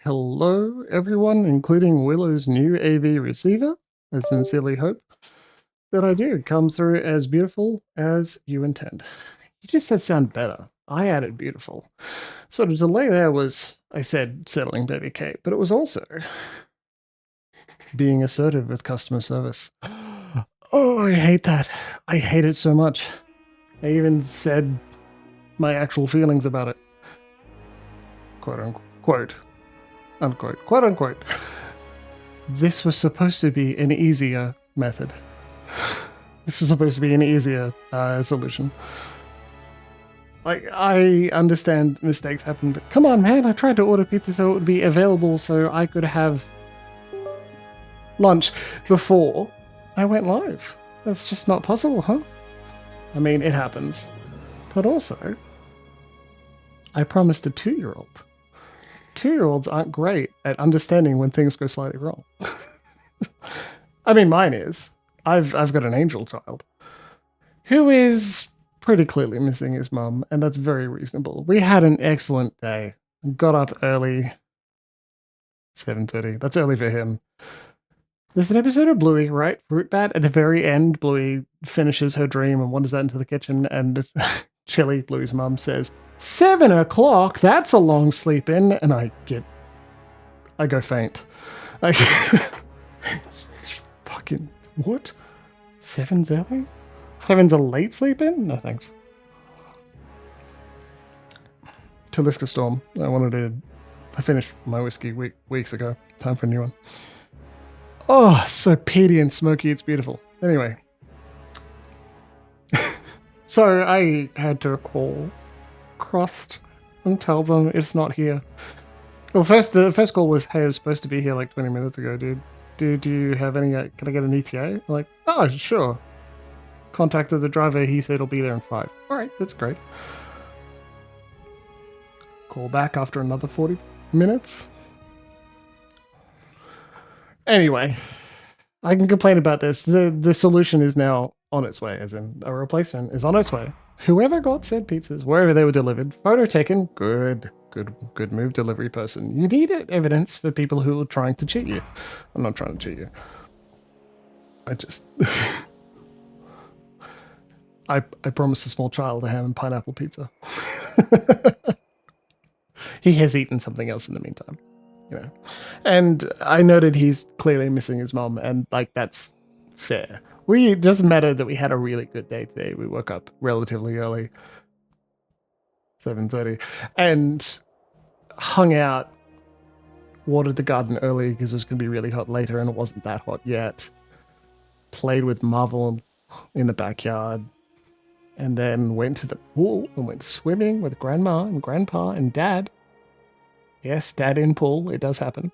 Hello, everyone, including Willow's new AV receiver. I sincerely hope that I do come through as beautiful as you intend. You just said sound better. I added beautiful. So the delay there was, I said settling baby Kate, but it was also being assertive with customer service. Oh, I hate that. I hate it so much. I even said my actual feelings about it. Quote unquote. Unquote. Quote unquote. This was supposed to be an easier method. This is supposed to be an easier solution. Like, I understand mistakes happen, but come on, man, I tried to order pizza so it would be available so I could have lunch before I went live. That's just not possible, huh? I mean, it happens. But also, I promised a 2-year-old. 2-year-olds aren't great at understanding when things go slightly wrong. I mean, mine is. I've got an angel child who is pretty clearly missing his mum, and that's very reasonable. We had an excellent day. Got up early. 7:30. That's early for him. There's an episode of Bluey, right? Fruit Bat. At the very end, Bluey finishes her dream and wanders out into the kitchen, and Chili, Bluey's mum, says, 7 o'clock? That's a long sleep in. And I go faint. I fucking, what? 7's early? 7's a late sleep in? No thanks. Taliska Storm. I finished my whiskey weeks ago. Time for a new one. Oh, so peaty and smoky, it's beautiful. Anyway. So I had to call Crossed and tell them it's not here. Well, the first call was, hey, I was supposed to be here like 20 minutes ago, dude. Do you have any, can I get an ETA? I'm like, oh, sure. Contacted the driver, he said he'll be there in 5. All right, that's great. Call back after another 40 minutes. Anyway, I can complain about this. The solution is now on its way, as in a replacement is on its way. Whoever got said pizzas, wherever they were delivered, photo taken, good move, delivery person. You need evidence for people who are trying to cheat you. I'm not trying to cheat you. I just... I promised a small child a ham and pineapple pizza. He has eaten something else in the meantime, you know. And I noted he's clearly missing his mom, and like that's fair. It doesn't matter that we had a really good day today. We woke up relatively early, 7:30, and hung out, watered the garden early because it was going to be really hot later, and it wasn't that hot yet. Played with Marvel in the backyard, and then went to the pool and went swimming with Grandma and Grandpa and Dad. Yes, Dad in pool. It does happen.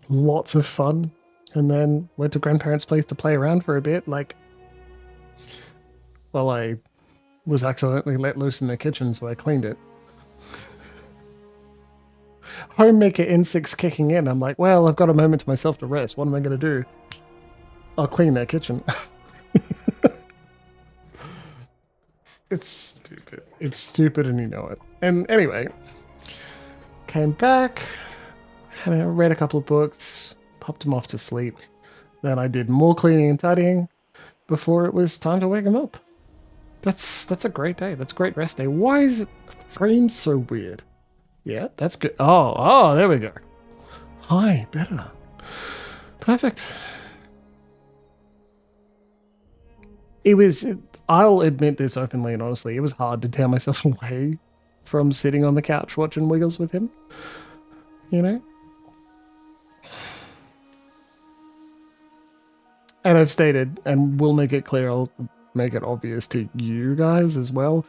Lots of fun. And then went to Grandparents' place to play around for a bit. Like, well, I was accidentally let loose in the kitchen, so I cleaned it. Homemaker insects kicking in. I'm like, well, I've got a moment to myself to rest. What am I going to do? I'll clean that kitchen. It's stupid. It's stupid and you know it. And anyway, came back, read a couple of books, popped him off to sleep. Then I did more cleaning and tidying before it was time to wake him up. That's a great day. That's a great rest day. Why is it framed so weird? Yeah, that's good. Oh, there we go. Hi, better. Perfect. I'll admit this openly and honestly, it was hard to tear myself away from sitting on the couch watching Wiggles with him. You know? And I've stated, and we'll make it clear, I'll make it obvious to you guys as well.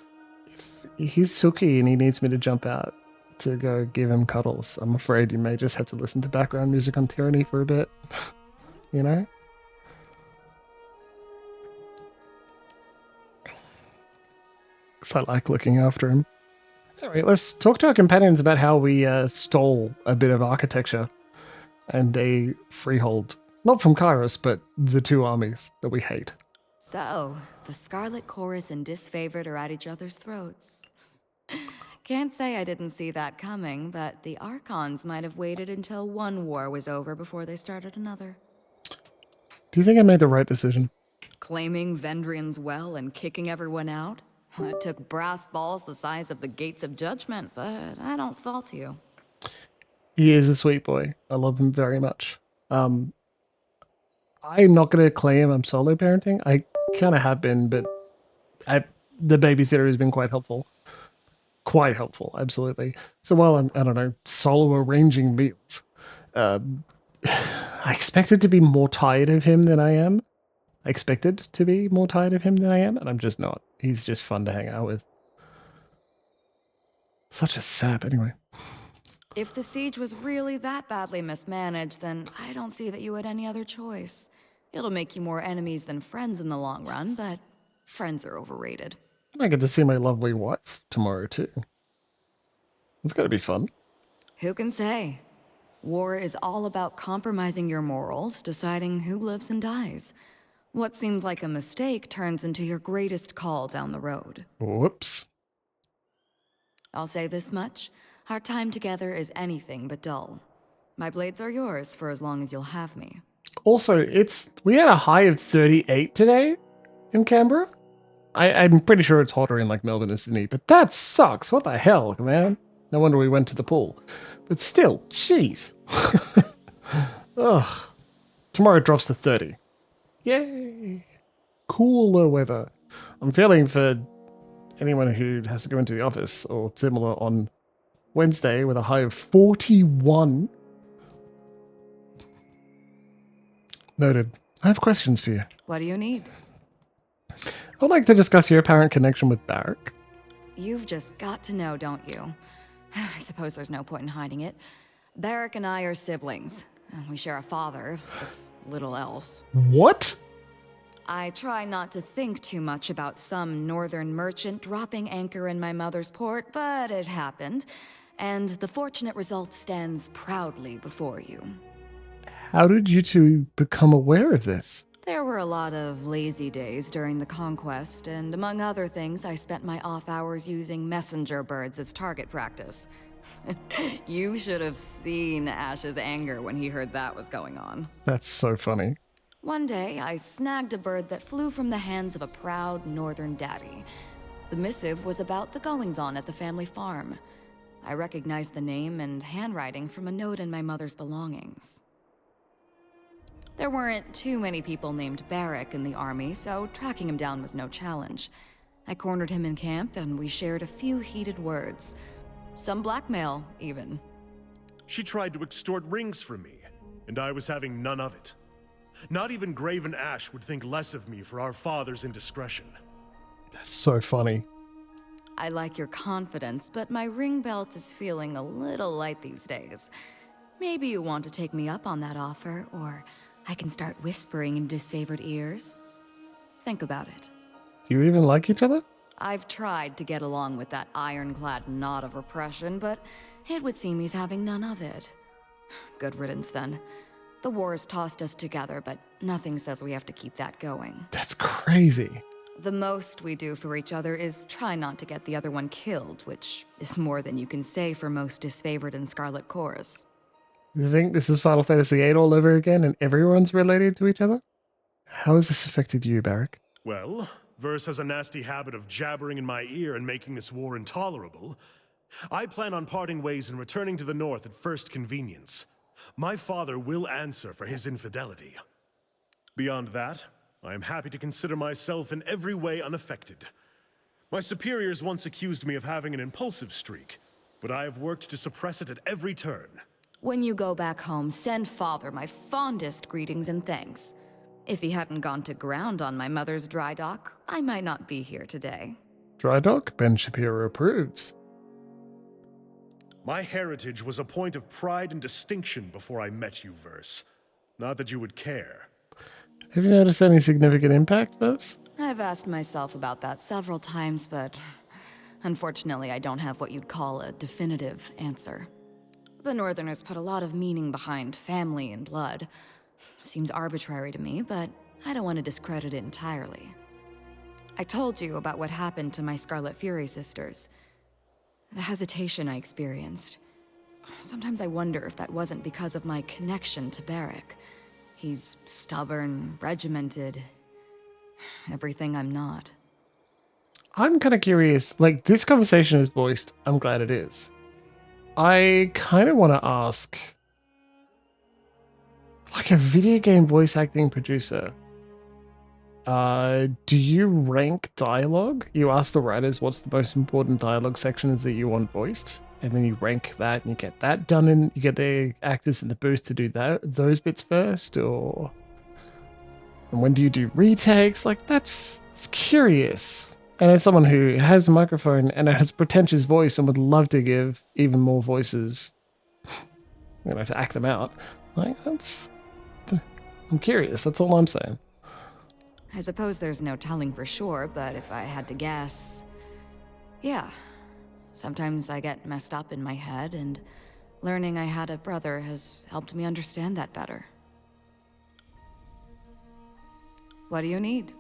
If he's Suki and he needs me to jump out to go give him cuddles, I'm afraid you may just have to listen to background music on Tyranny for a bit. You know? Because I like looking after him. Anyway, let's talk to our companions about how we stole a bit of architecture and a freehold. Not from Kairos, but the two armies that we hate. So, the Scarlet Chorus and Disfavored are at each other's throats. Can't say I didn't see that coming, but the Archons might have waited until one war was over before they started another. Do you think I made the right decision? Claiming Vendrian's well and kicking everyone out? It took brass balls the size of the gates of judgment, but I don't fault you. He is a sweet boy. I love him very much. I'm not going to claim I'm solo parenting. I kind of have been, but the babysitter has been quite helpful. Quite helpful, absolutely. So while I'm, I don't know, solo arranging meals, I expected to be more tired of him than I am. I expected to be more tired of him than I am, and I'm just not. He's just fun to hang out with. Such a sap, anyway. If the siege was really that badly mismanaged, then I don't see that you had any other choice. It'll make you more enemies than friends in the long run, but friends are overrated. I get to see my lovely wife tomorrow, too. It's going to be fun. Who can say? War is all about compromising your morals, deciding who lives and dies. What seems like a mistake turns into your greatest call down the road. Whoops. I'll say this much. Our time together is anything but dull. My blades are yours for as long as you'll have me. Also, we had a high of 38 today in Canberra. I'm pretty sure it's hotter in like Melbourne and Sydney, but that sucks. What the hell, man? No wonder we went to the pool. But still, jeez. Ugh. Tomorrow it drops to 30. Yay. Cooler weather. I'm feeling for anyone who has to go into the office or similar on Wednesday with a high of 41. Noted. I have questions for you. What do you need? I'd like to discuss your apparent connection with Barrick. You've just got to know, don't you? I suppose there's no point in hiding it. Barrick and I are siblings. We share a father, if little else. What? I try not to think too much about some northern merchant dropping anchor in my mother's port, but it happened, and the fortunate result stands proudly before you. How did you two become aware of this? There were a lot of lazy days during the conquest, and among other things, I spent my off hours using messenger birds as target practice. You should have seen Ash's anger when he heard that was going on. That's so funny. One day, I snagged a bird that flew from the hands of a proud northern daddy. The missive was about the goings-on at the family farm. I recognized the name and handwriting from a note in my mother's belongings. There weren't too many people named Barrick in the army, so tracking him down was no challenge. I cornered him in camp, and we shared a few heated words. Some blackmail, even. She tried to extort rings from me, and I was having none of it. Not even Graven Ash would think less of me for our father's indiscretion. That's so funny. I like your confidence, but my ring belt is feeling a little light these days. Maybe you want to take me up on that offer, or I can start whispering in disfavored ears. Think about it. Do you even like each other? I've tried to get along with that ironclad knot of repression, but it would seem he's having none of it. Good riddance, then. The war's tossed us together, but nothing says we have to keep that going. That's crazy. The most we do for each other is try not to get the other one killed, which is more than you can say for most disfavored and Scarlet Cores. You think this is Final Fantasy VIII all over again and everyone's related to each other? How has this affected you, Barrick? Well, Verse has a nasty habit of jabbering in my ear and making this war intolerable. I plan on parting ways and returning to the north at first convenience. My father will answer for his infidelity. Beyond that, I am happy to consider myself in every way unaffected. My superiors once accused me of having an impulsive streak, but I have worked to suppress it at every turn. When you go back home, send Father my fondest greetings and thanks. If he hadn't gone to ground on my mother's dry dock, I might not be here today. Dry dock? Ben Shapiro approves. My heritage was a point of pride and distinction before I met you, Verse. Not that you would care. Have you noticed any significant impact, Verse? I've asked myself about that several times, but unfortunately I don't have what you'd call a definitive answer. The Northerners put a lot of meaning behind family and blood. Seems arbitrary to me, but I don't want to discredit it entirely. I told you about what happened to my Scarlet Fury sisters. The hesitation I experienced. Sometimes I wonder if that wasn't because of my connection to Barrick. He's stubborn, regimented, everything I'm not. I'm kind of curious. Like, this conversation is voiced. I'm glad it is. I kind of want to ask, like a video game voice acting producer, do you rank dialogue? You ask the writers what's the most important dialogue sections that you want voiced, and then you rank that and you get that done, and you get the actors in the booth to do those bits first, or and when do you do retakes? Like, it's curious. And as someone who has a microphone and has a pretentious voice and would love to give even more voices, to act them out, like I'm curious. That's all I'm saying. I suppose there's no telling for sure, but if I had to guess... Yeah. Sometimes I get messed up in my head, and learning I had a brother has helped me understand that better. What do you need?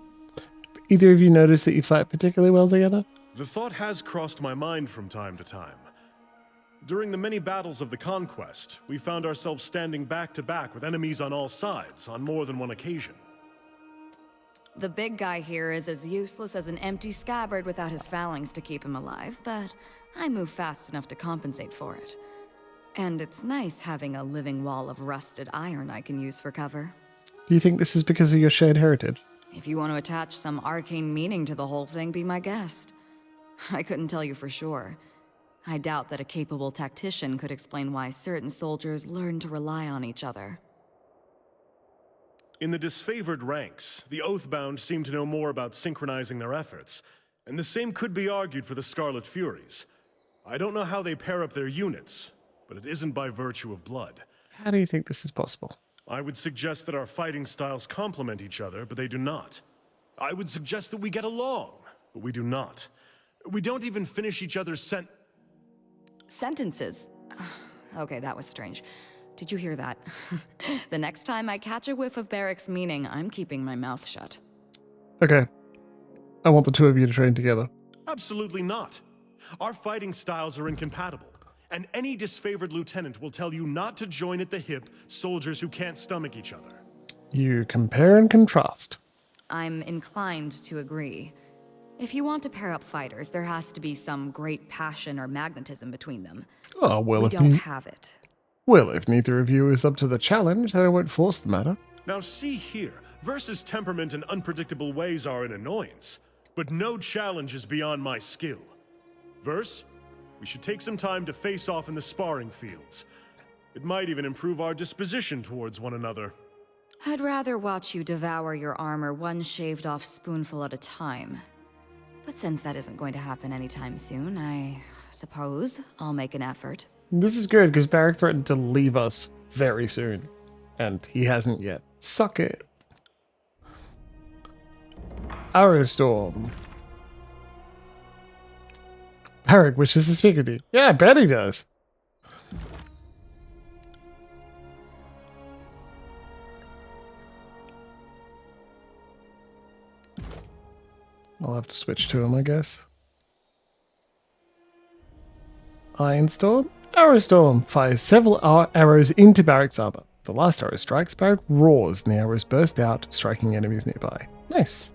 Either of you notice that you fight particularly well together? The thought has crossed my mind from time to time. During the many battles of the Conquest, we found ourselves standing back to back with enemies on all sides on more than one occasion. The big guy here is as useless as an empty scabbard without his phalanx to keep him alive, but I move fast enough to compensate for it. And it's nice having a living wall of rusted iron I can use for cover. Do you think this is because of your shared heritage? If you want to attach some arcane meaning to the whole thing, be my guest. I couldn't tell you for sure. I doubt that a capable tactician could explain why certain soldiers learn to rely on each other. In the disfavored ranks, the Oathbound seem to know more about synchronizing their efforts, and the same could be argued for the Scarlet Furies. I don't know how they pair up their units, but it isn't by virtue of blood. How do you think this is possible? I would suggest that our fighting styles complement each other, but they do not. I would suggest that we get along, but we do not. We don't even finish each other's Sentences? Okay, that was strange. Did you hear that? The next time I catch a whiff of Barrick's meaning, I'm keeping my mouth shut. Okay. I want the two of you to train together. Absolutely not. Our fighting styles are incompatible, and any disfavored lieutenant will tell you not to join at the hip soldiers who can't stomach each other. You compare and contrast. I'm inclined to agree. If you want to pair up fighters, there has to be some great passion or magnetism between them. Oh, well, We don't have it. Well, if neither of you is up to the challenge, then I won't force the matter. Now see here, Versa's temperament and unpredictable ways are an annoyance, but no challenge is beyond my skill. Verse, we should take some time to face off in the sparring fields. It might even improve our disposition towards one another. I'd rather watch you devour your armor one shaved off spoonful at a time. But since that isn't going to happen anytime soon, I suppose I'll make an effort. This is good, because Barrick threatened to leave us very soon. And he hasn't yet. Suck it. Arrowstorm. Barrick wishes to speak with you. Yeah, I bet he does. I'll have to switch to him, I guess. Ironstorm. Arrowstorm fires several arrows into Barrick's armor. The last arrow strikes, Barrick roars, and the arrows burst out, striking enemies nearby. Nice.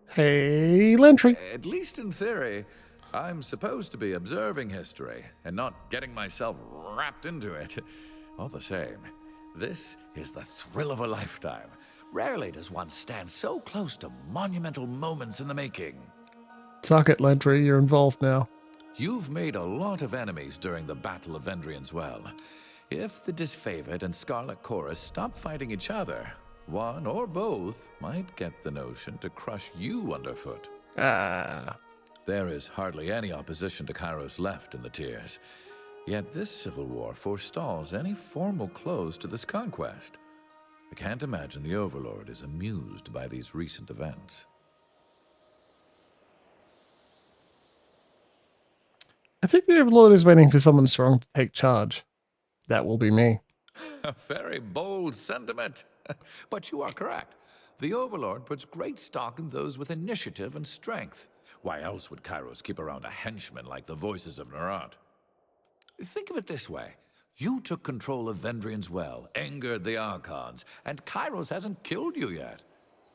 Hey, Lantry. At least in theory, I'm supposed to be observing history and not getting myself wrapped into it. All the same, this is the thrill of a lifetime. Rarely does one stand so close to monumental moments in the making. Suck it, Lantry. You're involved now. You've made a lot of enemies during the Battle of Vendrian's Well. If the Disfavored and Scarlet Chorus stop fighting each other, one or both might get the notion to crush you underfoot. Ah. There is hardly any opposition to Kairos left in the tiers. Yet this civil war forestalls any formal close to this conquest. I can't imagine the Overlord is amused by these recent events. I think the Overlord is waiting for someone strong to take charge. That will be me. A very bold sentiment. But you are correct. The Overlord puts great stock in those with initiative and strength. Why else would Kairos keep around a henchman like the voices of Nerat? Think of it this way. You took control of Vendrian's Well, angered the Archons, and Kairos hasn't killed you yet.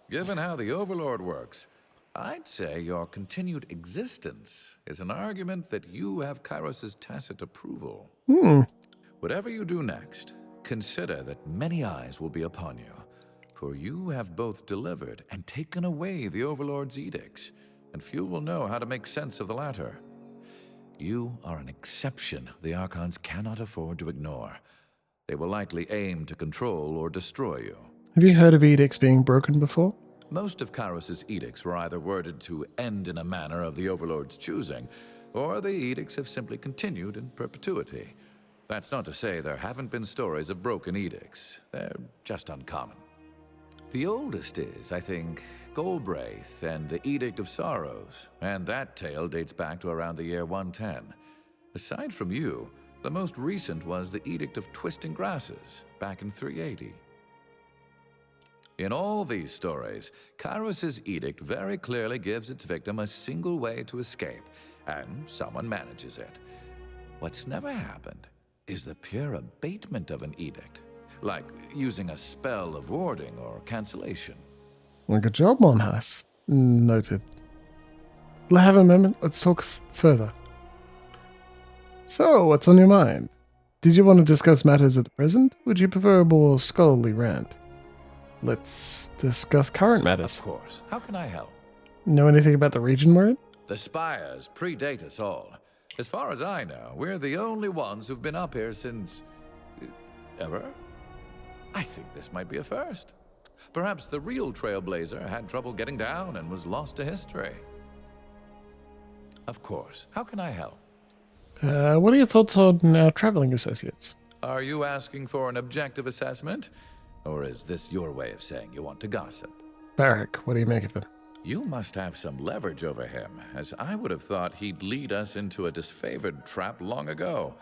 Given how the Overlord works, I'd say your continued existence is an argument that you have Kairos' tacit approval. Whatever you do next, consider that many eyes will be upon you, for you have both delivered and taken away the Overlord's edicts, and few will know how to make sense of the latter. You are an exception the Archons cannot afford to ignore. They will likely aim to control or destroy you. Have you heard of edicts being broken before? Most of Kairos' edicts were either worded to end in a manner of the Overlord's choosing, or the edicts have simply continued in perpetuity. That's not to say there haven't been stories of broken edicts. They're just uncommon. The oldest is, I think, Golbraith and the Edict of Sorrows, and that tale dates back to around the year 110. Aside from you, the most recent was the Edict of Twisting Grasses, back in 380. In all these stories, Kairos' edict very clearly gives its victim a single way to escape, and someone manages it. What's never happened is the pure abatement of an edict, like using a spell of warding or cancellation. Well, good job, Monhas. Noted. Have a moment. Let's talk further. So, what's on your mind? Did you want to discuss matters at the present? Would you prefer a more scholarly rant? Let's discuss current matters. Of course. How can I help? Know anything about the region we're in? The Spires predate us all. As far as I know, we're the only ones who've been up here since... ever? I think this might be a first. Perhaps the real Trailblazer had trouble getting down and was lost to history. Of course. How can I help? What are your thoughts on our traveling associates? Are you asking for an objective assessment? Or is this your way of saying you want to gossip? Barak, what do you make of him? You must have some leverage over him, as I would have thought he'd lead us into a disfavored trap long ago.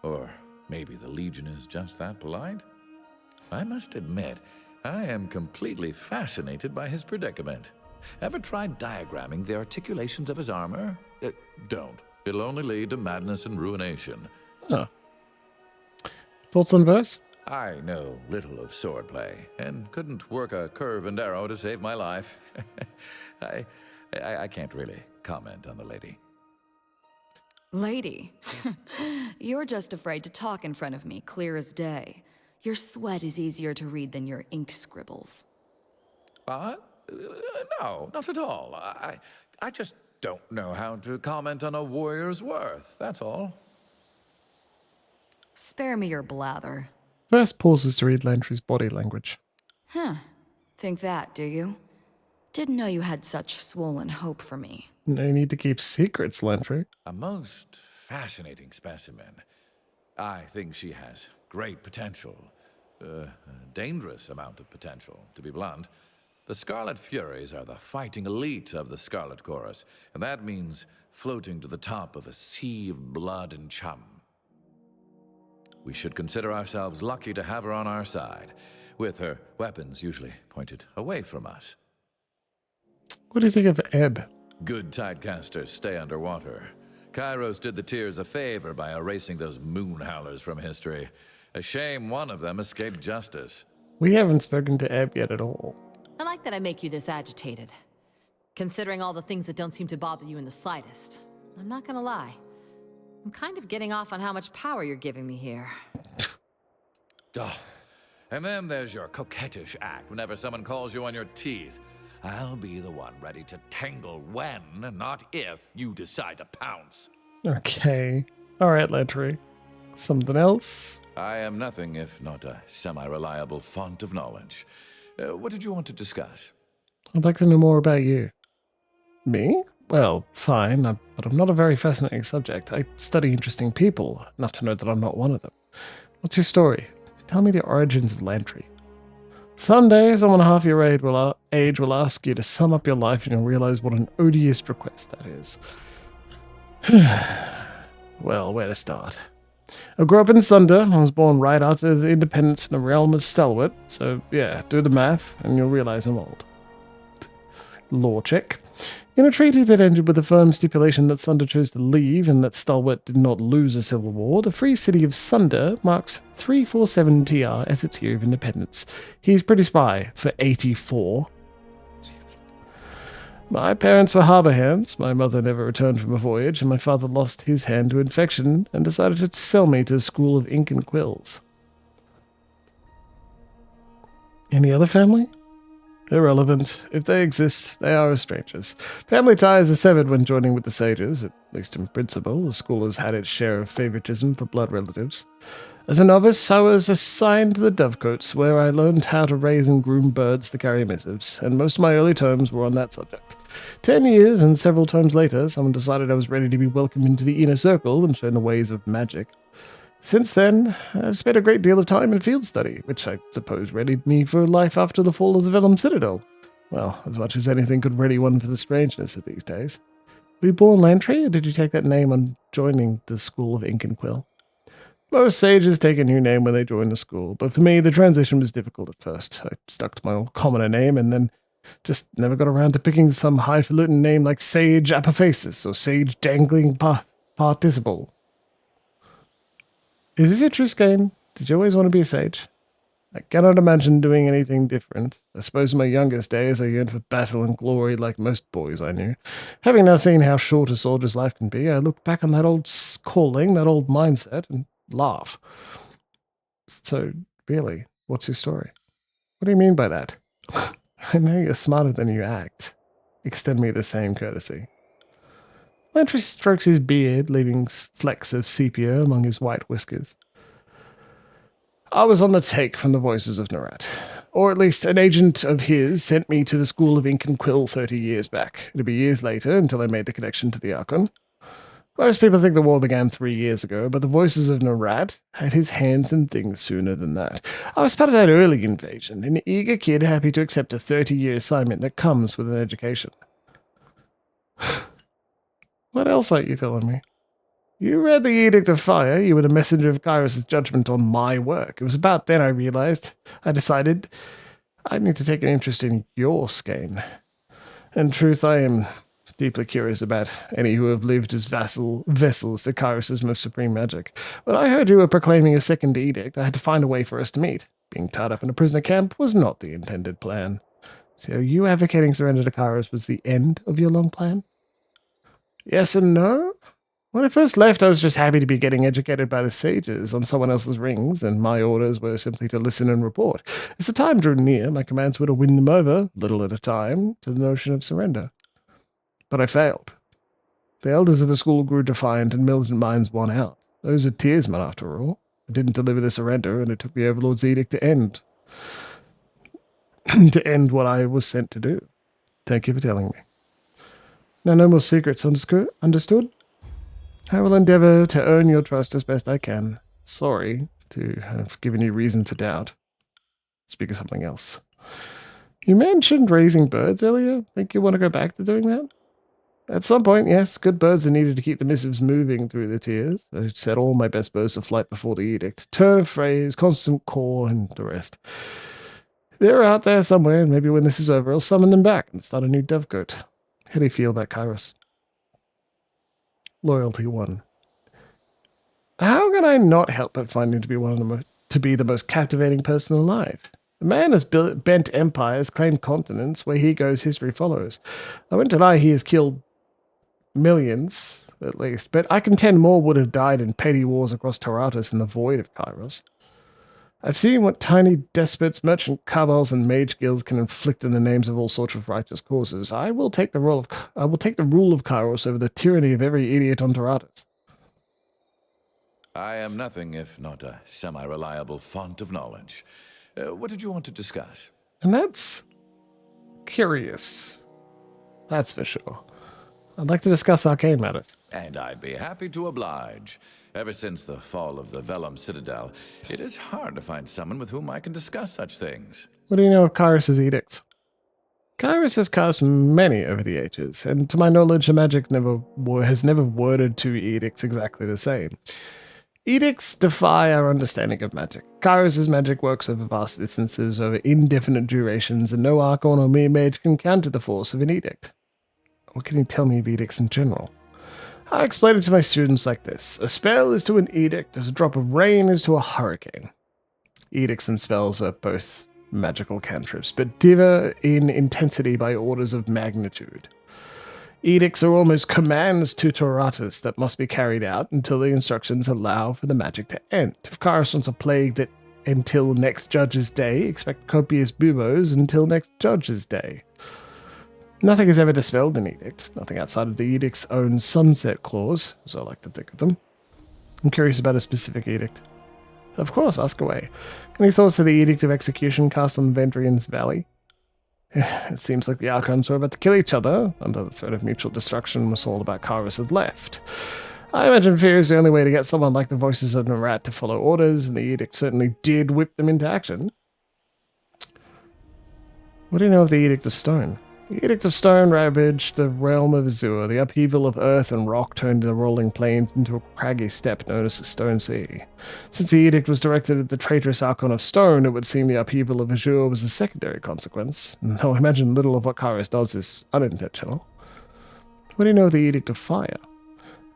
Or maybe the Legion is just that polite? I must admit, I am completely fascinated by his predicament. Ever tried diagramming the articulations of his armor? Don't. It'll only lead to madness and ruination. Oh. Thoughts on verse? I know little of swordplay, and couldn't work a curve and arrow to save my life. I can't really comment on the lady. Lady? You're just afraid to talk in front of me, clear as day. Your sweat is easier to read than your ink scribbles. No, not at all. I just don't know how to comment on a warrior's worth, that's all. Spare me your blather. Verse pauses to read Lantry's body language. Think that, do you? Didn't know you had such swollen hope for me. No need to keep secrets, Lantry. A most fascinating specimen. I think she has great potential. A dangerous amount of potential, to be blunt. The Scarlet Furies are the fighting elite of the Scarlet Chorus, and that means floating to the top of a sea of blood and chum. We should consider ourselves lucky to have her on our side, with her weapons usually pointed away from us. What do you think of Ebb? Good tidecasters stay underwater. Kairos did the Tears a favor by erasing those moon howlers from history. A shame one of them escaped justice. We haven't spoken to Ebb yet at all. I like that I make you this agitated. Considering all the things that don't seem to bother you in the slightest. I'm not gonna lie. I'm kind of getting off on how much power you're giving me here. And then there's your coquettish act whenever someone calls you on your teeth. I'll be the one ready to tangle when, not if, you decide to pounce. Okay. Alright, Lantry. Something else? I am nothing if not a semi-reliable font of knowledge. What did you want to discuss? I'd like to know more about you. Me? Well, fine, but I'm not a very fascinating subject. I study interesting people, enough to know that I'm not one of them. What's your story? Tell me the origins of Lantry. Someday, someone half your age will ask you to sum up your life and you'll realize what an odious request that is. Well, where to start? I grew up in Sunder. I was born right after the independence in the realm of Stalwart, so yeah, do the math and you'll realize I'm old. Law check. In a treaty that ended with a firm stipulation that Sunder chose to leave and that Stalwart did not lose a civil war, the free city of Sunder marks 347 TR as its year of independence. He's pretty spry for 84. My parents were harbour hands. My mother never returned from a voyage, and my father lost his hand to infection and decided to sell me to the School of Ink and Quills. Any other family? Irrelevant. If they exist, they are as strangers. Family ties are severed when joining with the sages, at least in principle. The school has had its share of favoritism for blood relatives. As a novice, I was assigned to the Dovecotes, where I learned how to raise and groom birds to carry missives, and most of my early terms were on that subject. 10 years and several terms later, someone decided I was ready to be welcomed into the inner circle and shown the ways of magic. Since then, I've spent a great deal of time in field study, which I suppose readied me for life after the fall of the Vellum Citadel. Well, as much as anything could ready one for the strangeness of these days. Were you born Lantry, or did you take that name on joining the School of Ink and Quill? Most sages take a new name when they join the school, but for me, the transition was difficult at first. I stuck to my old commoner name and then just never got around to picking some highfalutin name like Sage Apophasis or Sage Dangling Participle. Is this your true scheme? Did you always want to be a sage? I cannot imagine doing anything different. I suppose in my youngest days I yearned for battle and glory like most boys I knew. Having now seen how short a soldier's life can be, I look back on that old calling, that old mindset, and laugh. So, really, what's your story? What do you mean by that? I know you're smarter than you act. Extend me the same courtesy. Lantry strokes his beard, leaving flecks of sepia among his white whiskers. I was on the take from the voices of Narat. Or at least an agent of his sent me to the School of Ink and Quill 30 years back. It'd be years later until I made the connection to the Archon. Most people think the war began 3 years ago, but the voices of Narat had his hands in things sooner than that. I was part of that early invasion, an eager kid happy to accept a 30-year assignment that comes with an education. What else are you telling me? You read the Edict of Fire. You were the messenger of Kairos' judgment on my work. It was about then I decided I need to take an interest in your skein. In truth, I am deeply curious about any who have lived as vessels to Kairos' most supreme magic. When I heard you were proclaiming a second edict, I had to find a way for us to meet. Being tied up in a prisoner camp was not the intended plan. So you advocating surrender to Kairos was the end of your long plan? Yes and no. When I first left, I was just happy to be getting educated by the sages on someone else's rings, and my orders were simply to listen and report. As the time drew near, my commands were to win them over, little at a time, to the notion of surrender. But I failed. The elders of the school grew defiant, and militant minds won out. Those are tearsmen, after all. I didn't deliver the surrender, and it took the Overlord's edict to end. to end what I was sent to do. Thank you for telling me. Now, no more secrets, understood? I will endeavour to earn your trust as best I can. Sorry to have given you reason for doubt. Speak of something else. You mentioned raising birds earlier. Think you want to go back to doing that? At some point, yes. Good birds are needed to keep the missives moving through the tiers. I set all my best birds to flight before the edict. Turn of phrase, constant call, and the rest. They're out there somewhere, and maybe when this is over, I'll summon them back and start a new dovecote. How do you feel about Kairos? Loyalty 1. How can I not help but find him to be the most captivating person alive? The man has bent empires, claimed continents. Where he goes, history follows. I won't deny he has killed millions, at least, but I contend more would have died in petty wars across Taratus and the void of Kairos. I've seen what tiny despots, merchant cabals, and mage guilds can inflict in the names of all sorts of righteous causes. I will take the rule of Kairos over the tyranny of every idiot on Taratus. I am nothing if not a semi-reliable font of knowledge. What did you want to discuss? And that's curious. That's for sure. I'd like to discuss arcane matters. And I'd be happy to oblige. Ever since the fall of the Vellum Citadel, it is hard to find someone with whom I can discuss such things. What do you know of Kairos' edicts? Kairos has cast many over the ages, and to my knowledge, the magic has never worded two edicts exactly the same. Edicts defy our understanding of magic. Kairos' magic works over vast distances, over indefinite durations, and no archon or mere mage can counter the force of an edict. What can you tell me of edicts in general? I explain it to my students like this. A spell is to an edict as a drop of rain is to a hurricane. Edicts and spells are both magical cantrips, but differ in intensity by orders of magnitude. Edicts are almost commands tutoratus that must be carried out until the instructions allow for the magic to end. If coruscants are plagued until next judge's day, expect copious buboes until next judge's day. Nothing is ever dispelled in edict, nothing outside of the edict's own sunset clause, as I like to think of them. I'm curious about a specific edict. Of course, ask away. Any thoughts of the Edict of Execution cast on Vendrian's Valley? It seems like the Archons were about to kill each other, under the threat of mutual destruction was all about Kyrus had left. I imagine fear is the only way to get someone like the Voices of Narat to follow orders, and the Edict certainly did whip them into action. What do you know of the Edict of Stone? The Edict of Stone ravaged the realm of Azure. The upheaval of earth and rock turned the rolling plains into a craggy steppe known as the Stone Sea. Since the edict was directed at the traitorous Archon of Stone, it would seem the upheaval of Azure was a secondary consequence, though I imagine little of what Kyrus does is unintentional. What do you know of the Edict of Fire?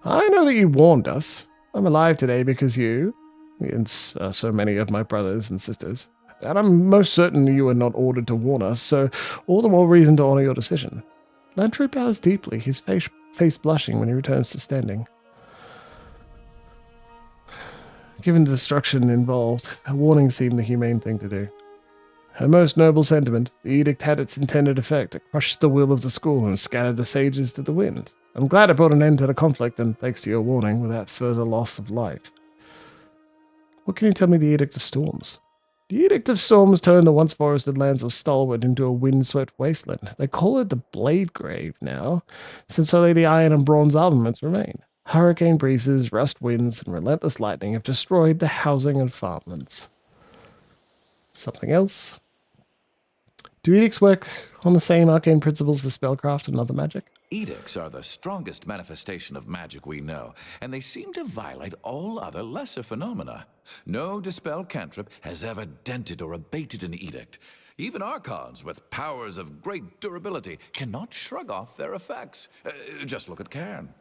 I know that you warned us. I'm alive today because you, and so many of my brothers and sisters, and I'm most certain you were not ordered to warn us, so all the more reason to honor your decision. Lantry bows deeply, his face blushing when he returns to standing. Given the destruction involved, a warning seemed the humane thing to do. A most noble sentiment. The edict had its intended effect. It crushed the will of the school and scattered the sages to the wind. I'm glad it brought an end to the conflict, and thanks to your warning, without further loss of life. What can you tell me of the Edict of Storms? The Edict of Storms turned the once forested lands of Stalwart into a windswept wasteland. They call it the Blade Grave now, since only the iron and bronze armaments remain. Hurricane breezes, rust winds, and relentless lightning have destroyed the housing and farmlands. Something else? Do edicts work on the same arcane principles as spellcraft and other magic? Edicts are the strongest manifestation of magic we know, and they seem to violate all other lesser phenomena. No dispel cantrip has ever dented or abated an edict. Even Archons with powers of great durability cannot shrug off their effects. Just look at Cairn.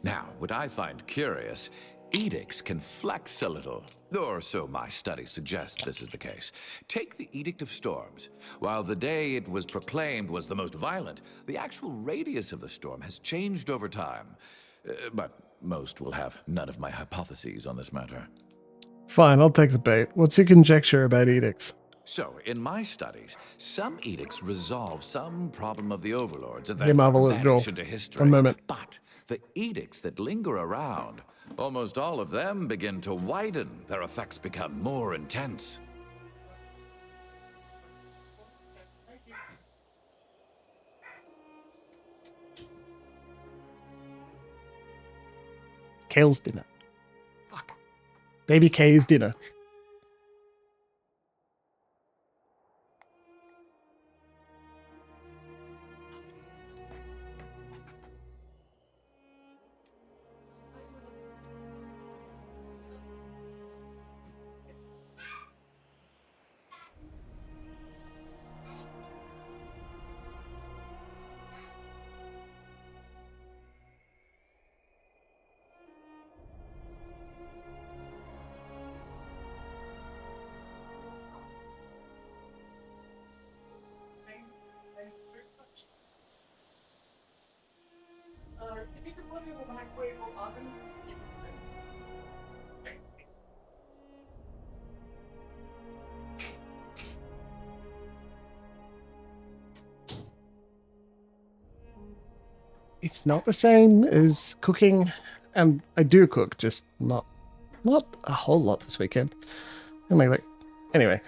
Now, what I find curious, edicts can flex a little, or so my studies suggest this is the case. Take the Edict of Storms. While the day it was proclaimed was the most violent, the actual radius of the storm has changed over time. But most will have none of my hypotheses on this matter. Fine, I'll take the bait. What's your conjecture about edicts? So, in my studies, some edicts resolve some problem of the overlords and Hey, then Marvel, let's go. vanish into history. One moment. But the edicts that linger around, almost all of them begin to widen. Their effects become more intense. Kale's dinner. Fuck. Baby K's dinner. It's not the same as cooking, and I do cook, just not a whole lot this weekend. Anyway,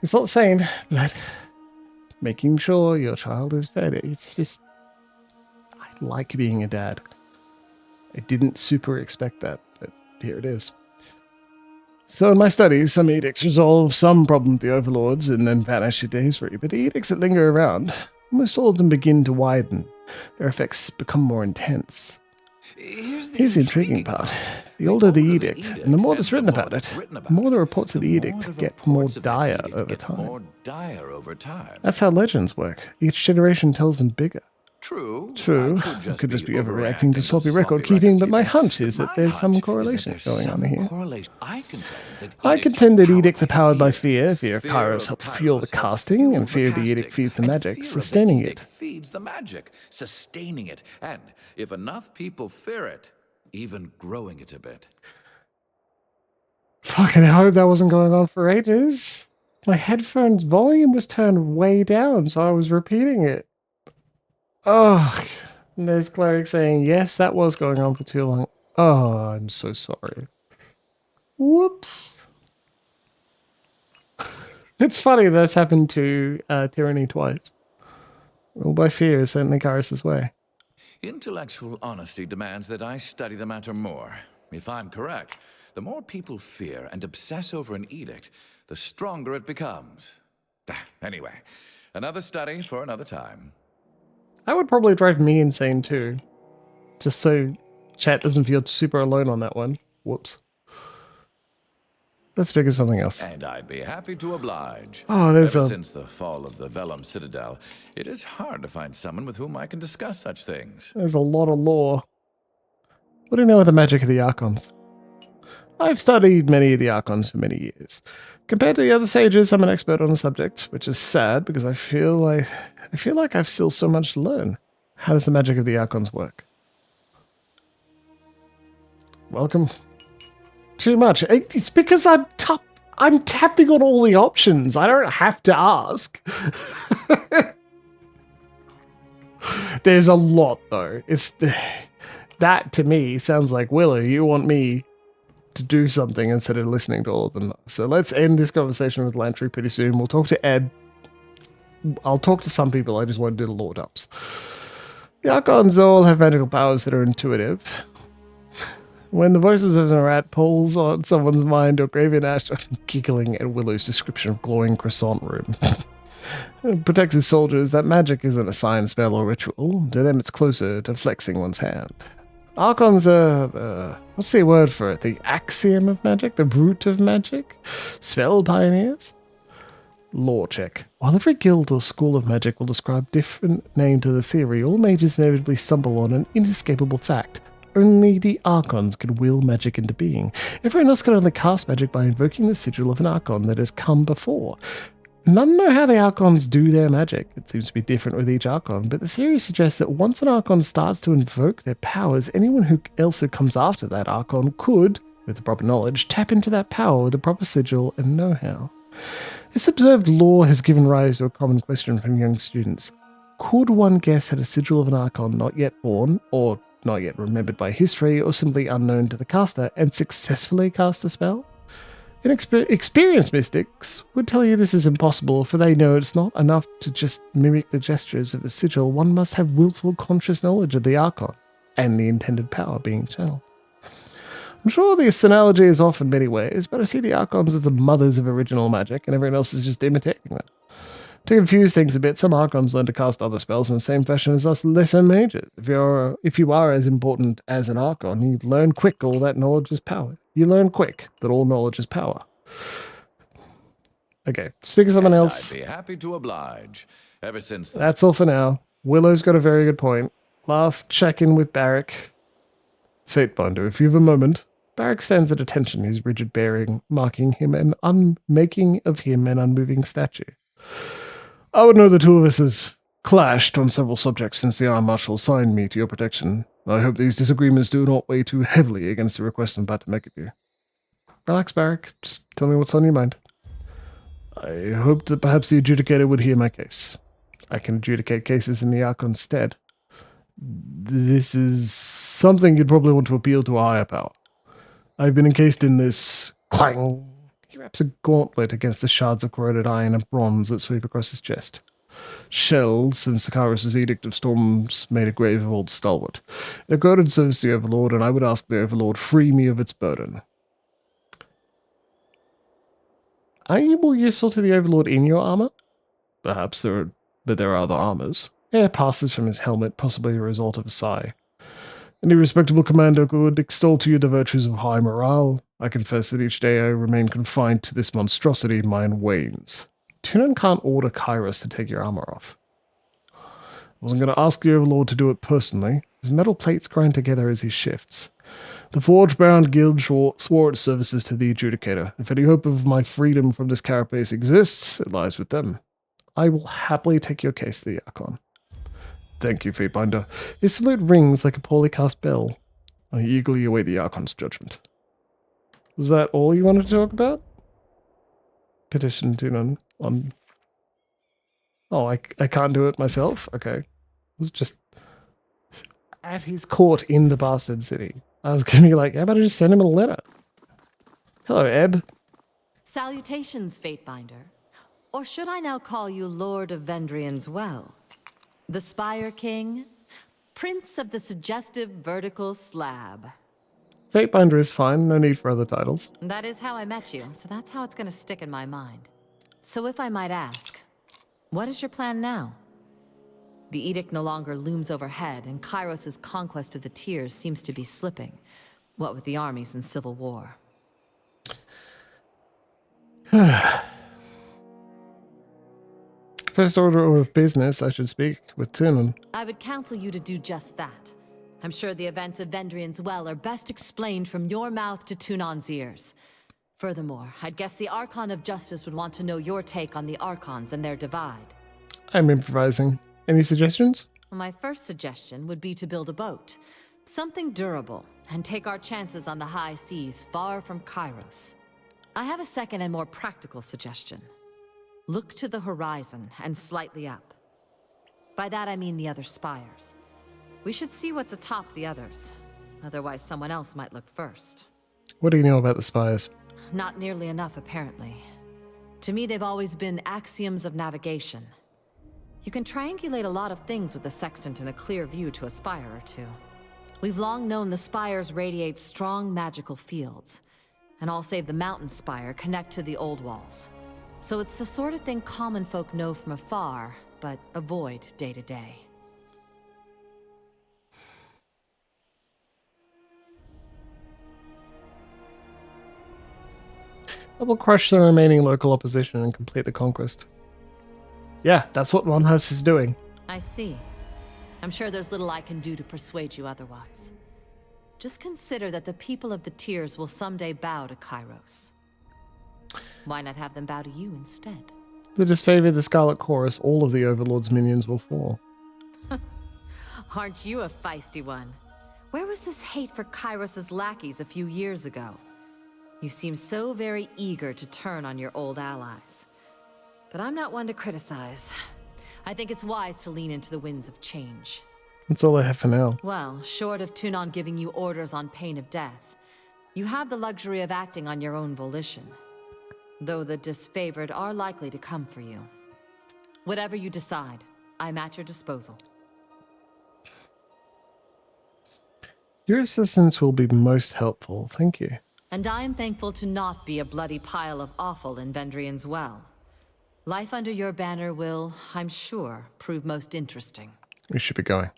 it's not the same, but making sure your child is fed, it's just, I like being a dad. I didn't super expect that, but here it is. So in my studies, some edicts resolve some problem with the overlords and then vanish into history, but the edicts that linger around, almost all of them begin to widen. Their effects become more intense. Here's the intriguing part. The older the edict, and the more that's written about it, the more the reports of the edict get more dire over time. That's how legends work. Each generation tells them bigger. True. True, I could just be overreacting to sloppy record keeping, but my hunch is that there's some correlation going on here. I contend that edicts are powered by fear. Fear of Kairos helps fuel the casting, and fear of the edict feeds the magic, sustaining it. Feeds the magic, sustaining it, and if enough people fear it, even growing it a bit. Fucking hope that wasn't going on for ages. My headphones volume was turned way down, so I was repeating it. Oh, and there's Cleric saying, yes, that was going on for too long. Oh, I'm so sorry. Whoops. It's funny that's happened to Tyranny twice. All by fear is certainly Kairos' way. Intellectual honesty demands that I study the matter more. If I'm correct, the more people fear and obsess over an edict, the stronger it becomes. Anyway, another study for another time. That would probably drive me insane too. Just so chat doesn't feel super alone on that one. Whoops. Let's speak of something else. And I'd be happy to oblige. Oh, there's Ever since the fall of the Vellum Citadel, it is hard to find someone with whom I can discuss such things. There's a lot of lore. What do you know of the magic of the Archons? I've studied many of the Archons for many years. Compared to the other sages, I'm an expert on the subject, which is sad because I feel like I've still so much to learn. How does the magic of the Archons work? Welcome. Too much. It's because I'm tapping on all the options. I don't have to ask. There's a lot though. That to me sounds like, Willow, you want me to do something instead of listening to all of them. So let's end this conversation with Lantry pretty soon. We'll talk to Ed. I'll talk to some people. I just want to do the lore dumps. The Archons all have magical powers that are intuitive. When the voices of the rat pulls on someone's mind or grave in ash, I'm giggling at Willow's description of glowing croissant room. It protects his soldiers. That magic isn't a sign, spell, or ritual. To them, it's closer to flexing one's hand. Archons are, what's the word for it? The axiom of magic? The root of magic? Spell pioneers? Lore check. While every guild or school of magic will describe different name to the theory, all mages inevitably stumble on an inescapable fact. Only the Archons can will magic into being. Everyone else can only cast magic by invoking the sigil of an Archon that has come before. None know how the Archons do their magic. It seems to be different with each Archon, but the theory suggests that once an Archon starts to invoke their powers, anyone else who comes after that Archon could, with the proper knowledge, tap into that power with the proper sigil and know-how. This observed lore has given rise to a common question from young students. Could one guess at a sigil of an Archon not yet born, or not yet remembered by history, or simply unknown to the caster, and successfully cast a spell? Experienced mystics would tell you this is impossible, for they know it's not enough to just mimic the gestures of a sigil. One must have willful conscious knowledge of the Archon, and the intended power being channeled. I'm sure this analogy is off in many ways, but I see the Archons as the mothers of original magic, and everyone else is just imitating them. To confuse things a bit, some Archons learn to cast other spells in the same fashion as us lesser mages. If you are as important as an Archon, you learn quick all that knowledge is power. You learn quick that all knowledge is power. Okay, speak of someone else. I'd be happy to oblige. Ever since then. That's all for now. Willow's got a very good point. Last check-in with Barrack. Fatebinder, if you have a moment. Barrack stands at attention, his rigid bearing making of him an unmoving statue. I would know the two of us has clashed on several subjects since the Iron Marshal assigned me to your protection. I hope these disagreements do not weigh too heavily against the request I'm about to make of you. Relax, Barrack. Just tell me what's on your mind. I hoped that perhaps the adjudicator would hear my case. I can adjudicate cases in the Archon's stead. This is something you'd probably want to appeal to a higher power. I've been encased in this clang. He wraps a gauntlet against the shards of corroded iron and bronze that sweep across his chest. Shelled since Sakaros' Edict of Storms made a grave of old stalwart. It corroded serves the Overlord, and I would ask the Overlord free me of its burden. Are you more useful to the Overlord in your armor? Perhaps, but there are other armors. Air passes from his helmet, possibly a result of a sigh. Any respectable commander could extol to you the virtues of high morale. I confess that each day I remain confined to this monstrosity, mine wanes. Tunon can't order Kairos to take your armor off. Wasn't going to ask the Overlord to do it personally. His metal plates grind together as he shifts. The Forge-bound Guild swore its services to the Adjudicator. If any hope of my freedom from this carapace exists, it lies with them. I will happily take your case to the Archon. Thank you, Fatebinder. His salute rings like a poorly cast bell. I eagerly await the Archon's judgment. Was that all you wanted to talk about? Petition to on... Oh, I can't do it myself? Okay. It was just at his court in the bastard city. I was going to be like, how about I just send him a letter? Hello, Eb. Salutations, Fatebinder. Or should I now call you Lord of Vendrian's Well? The Spire King? Prince of the suggestive vertical slab. Fatebinder is fine, no need for other titles. That is how I met you, so that's how it's gonna stick in my mind. So if I might ask, what is your plan now? The edict no longer looms overhead, and Kairos' conquest of the Tiers seems to be slipping. What with the armies and civil war. First order of business, I should speak with Tunon. I would counsel you to do just that. I'm sure the events of Vendrian's Well are best explained from your mouth to Tunon's ears. Furthermore, I'd guess the Archon of Justice would want to know your take on the Archons and their divide. I'm improvising. Any suggestions? My first suggestion would be to build a boat. Something durable, and take our chances on the high seas far from Kairos. I have a second and more practical suggestion. Look to the horizon and slightly up. By that I mean the other spires. We should see what's atop the others. Otherwise someone else might look first. What do you know about the spires? Not nearly enough, apparently. To me, they've always been axioms of navigation. You can triangulate a lot of things with the sextant and a clear view to a spire or two. We've long known the spires radiate strong magical fields, and all save the mountain spire connect to the old walls. So it's the sort of thing common folk know from afar, but avoid day to day. I will crush the remaining local opposition and complete the conquest. Yeah, that's what Monhas is doing. I see. I'm sure there's little I can do to persuade you otherwise. Just consider that the people of the Tiers will someday bow to Kairos. Why not have them bow to you instead? The disfavor of the Scarlet Chorus, all of the Overlord's minions will fall. Aren't you a feisty one? Where was this hate for Kairos' lackeys a few years ago? You seem so very eager to turn on your old allies. But I'm not one to criticize. I think it's wise to lean into the winds of change. That's all I have for now. Well, short of Tunon giving you orders on pain of death, you have the luxury of acting on your own volition. Though the disfavored are likely to come for you. Whatever you decide, I'm at your disposal. Your assistance will be most helpful, thank you. And I am thankful to not be a bloody pile of offal in Vendrian's Well. Life under your banner will, I'm sure, prove most interesting. We should be going.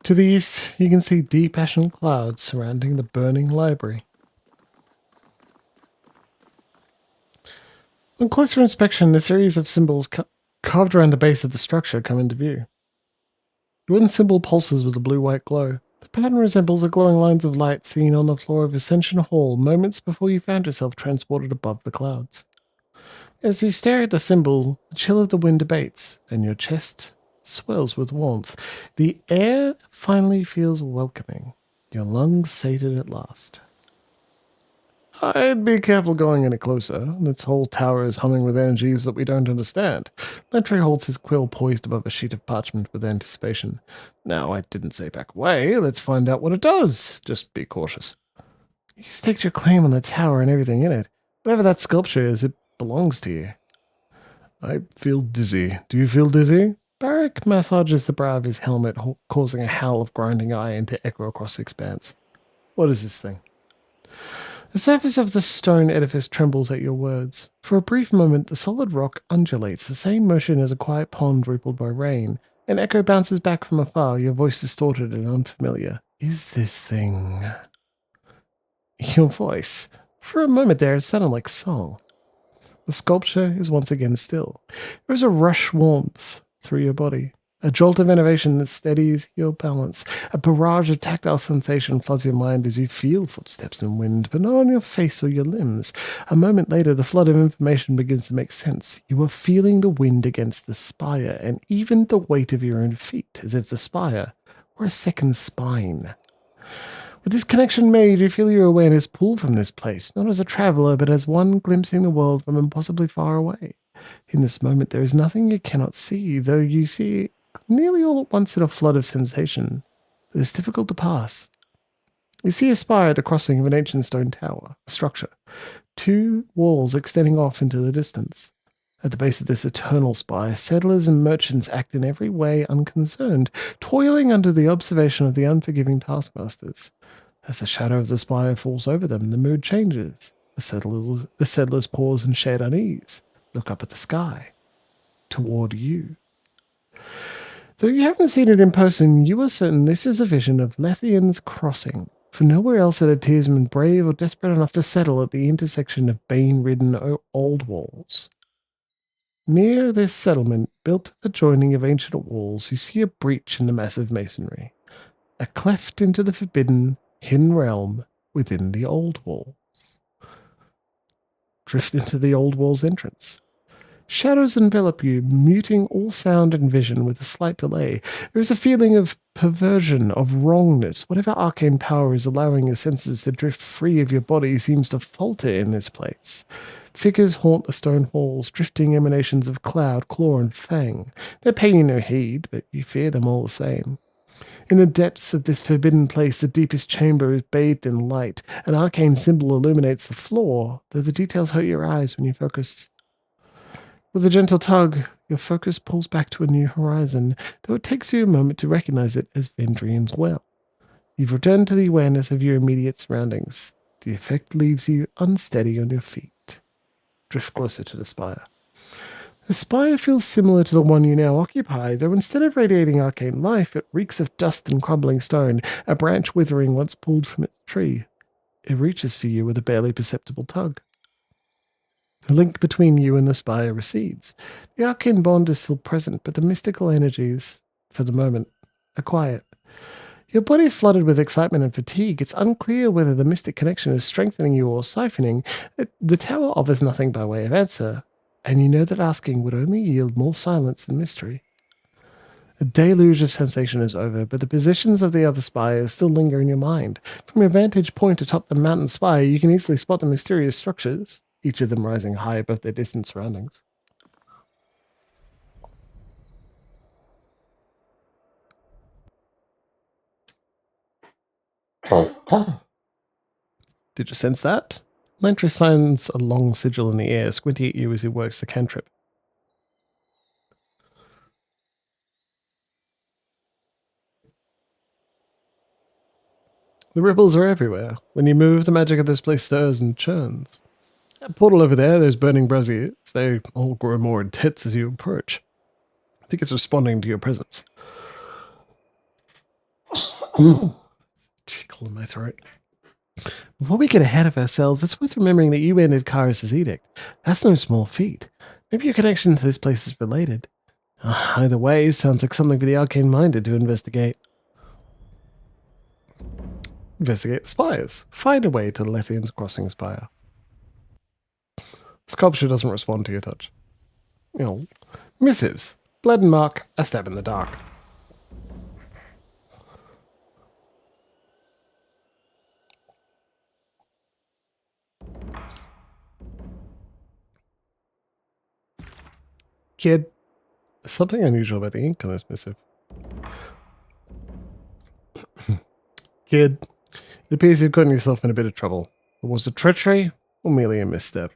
To the east, you can see deep ashen clouds surrounding the burning library. On closer inspection, a series of symbols carved around the base of the structure come into view. The wooden symbol pulses with a blue-white glow. The pattern resembles the glowing lines of light seen on the floor of Ascension Hall moments before you found yourself transported above the clouds. As you stare at the symbol, the chill of the wind abates, and your chest swells with warmth. The air finally feels welcoming. Your lungs sated at last. I'd be careful going any closer. Its whole tower is humming with energies that we don't understand. Lantry holds his quill poised above a sheet of parchment with anticipation. Now, I didn't say back away. Let's find out what it does. Just be cautious. You staked your claim on the tower and everything in it. Whatever that sculpture is, it belongs to you. I feel dizzy. Do you feel dizzy? Barak massages the brow of his helmet, causing a howl of grinding iron to echo across the expanse. What is this thing? The surface of the stone edifice trembles at your words. For a brief moment, the solid rock undulates, the same motion as a quiet pond rippled by rain. An echo bounces back from afar, your voice distorted and unfamiliar. is this thing? Your voice. For a moment there, it sounded like song. The sculpture is once again still. There is a rush warmth through your body, a jolt of innovation that steadies your balance. A barrage of tactile sensation floods your mind as you feel footsteps and wind, but not on your face or your limbs. A moment later, the flood of information begins to make sense. You are feeling the wind against the spire, and even the weight of your own feet, as if the spire were a second spine. With this connection made, you feel your awareness pull from this place, not as a traveler, but as one glimpsing the world from impossibly far away. In this moment, there is nothing you cannot see, though you see nearly all at once in a flood of sensation that is difficult to pass. You see a spire at the crossing of an ancient stone tower, a structure, two walls extending off into the distance. At the base of this eternal spire, settlers and merchants act in every way unconcerned, toiling under the observation of the unforgiving taskmasters. As the shadow of the spire falls over them, the mood changes. The settlers pause in shared unease, look up at the sky, toward you. Though you haven't seen it in person, you are certain this is a vision of Lethian's crossing, for nowhere else had a tearsman brave or desperate enough to settle at the intersection of bane-ridden old walls. Near this settlement, built at the joining of ancient walls, you see a breach in the massive masonry, a cleft into the forbidden, hidden realm within the old walls. Drift into the old wall's entrance. Shadows envelop you, muting all sound and vision with a slight delay. There is a feeling of perversion, of wrongness. Whatever arcane power is allowing your senses to drift free of your body seems to falter in this place. Figures haunt the stone halls, drifting emanations of cloud, claw, and fang. They pay you no heed, but you fear them all the same. In the depths of this forbidden place, the deepest chamber is bathed in light. An arcane symbol illuminates the floor, though the details hurt your eyes when you focus. With a gentle tug, your focus pulls back to a new horizon, though it takes you a moment to recognize it as Vendrian's well. You've returned to the awareness of your immediate surroundings. The effect leaves you unsteady on your feet. Drift closer to the spire. The spire feels similar to the one you now occupy, though instead of radiating arcane life, it reeks of dust and crumbling stone, a branch withering once pulled from its tree. It reaches for you with a barely perceptible tug. The link between you and the spire recedes. The arcane bond is still present, but the mystical energies, for the moment, are quiet. Your body flooded with excitement and fatigue, it's unclear whether the mystic connection is strengthening you or siphoning. The tower offers nothing by way of answer, and you know that asking would only yield more silence and mystery. A deluge of sensation is over, but the positions of the other spires still linger in your mind. From your vantage point atop the mountain spire, you can easily spot the mysterious structures, each of them rising high above their distant surroundings. Did you sense that? Lantry signs a long sigil in the air, squinting at you as he works the cantrip. The ripples are everywhere. When you move, the magic of this place stirs and churns. That portal over there, those burning braziers, they all grow more intense as you approach. I think it's responding to your presence. Tickle in my throat. Before we get ahead of ourselves, it's worth remembering that you ended Kyrus' edict. That's no small feat. Maybe your connection to this place is related. Either way, sounds like something for the arcane-minded to investigate. Investigate the spires. Find a way to Lethian's crossing spire. Sculpture doesn't respond to your touch. Missives. Blood and mark, a stab in the dark. Kid, there's something unusual about the ink on this missive. Kid, it appears you've gotten yourself in a bit of trouble. Was it treachery or merely a misstep?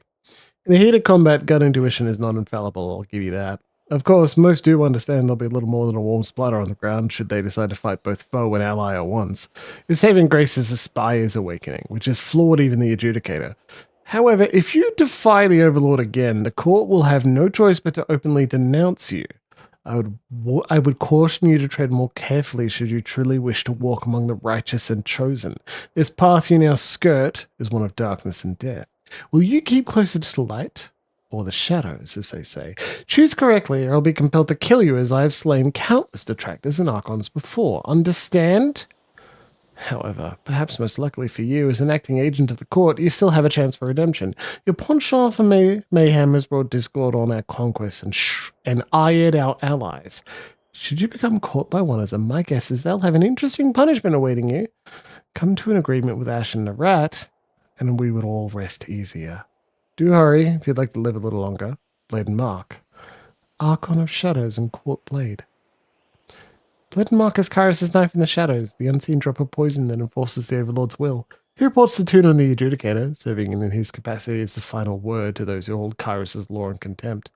In the heat of combat, gut intuition is not infallible, I'll give you that. Of course, most do understand there'll be little more than a warm splatter on the ground should they decide to fight both foe and ally at once. Your saving grace is the Spire's awakening, which has floored even the adjudicator. However, if you defy the Overlord again, the court will have no choice but to openly denounce you. I would caution you to tread more carefully should you truly wish to walk among the righteous and chosen. This path you now skirt is one of darkness and death. Will you keep closer to the light? Or the shadows, as they say. Choose correctly, or I'll be compelled to kill you as I have slain countless detractors and archons before. Understand? However, perhaps most luckily for you, as an acting agent of the court, you still have a chance for redemption. Your penchant for mayhem has brought discord on our conquests and ired our allies. Should you become caught by one of them, my guess is they'll have an interesting punishment awaiting you. Come to an agreement with Ash and the Rat, and we would all rest easier. Do hurry if you'd like to live a little longer. Blade and Mark. Archon of Shadows and Court Blade. Blade and Mark is Kyrus' knife in the shadows, the unseen drop of poison that enforces the Overlord's will. He reports the tune on the Adjudicator, serving in his capacity as the final word to those who hold Kyrus' law in contempt.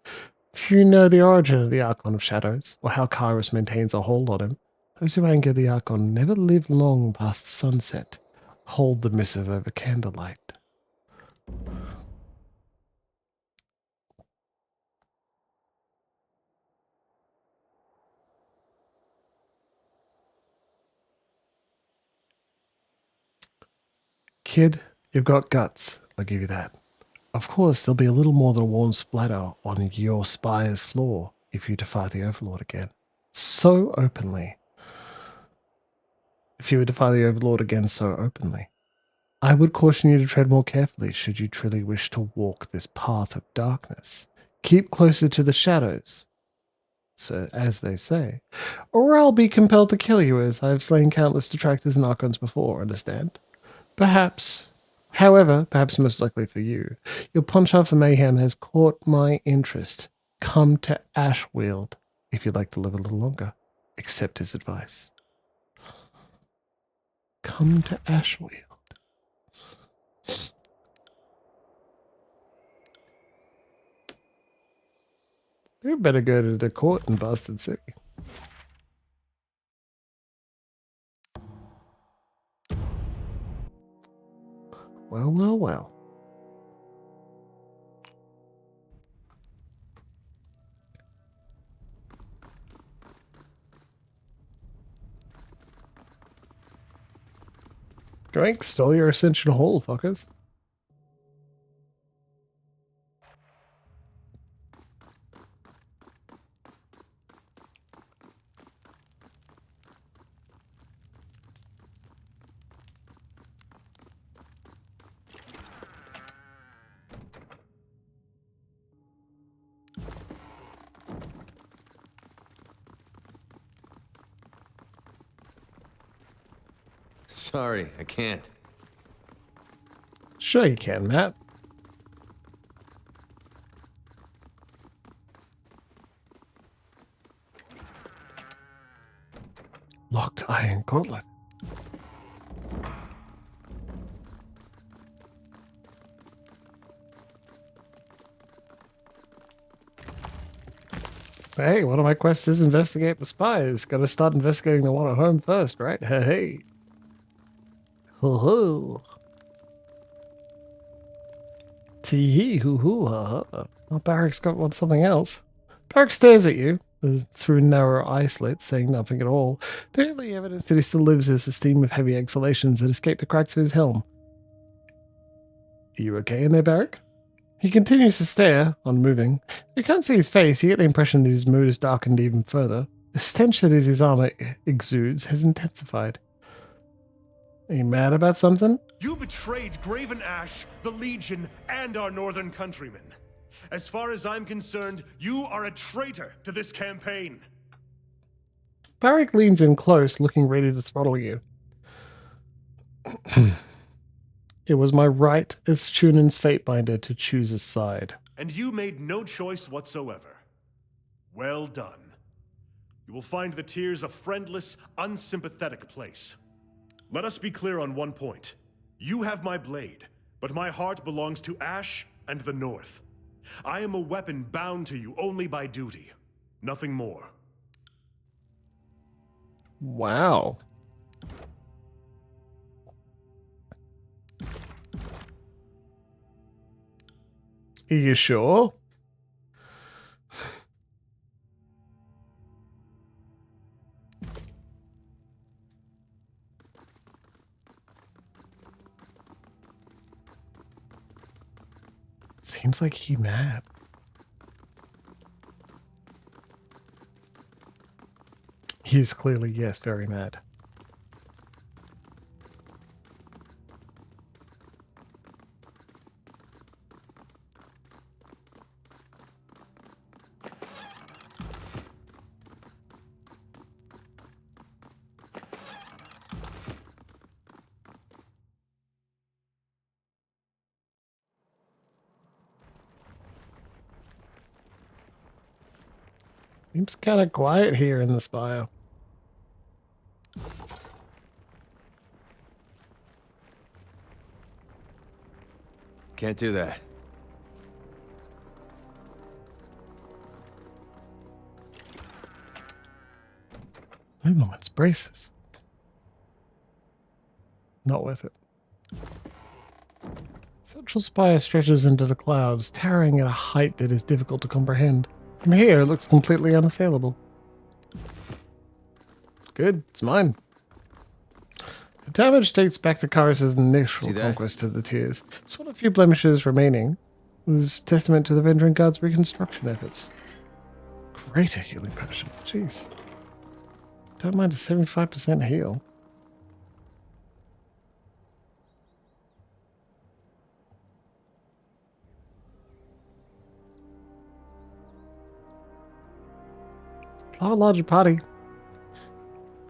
If you know the origin of the Archon of Shadows, or how Kyrus maintains a hold on him, those who anchor the Archon never live long past sunset. Hold the missive over candlelight. Kid, you've got guts. I'll give you that. Of course, there'll be a little more than a warm splatter on your spire's floor if you defy the Overlord again. So openly. If you would defy the Overlord again so openly. I would caution you to tread more carefully should you truly wish to walk this path of darkness. Keep closer to the shadows, so as they say, or I'll be compelled to kill you as I have slain countless detractors and archons before, understand? Perhaps, however, perhaps most likely for you, your penchant for mayhem has caught my interest. Come to Ashweald if you'd like to live a little longer. Accept his advice. Come to Ashweald. You better go to the court in Boston City. Well, well, well. Drink, stole your ascension hole, fuckers. Sorry, I can't. Sure you can, Matt. Locked iron gauntlet. Hey, one of my quests is investigate the spies. Gotta start investigating the one at home first, right? Hey. Ho ho. Tee hee hoo hoo ha ha. Oh, Barrick's wants something else. Barrick stares at you through narrow eye slits, saying nothing at all. The only evidence that he still lives is the steam of heavy exhalations that escape the cracks of his helm. Are you okay in there, Barrick? He continues to stare, unmoving. You can't see his face, you get the impression that his mood has darkened even further. The stench that his armor exudes has intensified. Are you mad about something? You betrayed Graven Ash, the Legion, and our northern countrymen. As far as I'm concerned, you are a traitor to this campaign. Barrick leans in close, looking ready to throttle you. It was my right as Chunan's Fatebinder to choose a side. And you made no choice whatsoever. Well done. You will find the Tears a friendless, unsympathetic place. Let us be clear on one point. You have my blade, but my heart belongs to Ash and the North. I am a weapon bound to you only by duty. Nothing more. Wow. Are you sure? Seems like he mad. He's clearly, yes, very mad. Seems kind of quiet here in the spire. Can't do that. Moments, braces. Not worth it. Central spire stretches into the clouds, towering at a height that is difficult to comprehend. From here, it looks completely unassailable. Good, it's mine. The damage dates back to Karis' initial conquest of the Tiers. It's one of the few blemishes remaining. It was testament to the Venturing Guard's reconstruction efforts. Greater healing potion. Jeez. Don't mind a 75% heal. Have a larger party.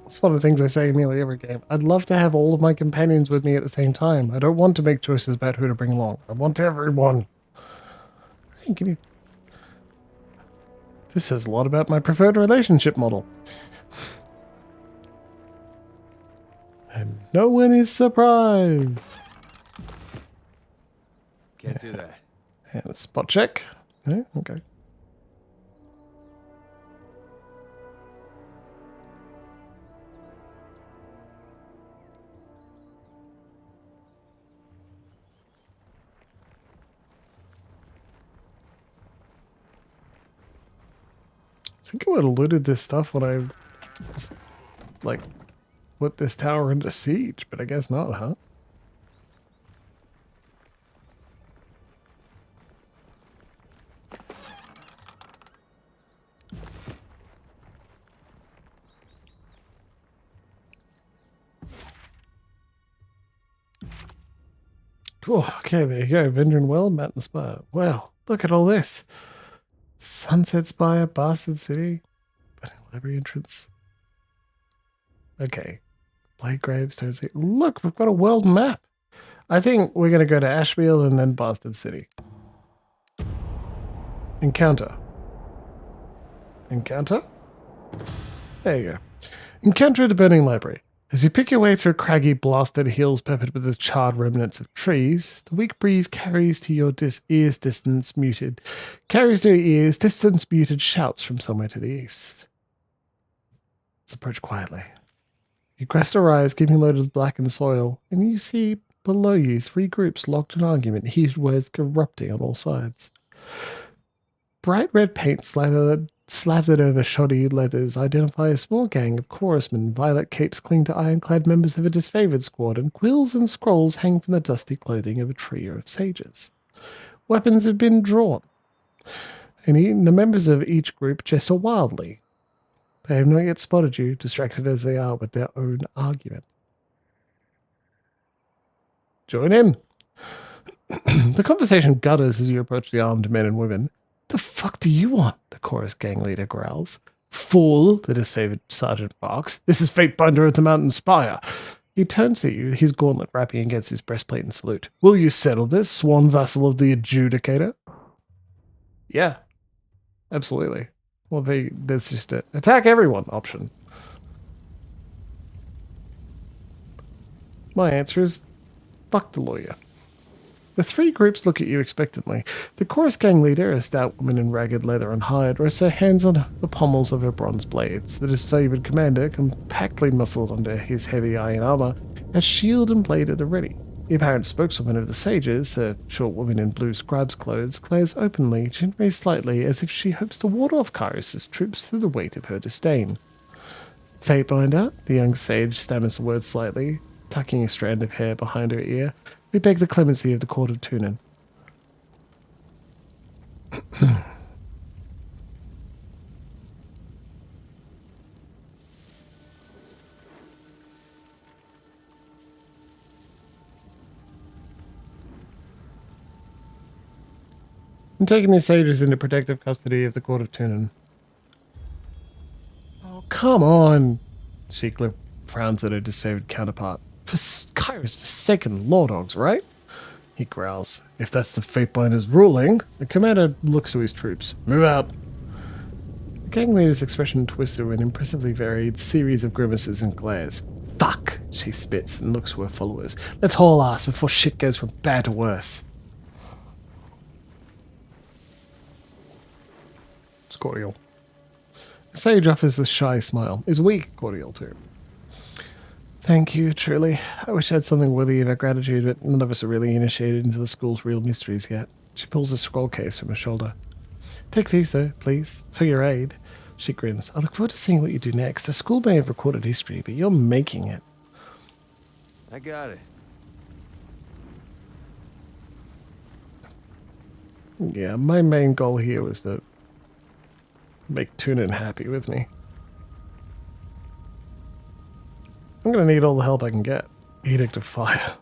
That's one of the things I say in nearly every game. I'd love to have all of my companions with me at the same time. I don't want to make choices about who to bring along. I want everyone. This says a lot about my preferred relationship model. And no one is surprised. Can't do that. And a spot check. No? Okay. I think I would have looted this stuff when I was, like, put this tower into siege, but I guess not, huh? Cool. Okay, there you go. Vendrin Well, Mountain Spire. Well, look at all this. Sunset Spire, Bastard City, Library entrance. Okay. Blade Gravestone City. Look, we've got a world map. I think we're going to go to Ashfield and then Bastard City. Encounter. Encounter? There you go. Encounter at the Burning Library. As you pick your way through craggy, blasted hills peppered with the charred remnants of trees, the weak breeze carries to your ears distance muted shouts from somewhere to the east. Let's approach quietly. You crest your eyes, keeping loaded with blackened soil, and you see below you 3 groups locked in argument, heated words erupting on all sides. Bright red paint slathered over shoddy leathers identify a small gang of chorusmen. Violet capes cling to ironclad members of a disfavored squad, and quills and scrolls hang from the dusty clothing of a trio of sages. Weapons have been drawn, and the members of each group gesture wildly. They have not yet spotted you, distracted as they are with their own argument. Join in. The conversation gutters as you approach the armed men and women. The fuck do you want? The chorus gang leader growls. Fool, the disfavored sergeant barks. This is Fatebinder of the Mountain Spire. He turns to you, his gauntlet wrapping against his breastplate and salute. Will you settle this, sworn vassal of the adjudicator? Yeah, absolutely. Well, there's just a attack everyone option. My answer is fuck the lawyer. The 3 groups look at you expectantly. The chorus gang leader, a stout woman in ragged leather and hide, rests her hands on the pommels of her bronze blades. The disfavored commander, compactly muscled under his heavy iron armor, has shield and blade at the ready. The apparent spokeswoman of the sages, a short woman in blue scribe's clothes, glares openly, chin raised slightly, as if she hopes to ward off Kyrus' troops through the weight of her disdain. Fatebinder, the young sage stammers the word slightly, tucking a strand of hair behind her ear. We beg the clemency of the court of Tunin. I'm taking these sages into protective custody of the court of Tunin. Oh, come on! Sheikla frowns at her disfavored counterpart. For Kyra's forsaken law dogs, right? He growls. If that's the Fatebinder's ruling, the commander looks to his troops. Move out. The gang leader's expression twists through an impressively varied series of grimaces and glares. Fuck! She spits and looks to her followers. Let's haul ass before shit goes from bad to worse. It's cordial. The sage offers a shy smile. Is weak cordial too. Thank you, truly. I wish I had something worthy of our gratitude, but none of us are really initiated into the school's real mysteries yet. She pulls a scroll case from her shoulder. Take these, sir, please, for your aid. She grins. I look forward to seeing what you do next. The school may have recorded history, but you're making it. I got it. Yeah, my main goal here was to make Tunin happy with me. I'm gonna need all the help I can get. Edict of Fire.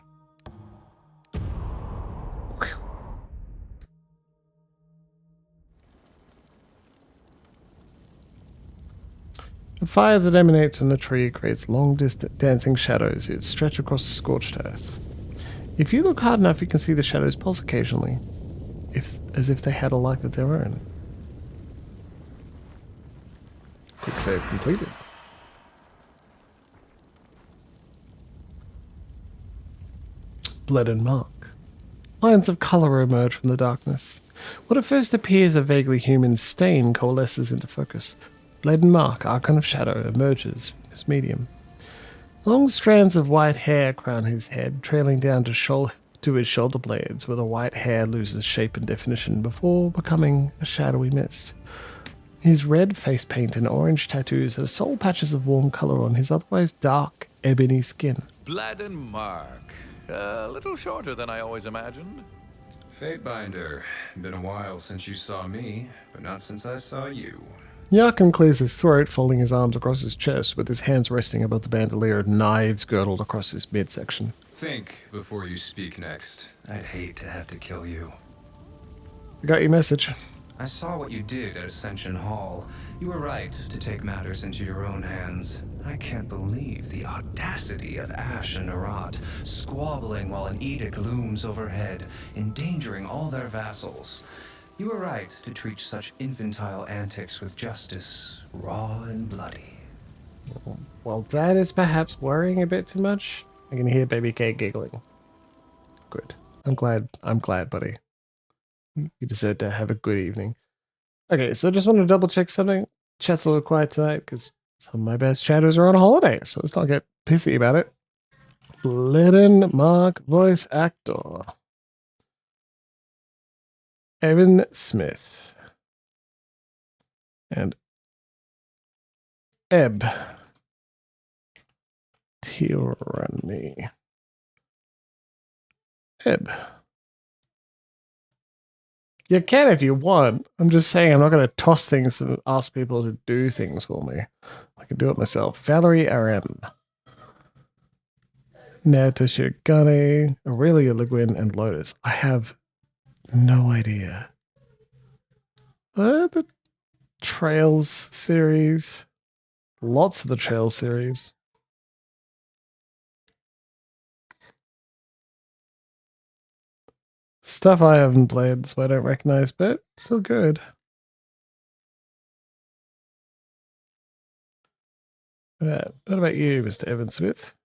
Whew. The fire that emanates from the tree creates long dancing shadows that stretch across the scorched earth. If you look hard enough, you can see the shadows pulse occasionally, as if they had a life of their own. Quick save completed. Blood and mark. Lines of colour emerge from the darkness. What at first appears a vaguely human stain coalesces into focus. Blade and mark, archon of shadow, emerges from his medium. Long strands of white hair crown his head, trailing down to his shoulder blades, where the white hair loses shape and definition before becoming a shadowy mist. His red face paint and orange tattoos are sole patches of warm colour on his otherwise dark, ebony skin. Blood and mark. A little shorter than I always imagined. Fatebinder, been a while since you saw me, but not since I saw you. Yarkin clears his throat, folding his arms across his chest, with his hands resting above the bandolier of knives girdled across his midsection. Think before you speak next. I'd hate to have to kill you. I got your message. I saw what you did at Ascension Hall. You were right to take matters into your own hands. I can't believe the audacity of Ash and Narat, squabbling while an edict looms overhead, endangering all their vassals. You were right to treat such infantile antics with justice, raw and bloody. Well, Dad is perhaps worrying a bit too much. I can hear Baby K giggling. Good. I'm glad, buddy. You deserve to have a good evening. Okay, so I just want to double check something. Chat's a little quiet tonight because some of my best chatters are on a holiday, so let's not get pissy about it. Lennon Mark voice actor. Evan Smith. And Ebb. Tyranny. Ebb. You can if you want. I'm just saying I'm not going to toss things and ask people to do things for me. I can do it myself. Valerie RM. Natasha Gunny, Aurelia Le Guin, and Lotus. I have no idea. The Trails series. Lots of the Trails series. Stuff I haven't played, so I don't recognize, but still good. What about you, Mr. Evan Smith?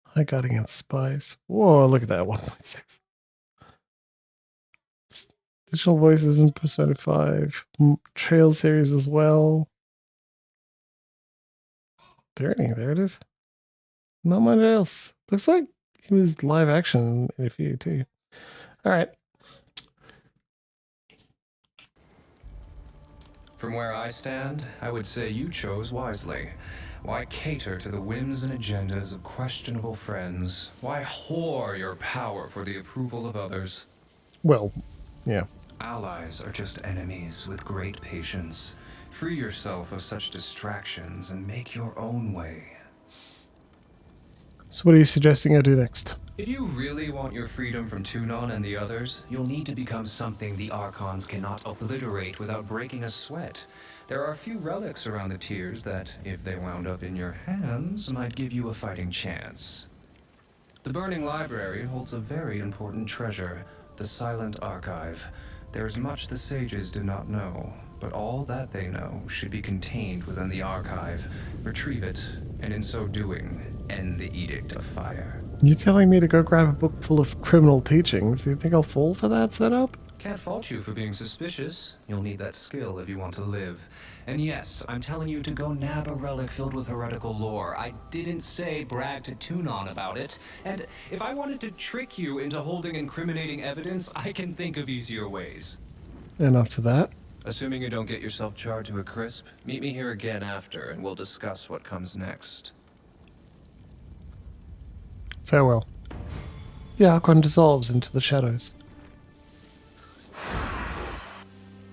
High Guard Against Spies. Whoa, look at that, 1.6. Digital voices in Persona 5. Trail series as well. Tyranny, there it is. Not much else. Looks like he was live action in a few too. All right. From where I stand, I would say you chose wisely. Why cater to the whims and agendas of questionable friends? Why whore your power for the approval of others? Well, Yeah. Allies are just enemies with great patience. Free yourself of such distractions and make your own way. So what are you suggesting I do next? If you really want your freedom from Tunon and the others, you'll need to become something the Archons cannot obliterate without breaking a sweat. There are a few relics around the tiers that, if they wound up in your hands, might give you a fighting chance. The Burning Library holds a very important treasure, the Silent Archive. There's much the sages do not know, but all that they know should be contained within the archive. Retrieve it, and in so doing, end the Edict of Fire. You're telling me to go grab a book full of criminal teachings? You think I'll fall for that setup? Can't fault you for being suspicious. You'll need that skill if you want to live. And yes, I'm telling you to go nab a relic filled with heretical lore. I didn't say brag to Tunon about it. And if I wanted to trick you into holding incriminating evidence, I can think of easier ways. And after that? Assuming you don't get yourself charred to a crisp, meet me here again after, and we'll discuss what comes next. Farewell. The Archon dissolves into the shadows.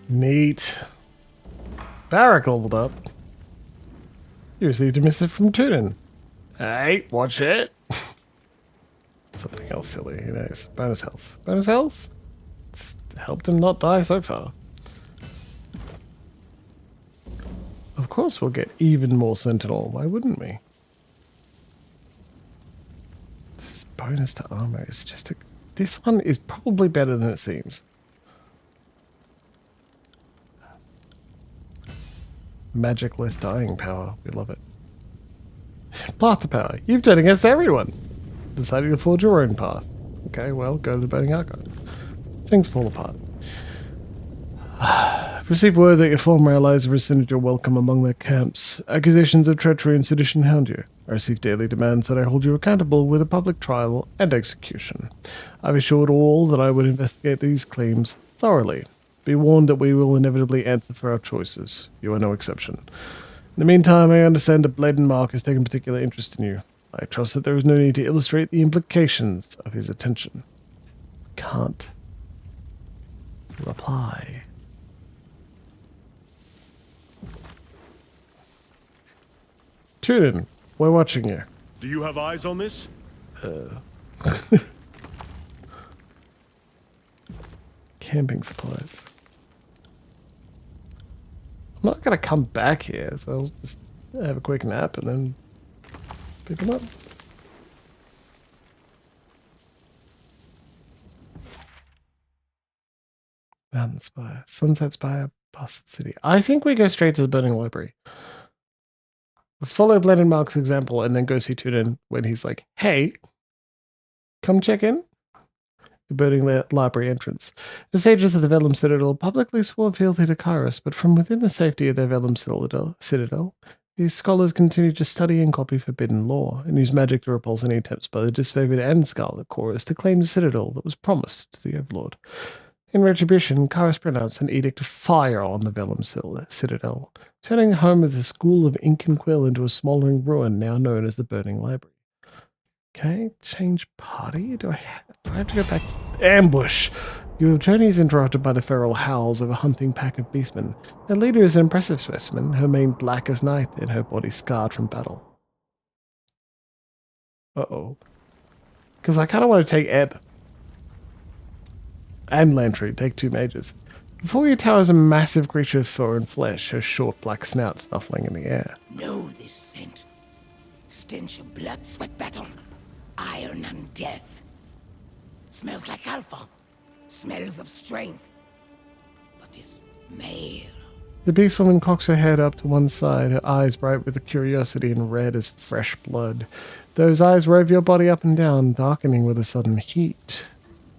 Neat. Barrack leveled up. You received a missive from Tunon. Hey, watch it. Something else silly, who knows? Bonus health. Bonus health? It's helped him not die so far. Of course we'll get even more Sentinel, why wouldn't we? This bonus to armor is just a... This one is probably better than it seems. Magic less dying power, we love it. Path to power, you've turned against everyone. Deciding to forge your own path. Okay, well, go to the Burning Archive. Things fall apart. I've received word that your former allies have rescinded your welcome among their camps. Accusations of treachery and sedition hound you. I receive daily demands that I hold you accountable with a public trial and execution. I've assured all that I would investigate these claims thoroughly. Be warned that we will inevitably answer for our choices. You are no exception. In the meantime, I understand that Bladen Mark has taken particular interest in you. I trust that there is no need to illustrate the implications of his attention. Can't reply. Tunon, we're watching you. Do you have eyes on this? Camping supplies. I'm not going to come back here, so I'll just have a quick nap and then pick them up. Mountain Spire, Sunset Spire, Boston City. I think we go straight to the Burning Library. Let's follow Blenheim Mark's example and then go see Tunon when he's like, hey, come check in. The Burning Library entrance. The sages of the Vellum Citadel publicly swore fealty to Kairos, but from within the safety of their Vellum Citadel, these scholars continue to study and copy forbidden lore, and use magic to repulse any attempts by the disfavored and Scarlet Chorus to claim the Citadel that was promised to the Overlord. In retribution, Kairos pronounced an Edict of Fire on the Vellum Citadel, turning the home of the School of Ink and Quill into a smouldering ruin now known as the Burning Library. Okay, change party? Do I have to go back to ambush? Your journey is interrupted by the feral howls of a hunting pack of beastmen. Their leader is an impressive specimen, her mane black as night and her body scarred from battle. Uh-oh. Because I kind of want to take Ebb. And Lantry, take 2 mages. Before you towers a massive creature of fur and flesh, her short black snout snuffling in the air. Know this scent. Stench of blood, sweat, battle, iron and death. Smells like alpha. Smells of strength. But is male. The beast woman cocks her head up to one side, her eyes bright with curiosity and red as fresh blood. Those eyes rove your body up and down, darkening with a sudden heat,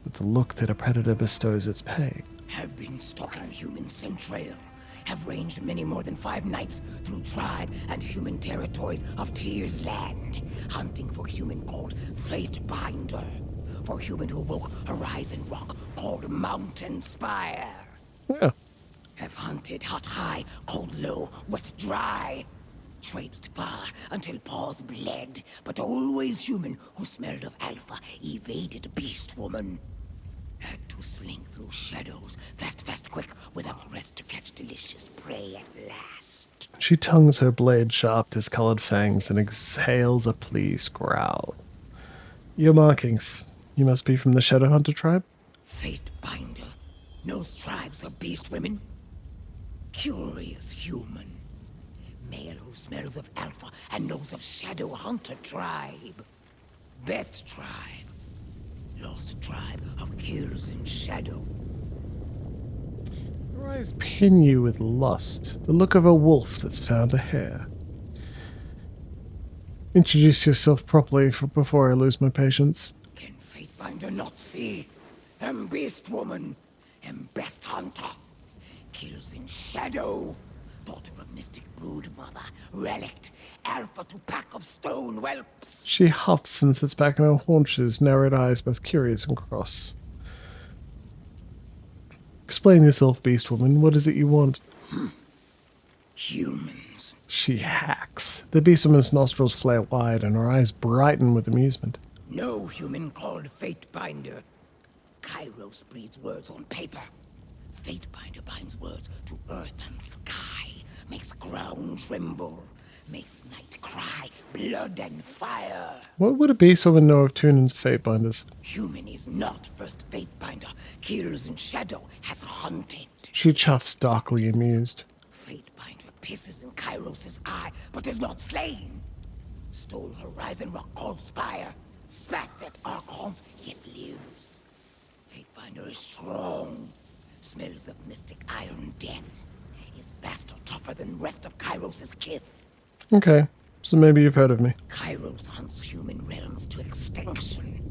with the look that a predator bestows its prey. Have been stalking human centrail. Have ranged many more than 5 nights through tribe and human territories of Tyr's land, hunting for human called Flatebinder, for human who woke horizon rock called Mountain Spire. Yeah. Have hunted hot high, cold low, wet dry. Traipsed far until paws bled, but always human who smelled of alpha evaded beast woman. Had to slink through shadows, fast, fast, quick, without rest to catch delicious prey at last. She tongues her blade sharp discolored fangs and exhales a pleased growl. Your markings. You must be from the Shadowhunter tribe? Fatebinder knows tribes of beast women. Curious human. Male who smells of alpha and knows of Shadowhunter tribe. Best tribe. Lost tribe of kills in shadow. Your eyes pin you with lust, the look of a wolf that's found a hare. Introduce yourself properly before I lose my patience. Can Fatebinder not see? Beast woman, best hunter. Kills in shadow. Daughter of mystic brood mother, relict, alpha to pack of stone whelps. She huffs and sits back on her haunches, narrowed eyes both curious and cross. Explain yourself, beast woman. What is it you want? Humans. She hacks. The beast woman's nostrils flare wide and her eyes brighten with amusement. No human called Fatebinder. Kairos breeds words on paper. Fatebinder binds words to earth and sky, makes ground tremble, makes night cry, blood and fire. What would a beast woman know of Tunan's Fatebinders? Human is not first Fatebinder. Kills in shadow has hunted. She chuffs, darkly amused. Fatebinder pisses in Kairos' eye, but is not slain. Stole Horizon Rock called Spire, spat at Archons, yet lives. Fatebinder is strong. Smells of mystic iron death. Is vaster, tougher than rest of Kairos' kith. Okay, so maybe you've heard of me. Kairos hunts human realms to extinction.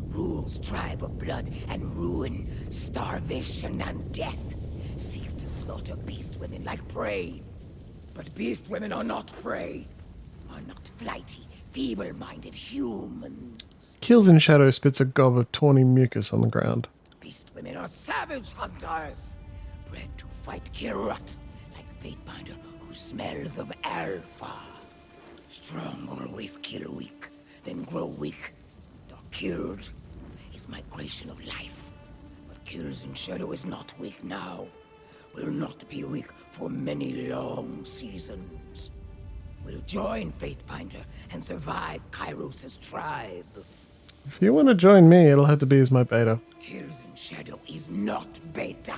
Rules tribe of blood and ruin, starvation and death. Seeks to slaughter beast women like prey. But beast women are not prey. Are not flighty, feeble-minded humans. Kills in Shadow spits a gob of tawny mucus on the ground. Beast women are savage hunters, bred to fight Kirut, like Fatebinder who smells of alpha. Strong always kill weak, then grow weak. Or killed is migration of life. But kills in shadow is not weak now. Will not be weak for many long seasons. Will join Fatebinder and survive Kairos' tribe. If you want to join me, it'll have to be as my beta. Kills in shadow is not beta.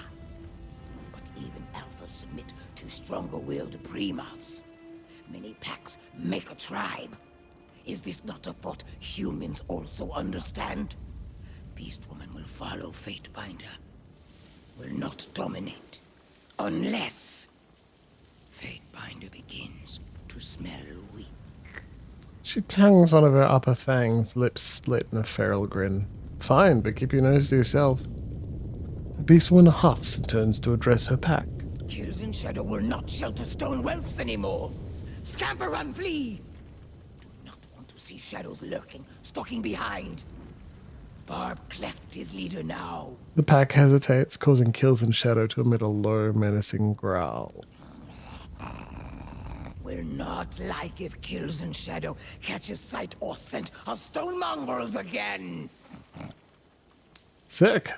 But even alphas submit to stronger-willed primas. Many packs make a tribe. Is this not a thought humans also understand? Beast woman will follow Fatebinder. Will not dominate. Unless Fatebinder begins to smell weak. She tongues one of her upper fangs, lips split in a feral grin. Fine, but keep your nose to yourself. The beast woman huffs and turns to address her pack. Kills in shadow will not shelter stone whelps anymore. Scamper and flee! Do not want to see shadows lurking, stalking behind. Barb cleft his leader now. The pack hesitates, causing Kills in Shadow to emit a low, menacing growl. Will not like if Kills in Shadow catches sight or scent of stone mongrels again. Sick.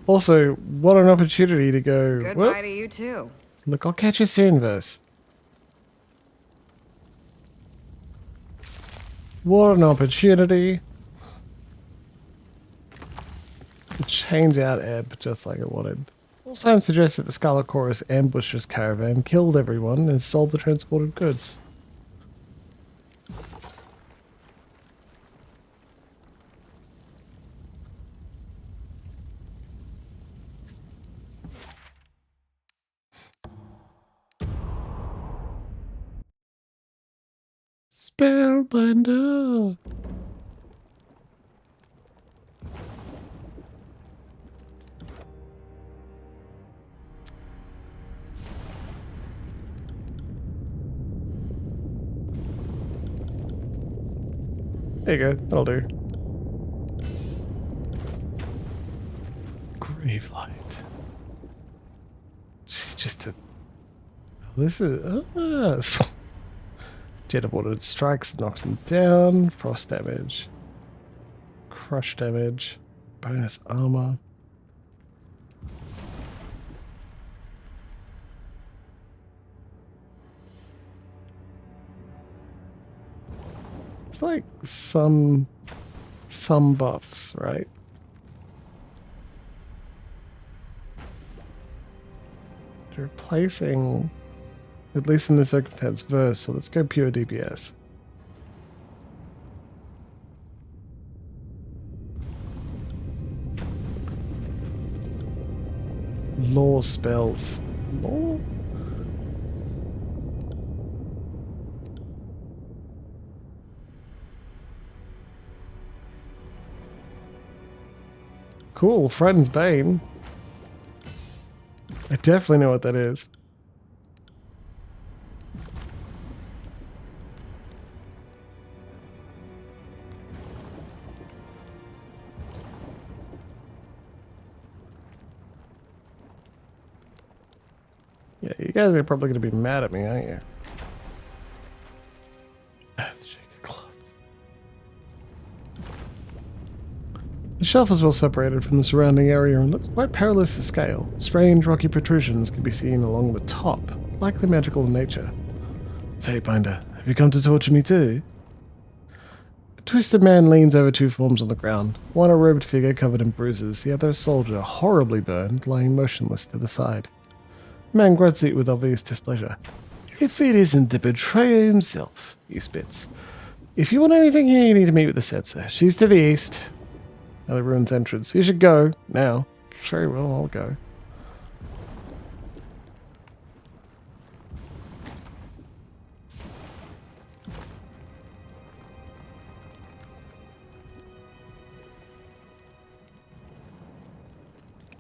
Also, what an opportunity to go. Goodbye to you too. Look, I'll catch you soon, verse. What an opportunity to change out Ebb just like it wanted. All signs suggest that the Scarlet Chorus ambushed this caravan, killed everyone, and stole the transported goods. Spellbinder! There you go, that'll do. Gravelight. She's just a... This is... Jet of Ordered Strikes knocks him down. Frost damage. Crush damage. bonus armor. It's like some buffs, right? They're replacing, at least in this circumstance, verse. So let's go pure DPS. Law spells. Law? Cool, Frighten's Bane. I definitely know what that is. Yeah, you guys are probably going to be mad at me, aren't you? Earthshaker clubs. The shelf is well separated from the surrounding area and looks quite perilous to scale. Strange rocky protrusions can be seen along the top, likely magical in nature. Fatebinder, have you come to torture me too? A twisted man leans over two forms on the ground. One a robed figure covered in bruises, the other a soldier horribly burned, lying motionless to the side. The man grunts it with obvious displeasure. If it isn't the betrayer himself, he spits. If you want anything here, you need to meet with the Setzer. She's to the east. At the ruins entrance. You should go now. Very well, I'll go.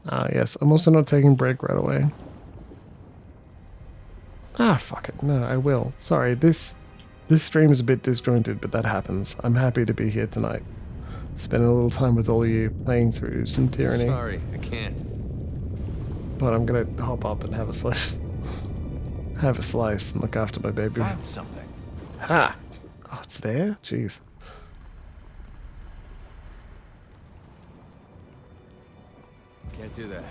Ah, yes. I'm also not taking break right away. Ah, fuck it. No, I will. Sorry, this stream is a bit disjointed, but that happens. I'm happy to be here tonight. Spending a little time with all of you playing through some Tyranny. Sorry, I can't. But I'm gonna hop up and have a slice. Have a slice and look after my baby. Found something. Ha! Oh, it's there? Jeez. Can't do that.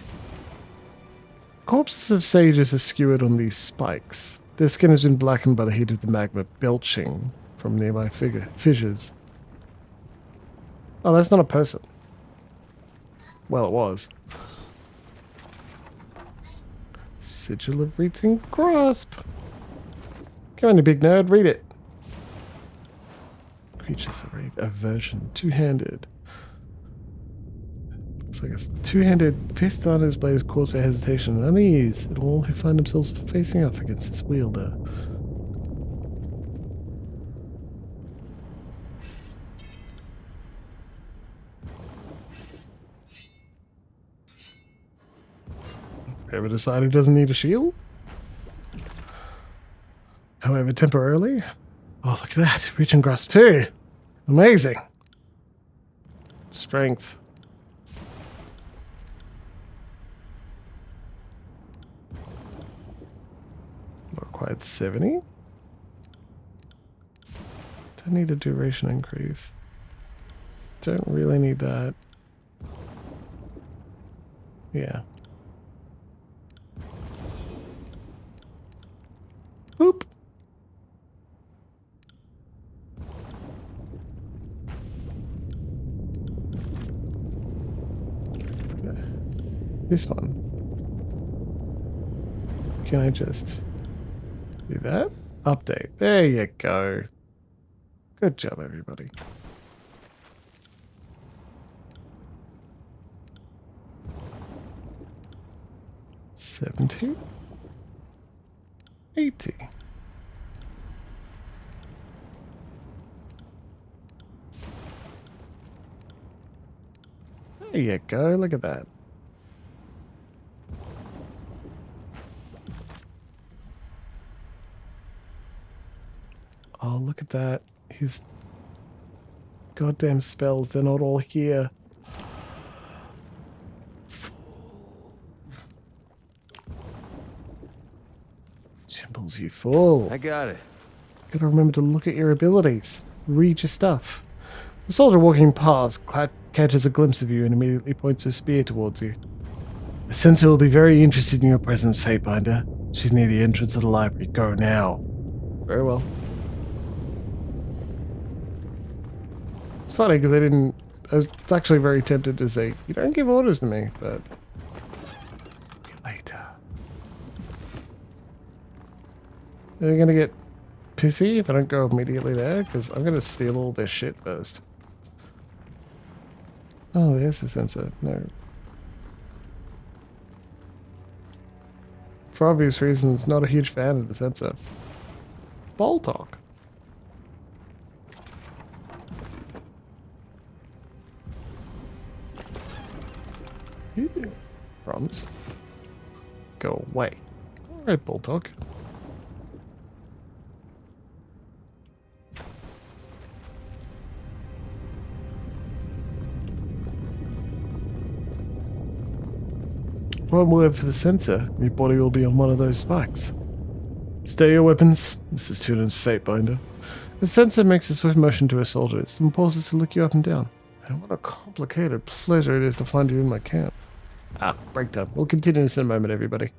Corpses of sages are skewered on these spikes. Their skin has been blackened by the heat of the magma belching from nearby fissures. Oh, that's not a person. Well, it was. Sigil of Reaching Grasp. Come on, you big nerd, read it. Creatures that read aversion. Two-handed. Looks like a two-handed fist on his blade calls for hesitation and unease in all who find themselves facing off against its wielder. Ever decided he doesn't need a shield? However, temporarily. Oh, look at that. Reach and grasp too. Amazing. Strength. Required 70. Don't need a duration increase. Don't really need that. Yeah. Boop. This one. Can I just do that? Update. There you go. Good job, everybody. $70. 80. There you go, look at that. Oh, look at that. His goddamn spells, they're not all here. Chimbles, you fool. I got it. Gotta remember to look at your abilities. Read your stuff. The soldier walking past catches a glimpse of you and immediately points her spear towards you. The sensor will be very interested in your presence, Fatebinder. She's near the entrance of the library. Go now. Very well. It's funny because I was actually very tempted to say, you don't give orders to me, but later. They're gonna get pissy if I don't go immediately there, because I'm gonna steal all their shit first. Oh, there's the sensor. No. For obvious reasons, not a huge fan of the sensor. Ball talk. Promise. Go away. Alright, ball talk. One word for the sensor, your body will be on one of those spikes. Stay your weapons. This is Tunan's Fatebinder. The sensor makes a swift motion to her soldiers and pauses to look you up and down. And what a complicated pleasure it is to find you in my camp. Ah, break time. We'll continue this in a moment, everybody.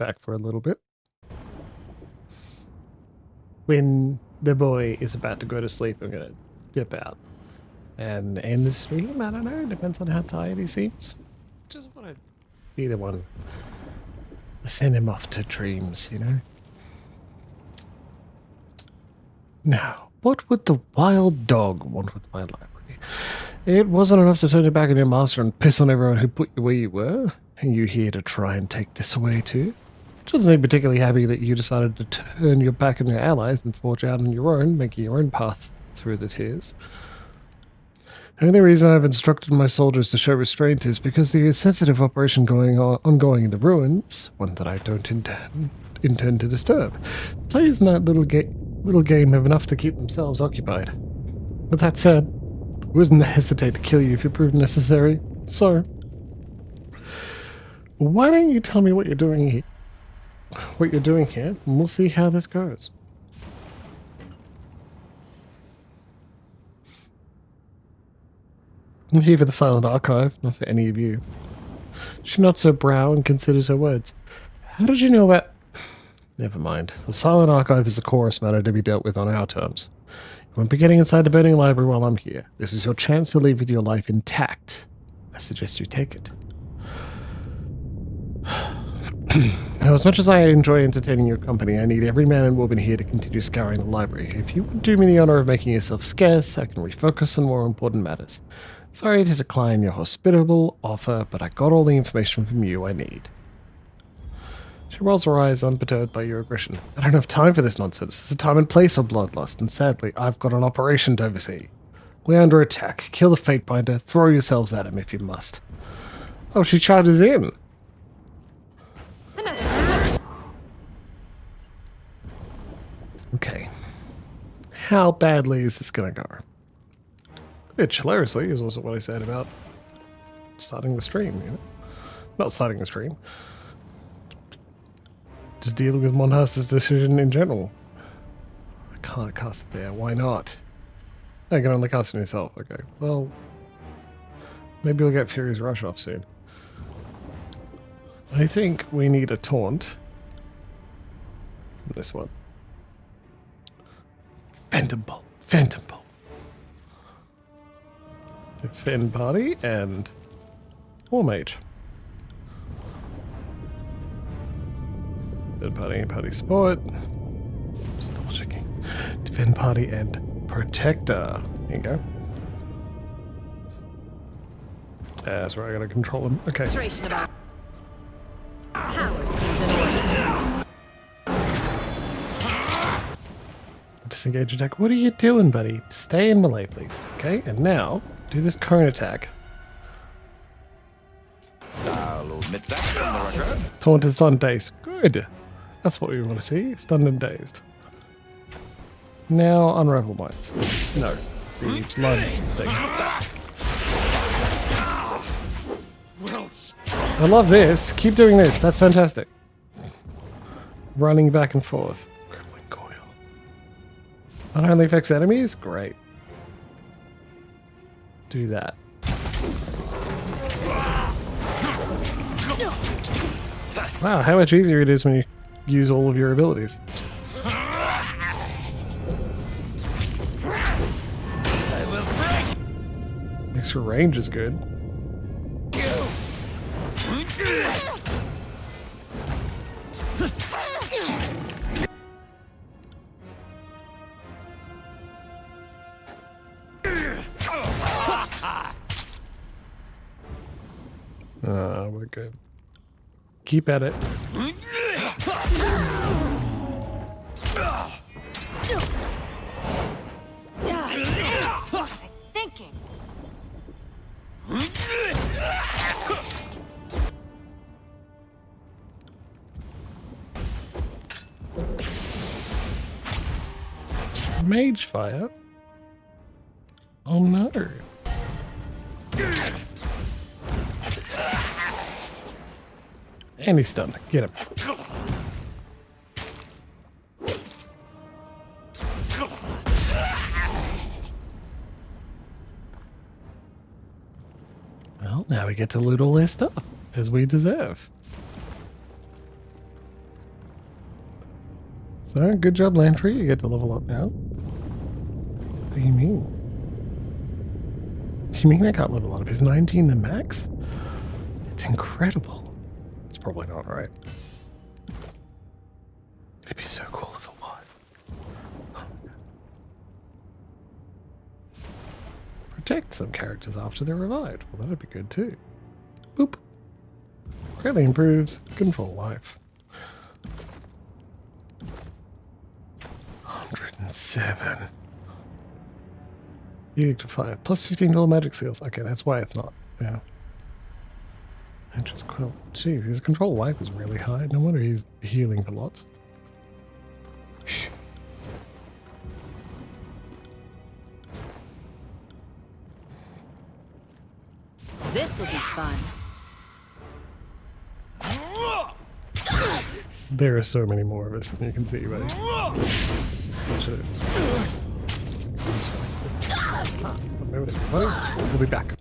back for a little bit. When the boy is about to go to sleep, I'm going to dip out and end the stream. I don't know. Depends on how tired he seems. Just want to be the one to send him off to dreams, you know? Now, what would the wild dog want with my library? It wasn't enough to turn your back on your master and piss on everyone who put you where you were. Are you here to try and take this away too? Doesn't seem particularly happy that you decided to turn your back on your allies and forge out on your own, making your own path through the tears. The only reason I've instructed my soldiers to show restraint is because the sensitive operation ongoing in the ruins, one that I don't intend to disturb. Players in that little game have enough to keep themselves occupied. With that said, I wouldn't hesitate to kill you if it proved necessary. So, why don't you tell me what you're doing here? And we'll see how this goes. I'm here for the Silent Archive, not for any of you. She nods her brow and considers her words. How did you know about... Never mind. The Silent Archive is a chorus matter to be dealt with on our terms. You won't be getting inside the burning library while I'm here. This is your chance to leave with your life intact. I suggest you take it. Now, as much as I enjoy entertaining your company, I need every man and woman here to continue scouring the library. If you would do me the honor of making yourself scarce, I can refocus on more important matters. Sorry to decline your hospitable offer, but I got all the information from you I need. She rolls her eyes, unperturbed by your aggression. I don't have time for this nonsense. There's a time and place for bloodlust, and sadly, I've got an operation to oversee. We're under attack. Kill the Fatebinder. Throw yourselves at him if you must. Oh, she charges in. Okay. How badly is this going to go? Which, hilariously, is also what I said about starting the stream, you know? Not starting the stream. Just dealing with Monhas' decision in general. I can't cast it there. Why not? I can only cast it yourself. Okay. Well, maybe we'll get Furious Rush off soon. I think we need a taunt. This one. Phantom Bolt. Phantom Bolt. Defend party and War Mage. Defend party support. Just double checking. Defend party and Protector. There you go. That's where I gotta control him. Okay. Disengage attack. What are you doing, buddy? Stay in melee, please. Okay, and now do this cone attack. I'll admit that from the record. Taunt is stunned dazed. Good. That's what we want to see. Stunned and dazed. Now unravel minds. No. The blood thing. I love this. Keep doing this. That's fantastic. Running back and forth. Crippling coil. Not only affects enemies? Great. Do that. Wow, how much easier it is when you use all of your abilities. Extra range is good. We're good. Keep at it. Thinking. Mage fire? Oh no. And he's stunned. Get him. Well, now we get to loot all their stuff, as we deserve. So, good job, Lantry. You get to level up now. What do you mean? You mean I can't level up? Is 19 the max? It's incredible. It's probably not right. It'd be so cool if it was. Protect some characters after they're revived. Well, that'd be good too. Boop. Greatly improves control life. 107. Edict of Fire. Plus $15 magic seals. Okay, that's why it's not. Yeah. Just quill. Jeez, his control life is really high. No wonder he's healing for lots. Shh. This will be fun. There are so many more of us than you can see, buddy. Watch this. We'll be back.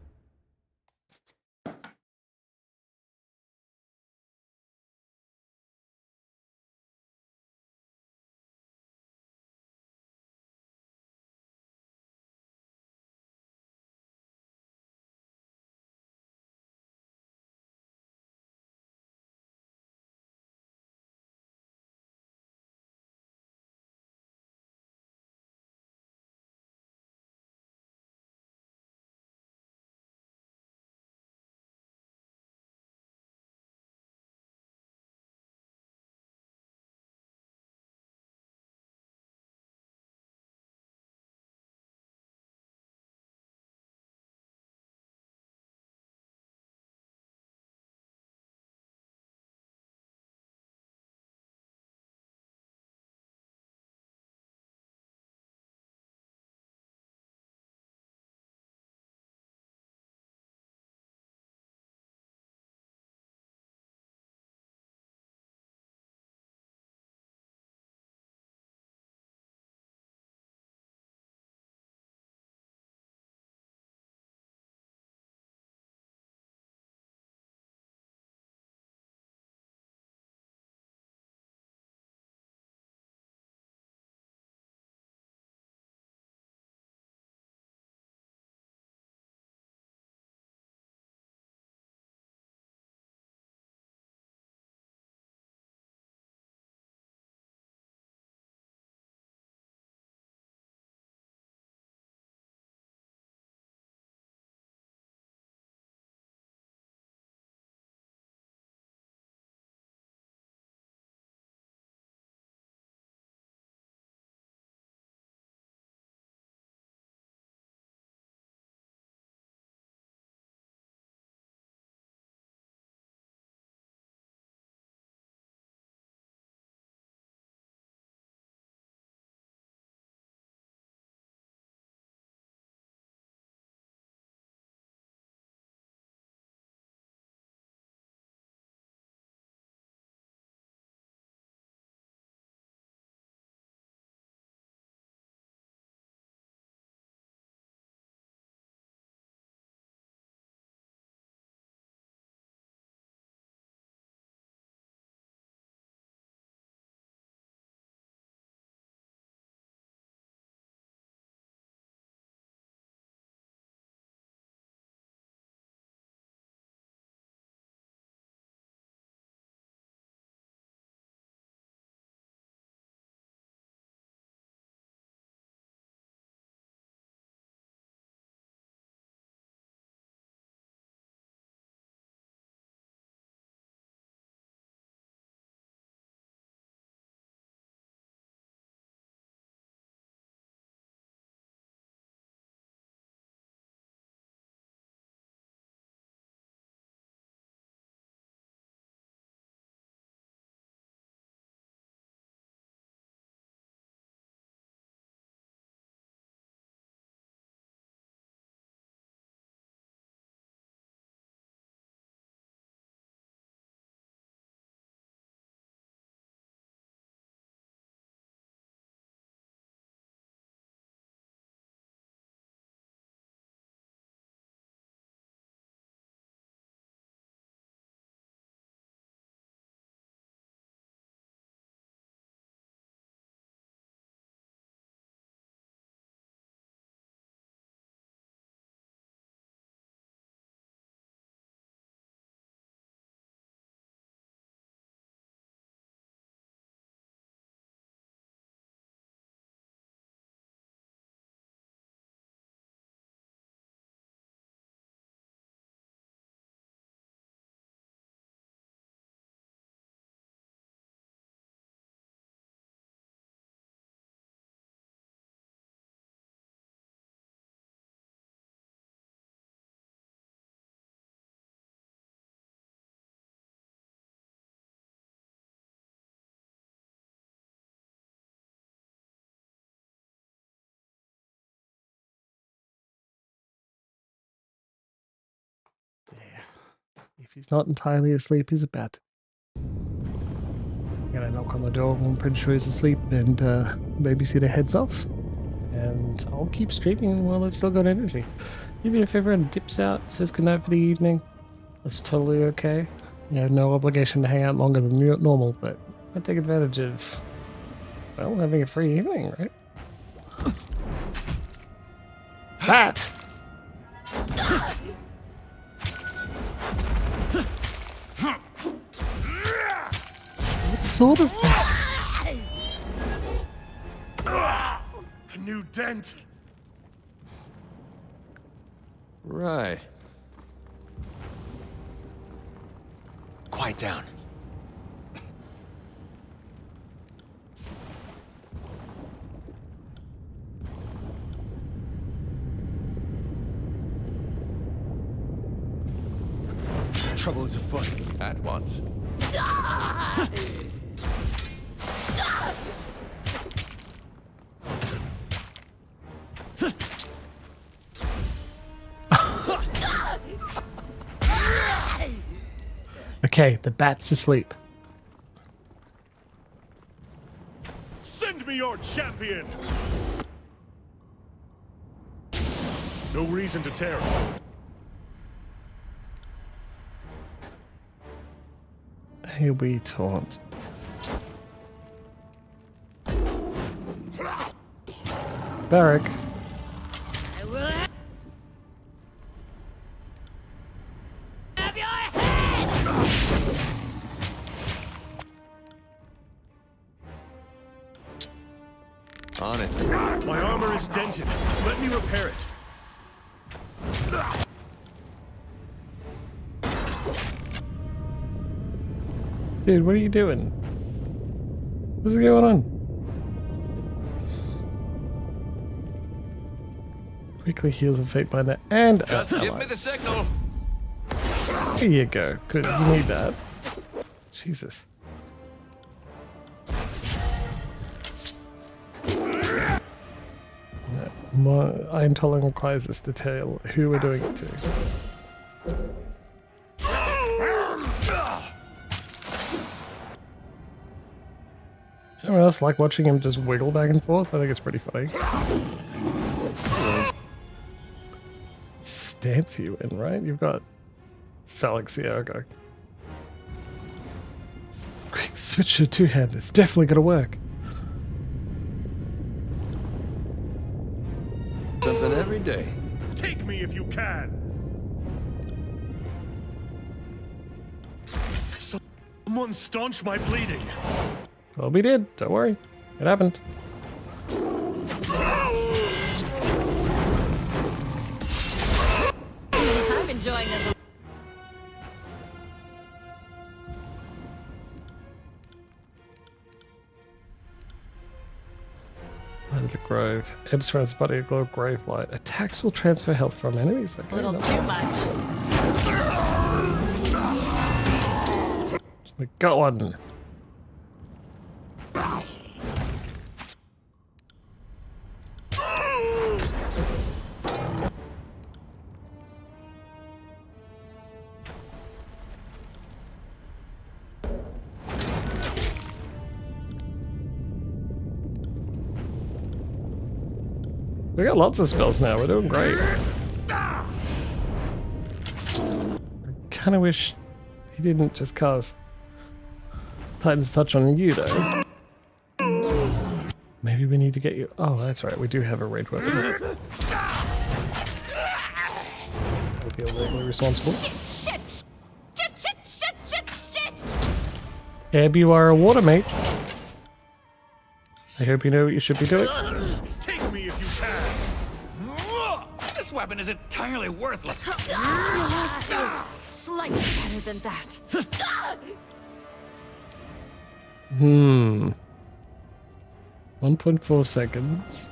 If he's not entirely asleep, he's a bat. I'm gonna knock on the door when I'm pretty sure he's asleep, and babysitter heads off. And I'll keep streaming while I've still got energy. Even if everyone dips out, says goodnight for the evening, that's totally okay. You have no obligation to hang out longer than normal, but I take advantage of, well, having a free evening, right? Bat! What sort of bat? A new dent. Right. Quiet down. Trouble is afoot. At once. Okay, the bat's asleep. Send me your champion! No reason to tear him. Here we taunt. Barrack. On it. My armor is dented. Let me repair it. Dude, what are you doing? What's going on? Quickly heals a fate binder and Just give me the allies. signal. There you go. Good. You need that. Jesus. My iron tolling requires us to tell who we're doing it to. Anyone else like watching him just wiggle back and forth? I think it's pretty funny. Stance you in, right? You've got Felix here, okay. Quick, switch to two-hand. It's definitely gonna work. Something every day. Take me if you can. Someone staunch my bleeding. Well, we did. Don't worry. It happened. I'm enjoying this. Light of the Grove. Ebb surrounds the body a glow of grave light. Attacks will transfer health from enemies. Okay, A little no. too much. We got one. We got lots of spells now. We're doing great. I kind of wish he didn't just cast Titan's Touch on you, though. Maybe we need to get you... Oh, that's right. We do have a raid weapon. I'll be legally responsible. Shit! Ebb, you are a water mate. I hope you know what you should be doing. Take me if you can. This weapon is entirely worthless. Slightly better than that. 1.4 seconds.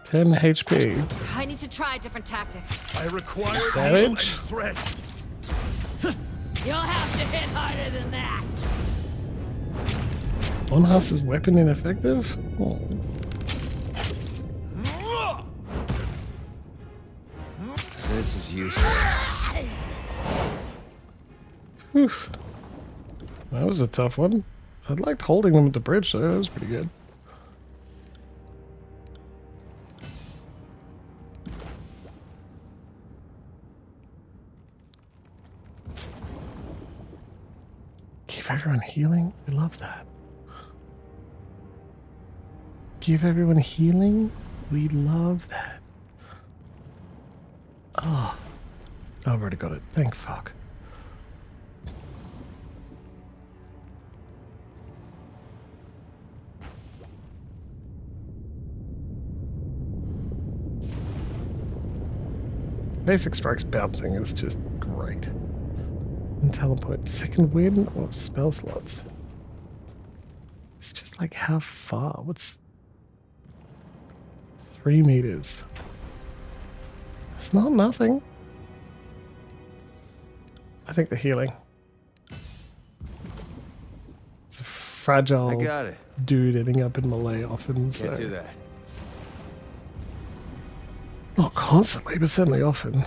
10 HP. I need to try a different tactic. I require needle and Damage? thread. You'll have to hit harder than that. Monhas' weapon ineffective? Oh. This is useless. Oof. That was a tough one. I liked holding them at the bridge, though. That was pretty good. Give everyone healing? We love that. Give everyone healing? We love that. Oh. I've already got it. Thank fuck. Basic Strike's bouncing is just great. And teleport. Second win or spell slots? It's just like how far? What's 3 meters? It's not nothing. I think the healing. It's a fragile I got it. dude ending up in melee often. Can't do that. Not constantly, but certainly often.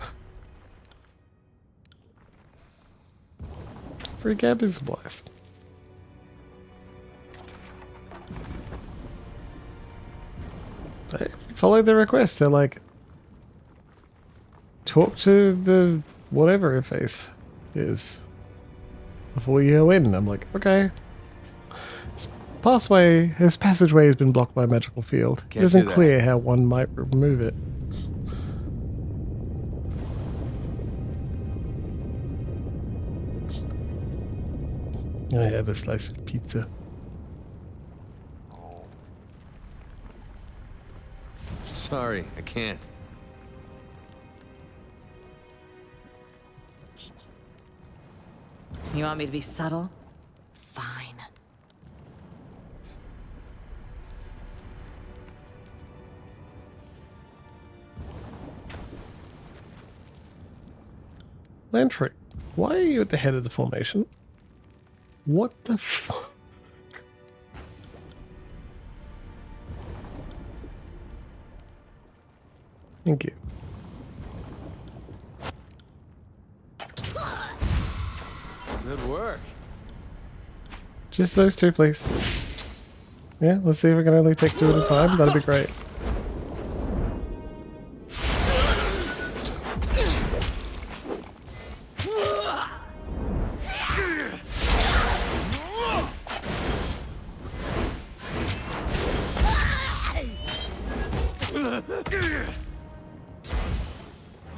Free camping supplies. They followed their request. They're like, talk to the whatever her face is before you go in. I'm like, okay. His passageway has been blocked by a magical field. It isn't clear how one might remove it. I have a slice of pizza. Sorry, I can't. You want me to be subtle? Fine. Lantry, why are you at the head of the formation? What the fuck? Thank you. Good work. Just those two, please. Yeah, let's see if we can only take 2 at a time. That'd be great.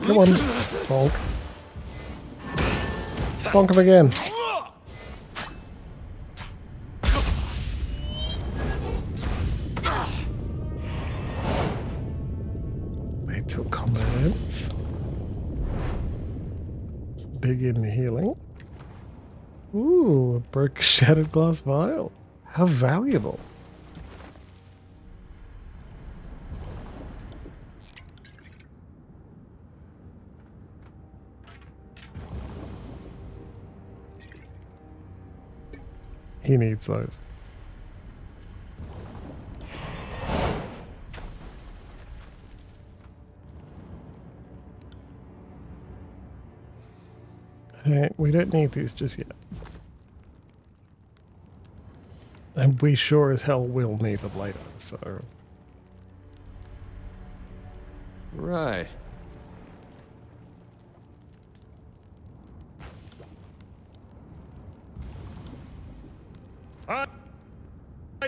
Come on, bonk. Bonk him again. Wait till combat ends. Begin healing. Ooh, a broke shattered glass vial. How valuable. He needs those. Hey, we don't need these just yet. And we sure as hell will need them later, so... Right. I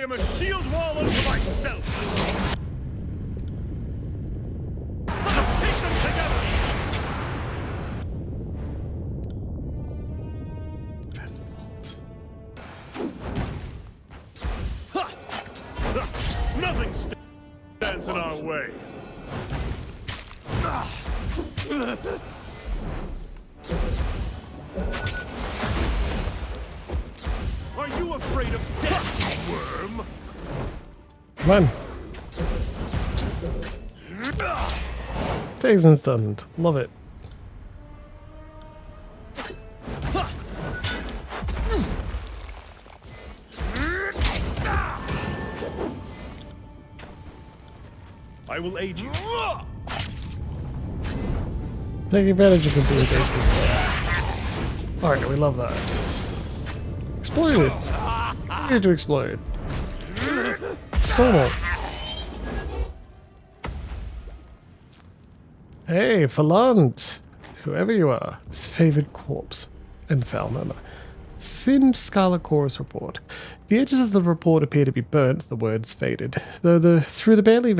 am a shield wall unto myself. Let us take them together. Nothing stands in our way. Are you afraid of death, worm? Come on. Dazed and stunned. Love it. I will aid you. Take advantage of the blue dazed and stunned. Alright, we love that. Exploded! Need to explode. It's normal. Hey, Falant! Whoever you are, his favored corpse. And foul murmur. Send Scarlet Chorus report. The edges of the report appear to be burnt, the words faded, though through the barely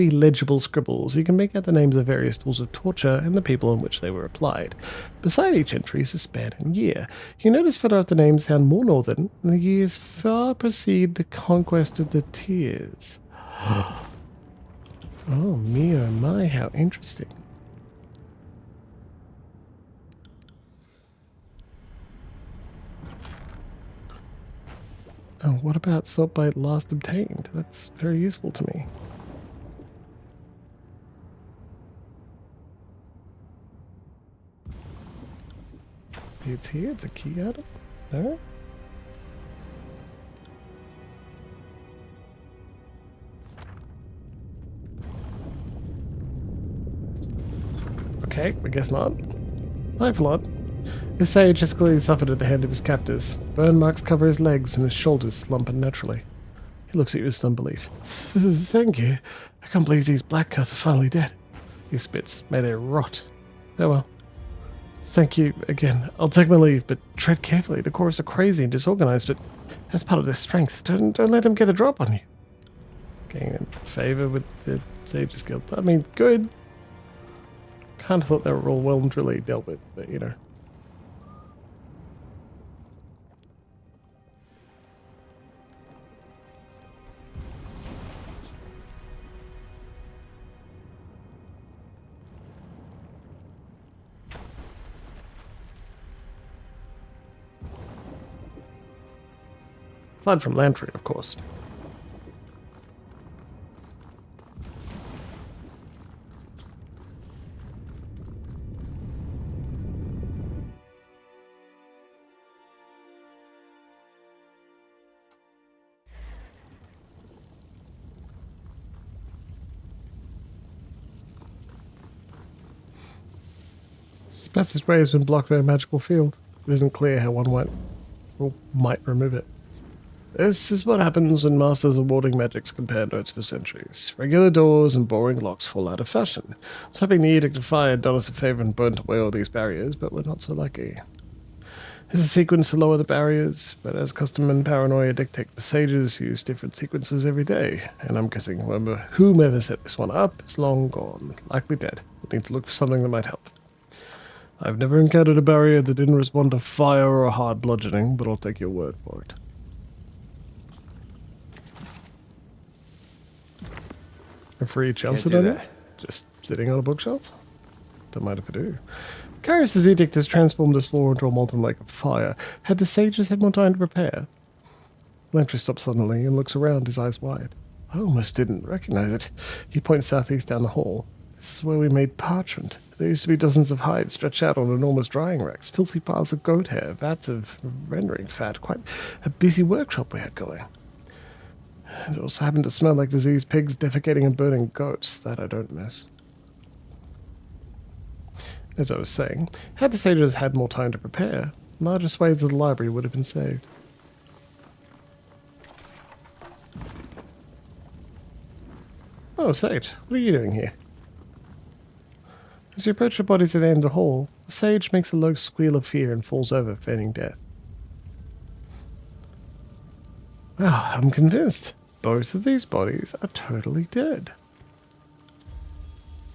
legible scribbles, you can make out the names of various tools of torture and the people on which they were applied. Beside each entry is a span and year. You notice further up the names sound more northern, and the years far precede the conquest of the Tears. Oh, me oh my, how interesting. Oh, what about salt bite last obtained? That's very useful to me. It's here, it's a key item? No? Okay, I guess not. Hi, Flood. His sage has clearly suffered at the hand of his captors. Burn marks cover his legs and his shoulders slump unnaturally. He looks at you with some belief. Thank you. I can't believe these black cuts are finally dead. He spits. May they rot. Oh well. Thank you again. I'll take my leave, but tread carefully. The chorus are crazy and disorganized, but that's part of their strength. Don't let them get the drop on you. Getting in favor with the Sage's Guild. I mean, good. Kind of thought they were all well and truly dealt with, but you know. Aside from Lantry, of course. This passageway has been blocked by a magical field. It isn't clear how one might remove it. This is what happens when masters of warding magics compare notes for centuries. Regular doors and boring locks fall out of fashion. I was hoping the Edict of Fire had done us a favor and burnt away all these barriers, but we're not so lucky. There's a sequence to lower the barriers, but as custom and paranoia dictate, the sages use different sequences every day, and I'm guessing whomever set this one up is long gone, likely dead. We need to look for something that might help. I've never encountered a barrier that didn't respond to fire or hard bludgeoning, but I'll take your word for it. And for each Chalcedon, just sitting on a bookshelf? Don't mind if I do. Carius' edict has transformed this floor into a molten lake of fire. Had the sages had more time to prepare? Lantry stops suddenly and looks around, his eyes wide. I almost didn't recognize it. He points southeast down the hall. This is where we made parchment. There used to be dozens of hides stretched out on enormous drying racks, filthy piles of goat hair, vats of rendering fat, quite a busy workshop we had going. It also happened to smell like diseased pigs defecating and burning goats. That I don't miss. As I was saying, had the sages had more time to prepare, larger swathes of the library would have been saved. Oh, Sage, what are you doing here? As you approach the bodies at the end of the hall, the sage makes a low squeal of fear and falls over, feigning death. Ah, I'm convinced. Both of these bodies are totally dead.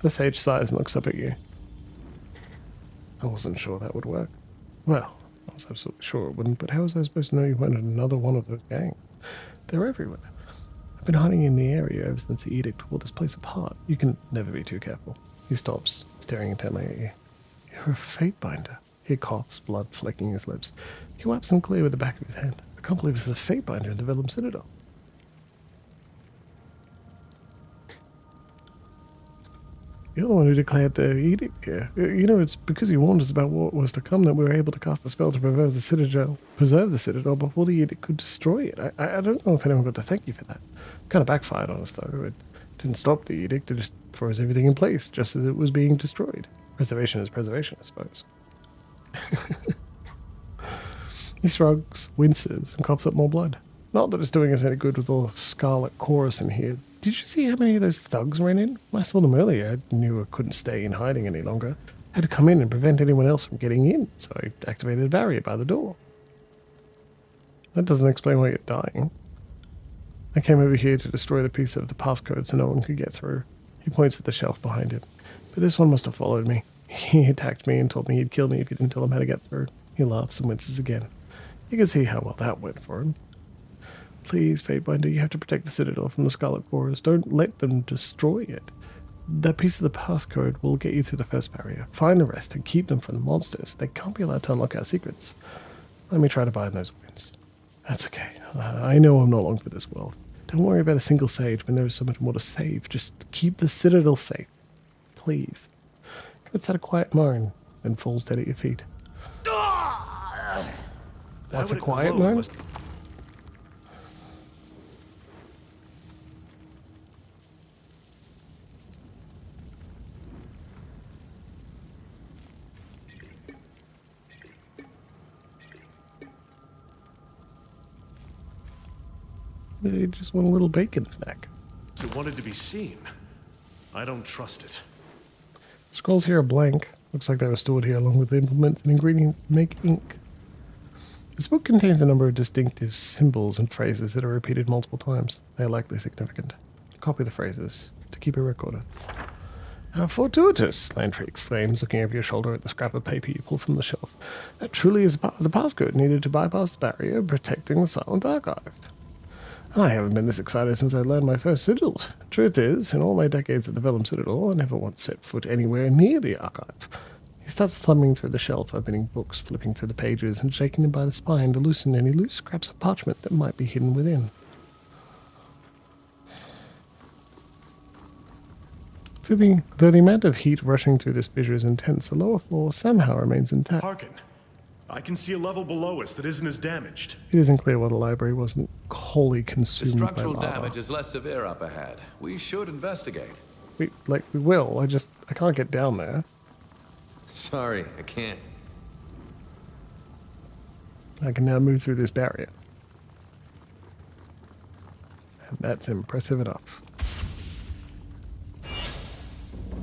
The sage sighs and looks up at you. I wasn't sure that would work. Well, I was absolutely sure it wouldn't, but how was I supposed to know you weren't another one of those gangs? They're everywhere. I've been hiding in the area ever since the edict tore this place apart. You can never be too careful. He stops, staring intently at you. You're a fate binder. He coughs, blood flecking his lips. He wipes them clear with the back of his hand. I can't believe this is a fate binder in the Vellum Citadel. You're the one who declared the edict here. You know, it's because you warned us about what was to come that we were able to cast a spell to preserve the Citadel before the edict could destroy it. I don't know if anyone got to thank you for that. Kind of backfired on us, though. It didn't stop the edict, it just froze everything in place, just as it was being destroyed. Preservation is preservation, I suppose. He shrugs, winces, and coughs up more blood. Not that it's doing us any good with all the scarlet chorus in here. Did you see how many of those thugs ran in? I saw them earlier. I knew I couldn't stay in hiding any longer. I had to come in and prevent anyone else from getting in, so I activated a barrier by the door. That doesn't explain why you're dying. I came over here to destroy the piece of the passcode so no one could get through. He points at the shelf behind him. But this one must have followed me. He attacked me and told me he'd kill me if he didn't tell him how to get through. He laughs and winces again. You can see how well that went for him. Please, Fatebinder, you have to protect the Citadel from the Scarlet Chorus. Don't let them destroy it. That piece of the passcode will get you through the first barrier. Find the rest and keep them from the monsters. They can't be allowed to unlock our secrets. Let me try to bind those wounds. That's okay. I know I'm not long for this world. Don't worry about a single sage when there is so much more to save. Just keep the Citadel safe. Please. Let's have a quiet moan, then falls dead at your feet. That's a quiet moan? They just want a little bacon snack. It wanted to be seen. I don't trust it. Scrolls here are blank. Looks like they were stored here along with implements and ingredients to make ink. This book contains a number of distinctive symbols and phrases that are repeated multiple times. They are likely significant. Copy the phrases to keep a record of. How fortuitous, Lantry exclaims, looking over your shoulder at the scrap of paper you pull from the shelf. That truly is part of the passcode needed to bypass the barrier, protecting the silent archive. I haven't been this excited since I learned my first sigils. Truth is, in all my decades at the Vellum Citadel, I never once set foot anywhere near the archive. He starts thumbing through the shelf, opening books, flipping through the pages, and shaking them by the spine to loosen any loose scraps of parchment that might be hidden within. Though the amount of heat rushing through this fissure is intense, the lower floor somehow remains intact. Harkin. I can see a level below us that isn't as damaged. It isn't clear why the library wasn't wholly The consumed by structural lava. damage is less severe up ahead. We should investigate. We will. I can't get down there. Sorry, I can't. I can now move through this barrier. And that's impressive enough.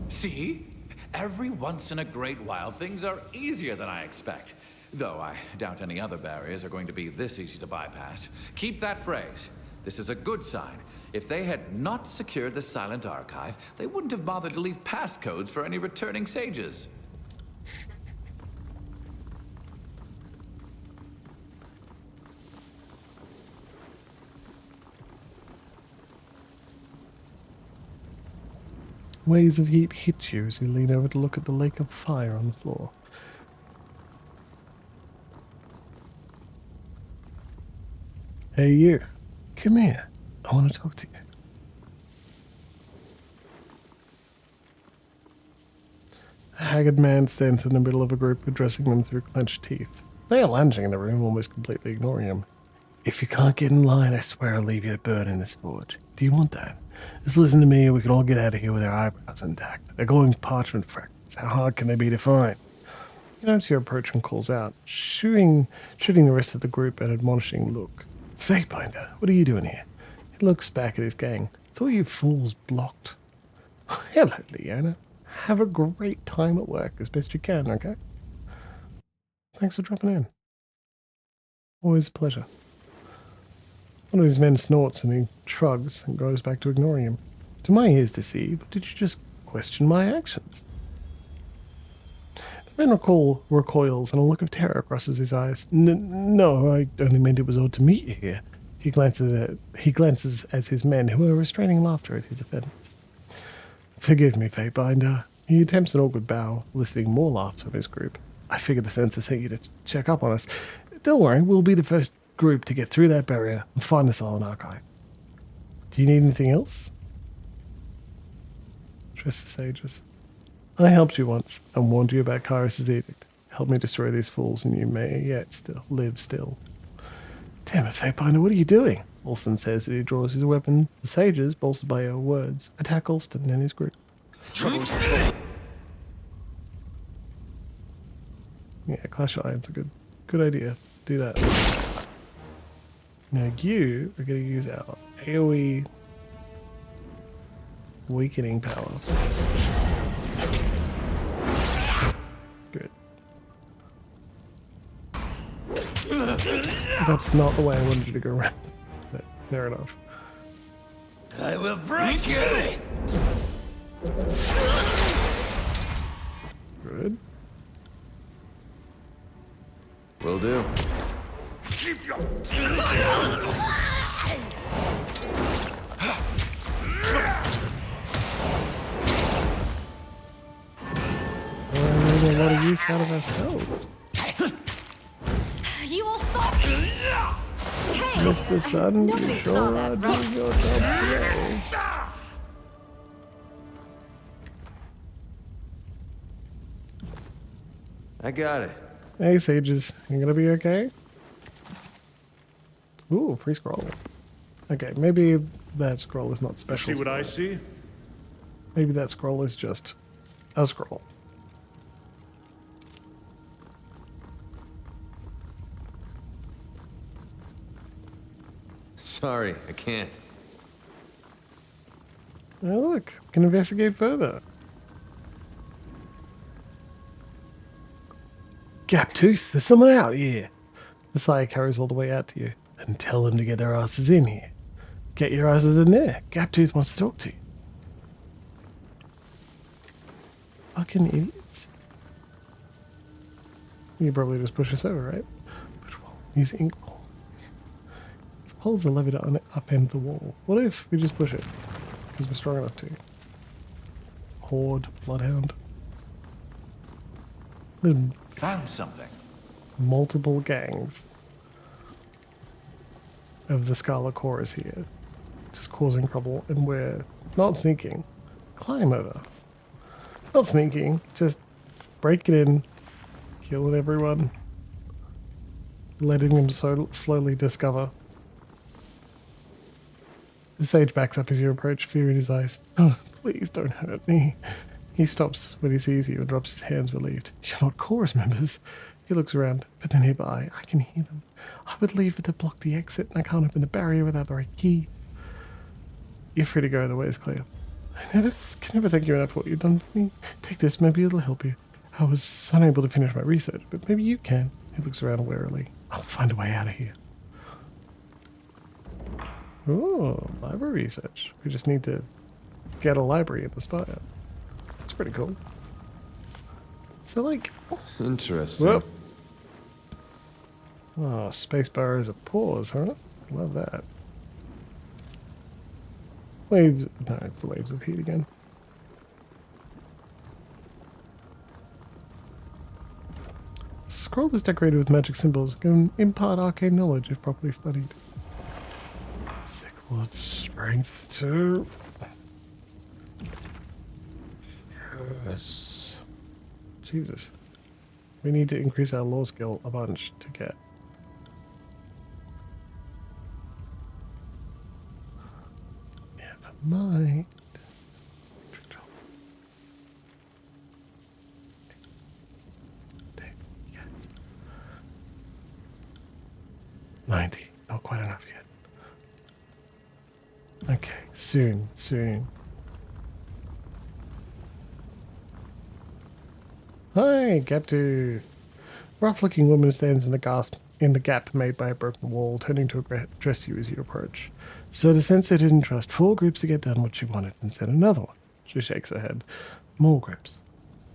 See? Every once in a great while, things are easier than I expect. Though I doubt any other barriers are going to be this easy to bypass. Keep that phrase. This is a good sign. If they had not secured the silent archive, they wouldn't have bothered to leave passcodes for any returning sages. Waves of heat hit you as you lean over to look at the lake of fire on the floor. Hey you, come here. I want to talk to you. A haggard man stands in the middle of a group, addressing them through clenched teeth. They are lounging in the room, almost completely ignoring him. If you can't get in line, I swear I'll leave you to burn in this forge. Do you want that? Just listen to me and we can all get out of here with our eyebrows intact. They're glowing parchment fragments. How hard can they be to find? He notes your approach and calls out, shooting the rest of the group an admonishing look. Fatebinder, what are you doing here? He looks back at his gang. Thought you fools blocked. Hello, Leona. Have a great time at work as best you can, okay? Thanks for dropping in. Always a pleasure. One of his men snorts and he shrugs and goes back to ignoring him. To my ears deceived, did you just question my actions? The man recoils and a look of terror crosses his eyes. No, I only meant it was odd to meet you here. He glances as his men, who are restraining laughter at his offense. Forgive me, Fatebinder. He attempts an awkward bow, eliciting more laughs from his group. I figured the censor sent you to check up on us. Don't worry, we'll be the first group to get through that barrier and find the silent archive. Do you need anything else? Address the sages. I helped you once and warned you about Kyrus's edict. Help me destroy these fools and you may yet live still. Damn it, Fatebinder, what are you doing? Alston says as he draws his weapon. The sages, bolstered by your words, attack Alston and his group. Yeah, Clash of Irons a good idea. Do that. Now you are going to use our AoE weakening power. Good. That's not the way I wanted you to go around. But fair enough. I will break you! Good. Will do. Keep your... A lot of use out of our spells. You will fall. Hey, Mr. Sun, you nobody sure saw are that, doing your job today. I got it. Hey, sages, you gonna be okay? Ooh, free scroll. Okay, maybe that scroll is not special. See what I see? Maybe that scroll is just a scroll. Sorry, I can't. Oh, look, we can investigate further. Gaptooth, there's someone out here. The sire carries all the way out to you. Then tell them to get their asses in here. Get your asses in there. Gaptooth wants to talk to you. Fucking idiots. You probably just push us over, right? Push wall. Use ink wall. This pole's a lever to upend the wall. What if we just push it? Because we're strong enough to. Horde, Bloodhound. The Found something. multiple gangs of the Scarlet Chorus here. Just causing trouble, and we're not sneaking. Climb over. Not sneaking, just breaking in, killing everyone, letting them slowly discover. The sage backs up as you approach, fear in his eyes. Oh, please don't hurt me. He stops when he sees you and drops his hands relieved. You're not chorus members. He looks around, but then nearby, I can hear them. I would leave but to block the exit, and I can't open the barrier without the right key. You're free to go, the way is clear. I can never thank you enough for what you've done for me. Take this, maybe it'll help you. I was unable to finish my research, but maybe you can. He looks around warily. I'll find a way out of here. Oh, library research. We just need to get a library at the spire. That's pretty cool. So, like... Interesting. Whoop. Oh, spacebar is a pause, huh? Love that. Waves... No, it's the waves of heat again. Scroll is decorated with magic symbols. Can impart arcane knowledge if properly studied. Sickle of strength too. Yes. Jesus. We need to increase our law skill a bunch to get. Never mind. Yes. 90. Not quite enough yet. Okay, soon. Hi, Gaptooth. Rough-looking woman stands in the gap made by a broken wall, turning to address you as you approach. So to sense her didn't trust 4 groups to get done what she wanted, and said another one. She shakes her head. More groups.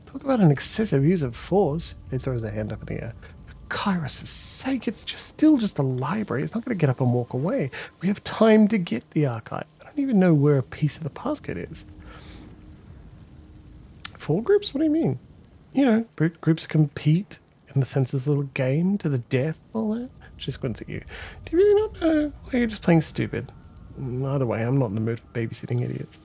Talk about an excessive use of force. He throws her hand up in the air. For Kyrus' sake, it's still just a library. It's not going to get up and walk away. We have time to get the archive. I don't even know where a piece of the passcode is. 4 groups? What do you mean? You know, groups compete in the census little game to the death, all that. She squints at you. Do you really not know? Or you're just playing stupid? Either way, I'm not in the mood for babysitting idiots.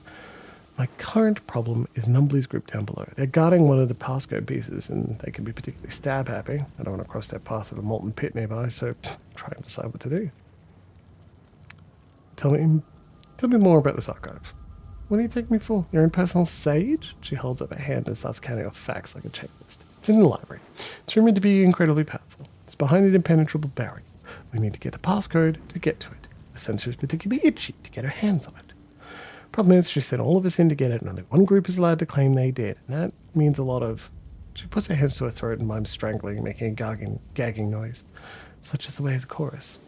My current problem is Numbly's group down below. They're guarding one of the passcode pieces, and they can be particularly stab happy. I don't want to cross their path of a molten pit nearby, so try and decide what to do. Tell me more about this archive. What do you take me for? Your own personal sage? She holds up a hand and starts counting off facts like a checklist. It's in the library. It's rumored to be incredibly powerful. It's behind an impenetrable barrier. We need to get the passcode to get to it. The sensor is particularly itchy to get our hands on it. Problem is, she sent all of us in to get it, and only one group is allowed to claim they did. And that means a lot of... She puts her hands to her throat and mimes strangling, making a gagging noise. Such is the way of the chorus.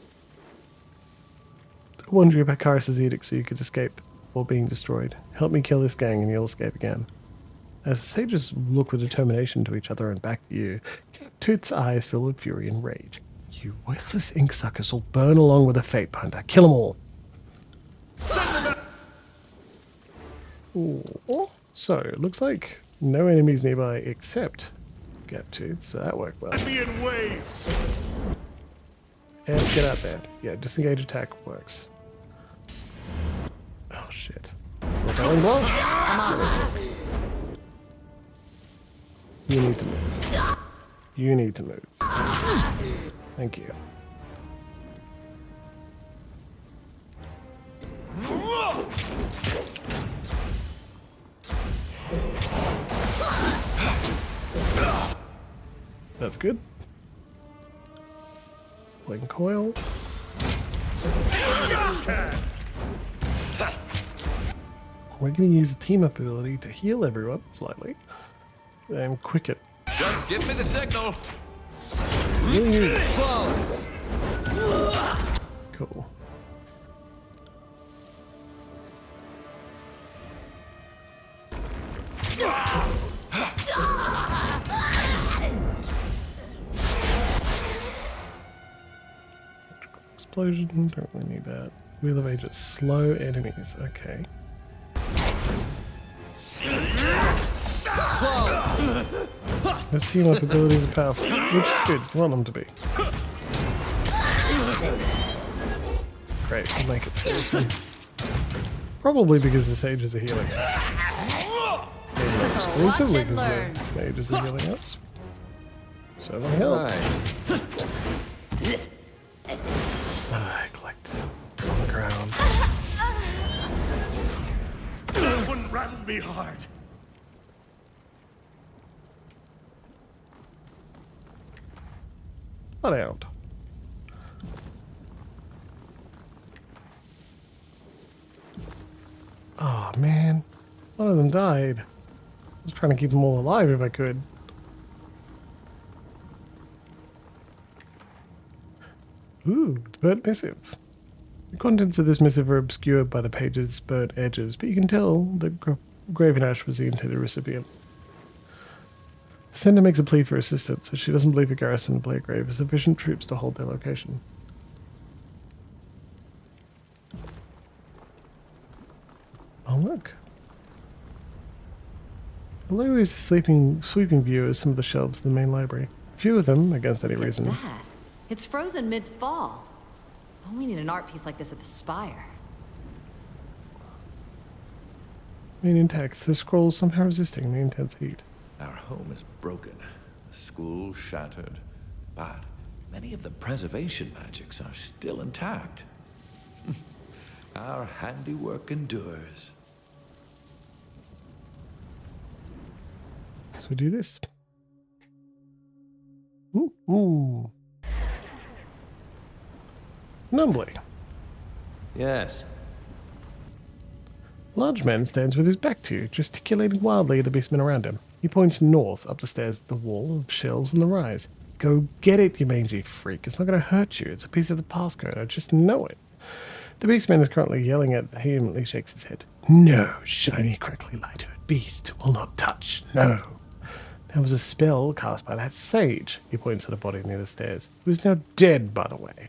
I warned you about Karis's edict so you could escape before being destroyed. Help me kill this gang and you'll escape again. As the sages look with determination to each other and back to you, Tooth's eyes fill with fury and rage. You worthless ink suckers will burn along with the fate binder. Kill them all. Ooh. So, it looks like no enemies nearby except Tooth, so that worked well. Me in waves. And get out there. Yeah, disengage attack works. Oh shit. Repelling blast. You need to move. You need to move. Thank you. That's good. Playing coil. We're going to use the team up ability to heal everyone slightly. And quicken. Just give me the signal. Really cool. Explosion, don't really need that. Wheel of Ages, slow enemies, okay. Those team up abilities are powerful, which is good, you want them to be. Great, we'll make it through this one. Probably because the sages are healing us. Maybe exclusively because the mages are healing us. So they help. I collect on the ground. That one rattled me hard. Bloodhound. Oh man, one of them died. I was trying to keep them all alive if I could. Ooh, burnt missive. The contents of this missive are obscured by the page's burnt edges, but you can tell that Graven Ash was the intended recipient. The sender makes a plea for assistance, as she doesn't believe a garrison in Bladegrave has sufficient troops to hold their location. Oh look. Below is a sweeping view of some of the shelves in the main library. A few of them, against any reason. Look at that. It's frozen mid-fall. Oh, we need an art piece like this at the Spire. Remain intact, the scrolls somehow resisting the intense heat. Our home is broken, the school shattered, but many of the preservation magics are still intact. Our handiwork endures. So we do this. Ooh. Numbly. Yes. A large man stands with his back to you, gesticulating wildly at the beastmen around him. He points north, up the stairs at the wall of shelves in the rise. Go get it, you mangy freak. It's not going to hurt you. It's a piece of the passcode. I just know it. The beastman is currently yelling at vehemently shakes his head. No, shiny, crackly light-haired beast will not touch. No. There was a spell cast by that sage. He points at a body near the stairs, who is now dead, by the way.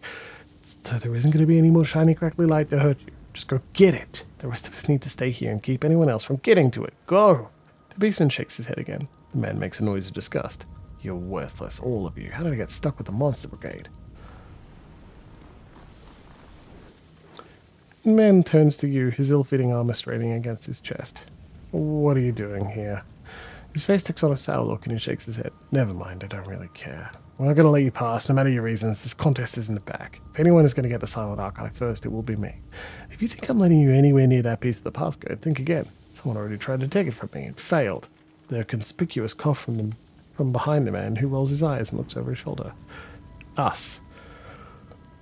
So there isn't going to be any more shiny, crackly light to hurt you. Just go get it. The rest of us need to stay here and keep anyone else from getting to it. Go! The beastman shakes his head again. The man makes a noise of disgust. You're worthless, all of you. How did I get stuck with the monster brigade? The man turns to you, his ill-fitting armor straining against his chest. What are you doing here? His face takes on a sour look and he shakes his head. Never mind, I don't really care. We're not going to let you pass, no matter your reasons. This contest is in the back. If anyone is going to get the Silent Archive first, it will be me. If you think I'm letting you anywhere near that piece of the passcode, think again. Someone already tried to take it from me and failed. The conspicuous cough from the from behind the man who rolls his eyes and looks over his shoulder. Us.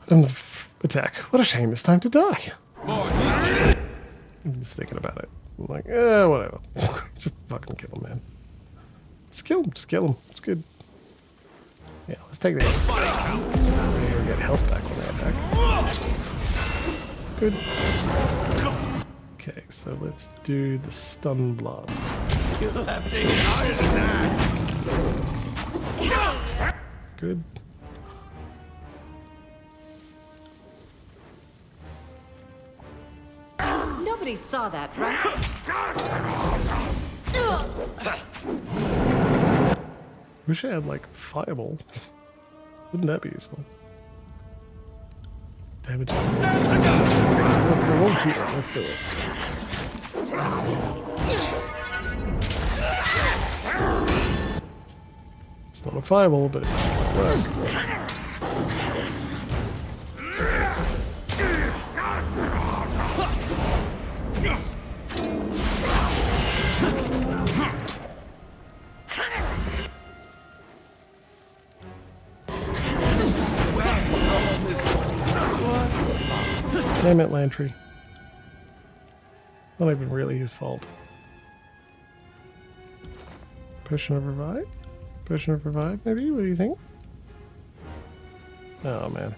And attack. What a shame it's time to die. I'm just thinking about it. I'm like, whatever. Just fucking kill him, man. Just kill him. Just kill him. It's good. Yeah, let's take this. We'll get health back when they attack. Good. Okay, so let's do the stun blast. You'll have to hit harder than that. Good. Nobody saw that, right? Wish I had like fireball. Wouldn't that be useful? Damage is they're all here. Let's do it. It's not a fireball, but it might work. Damn it, Lantry. Not even really his fault. Potion of revive? Potion of revive, maybe? What do you think? Oh, man.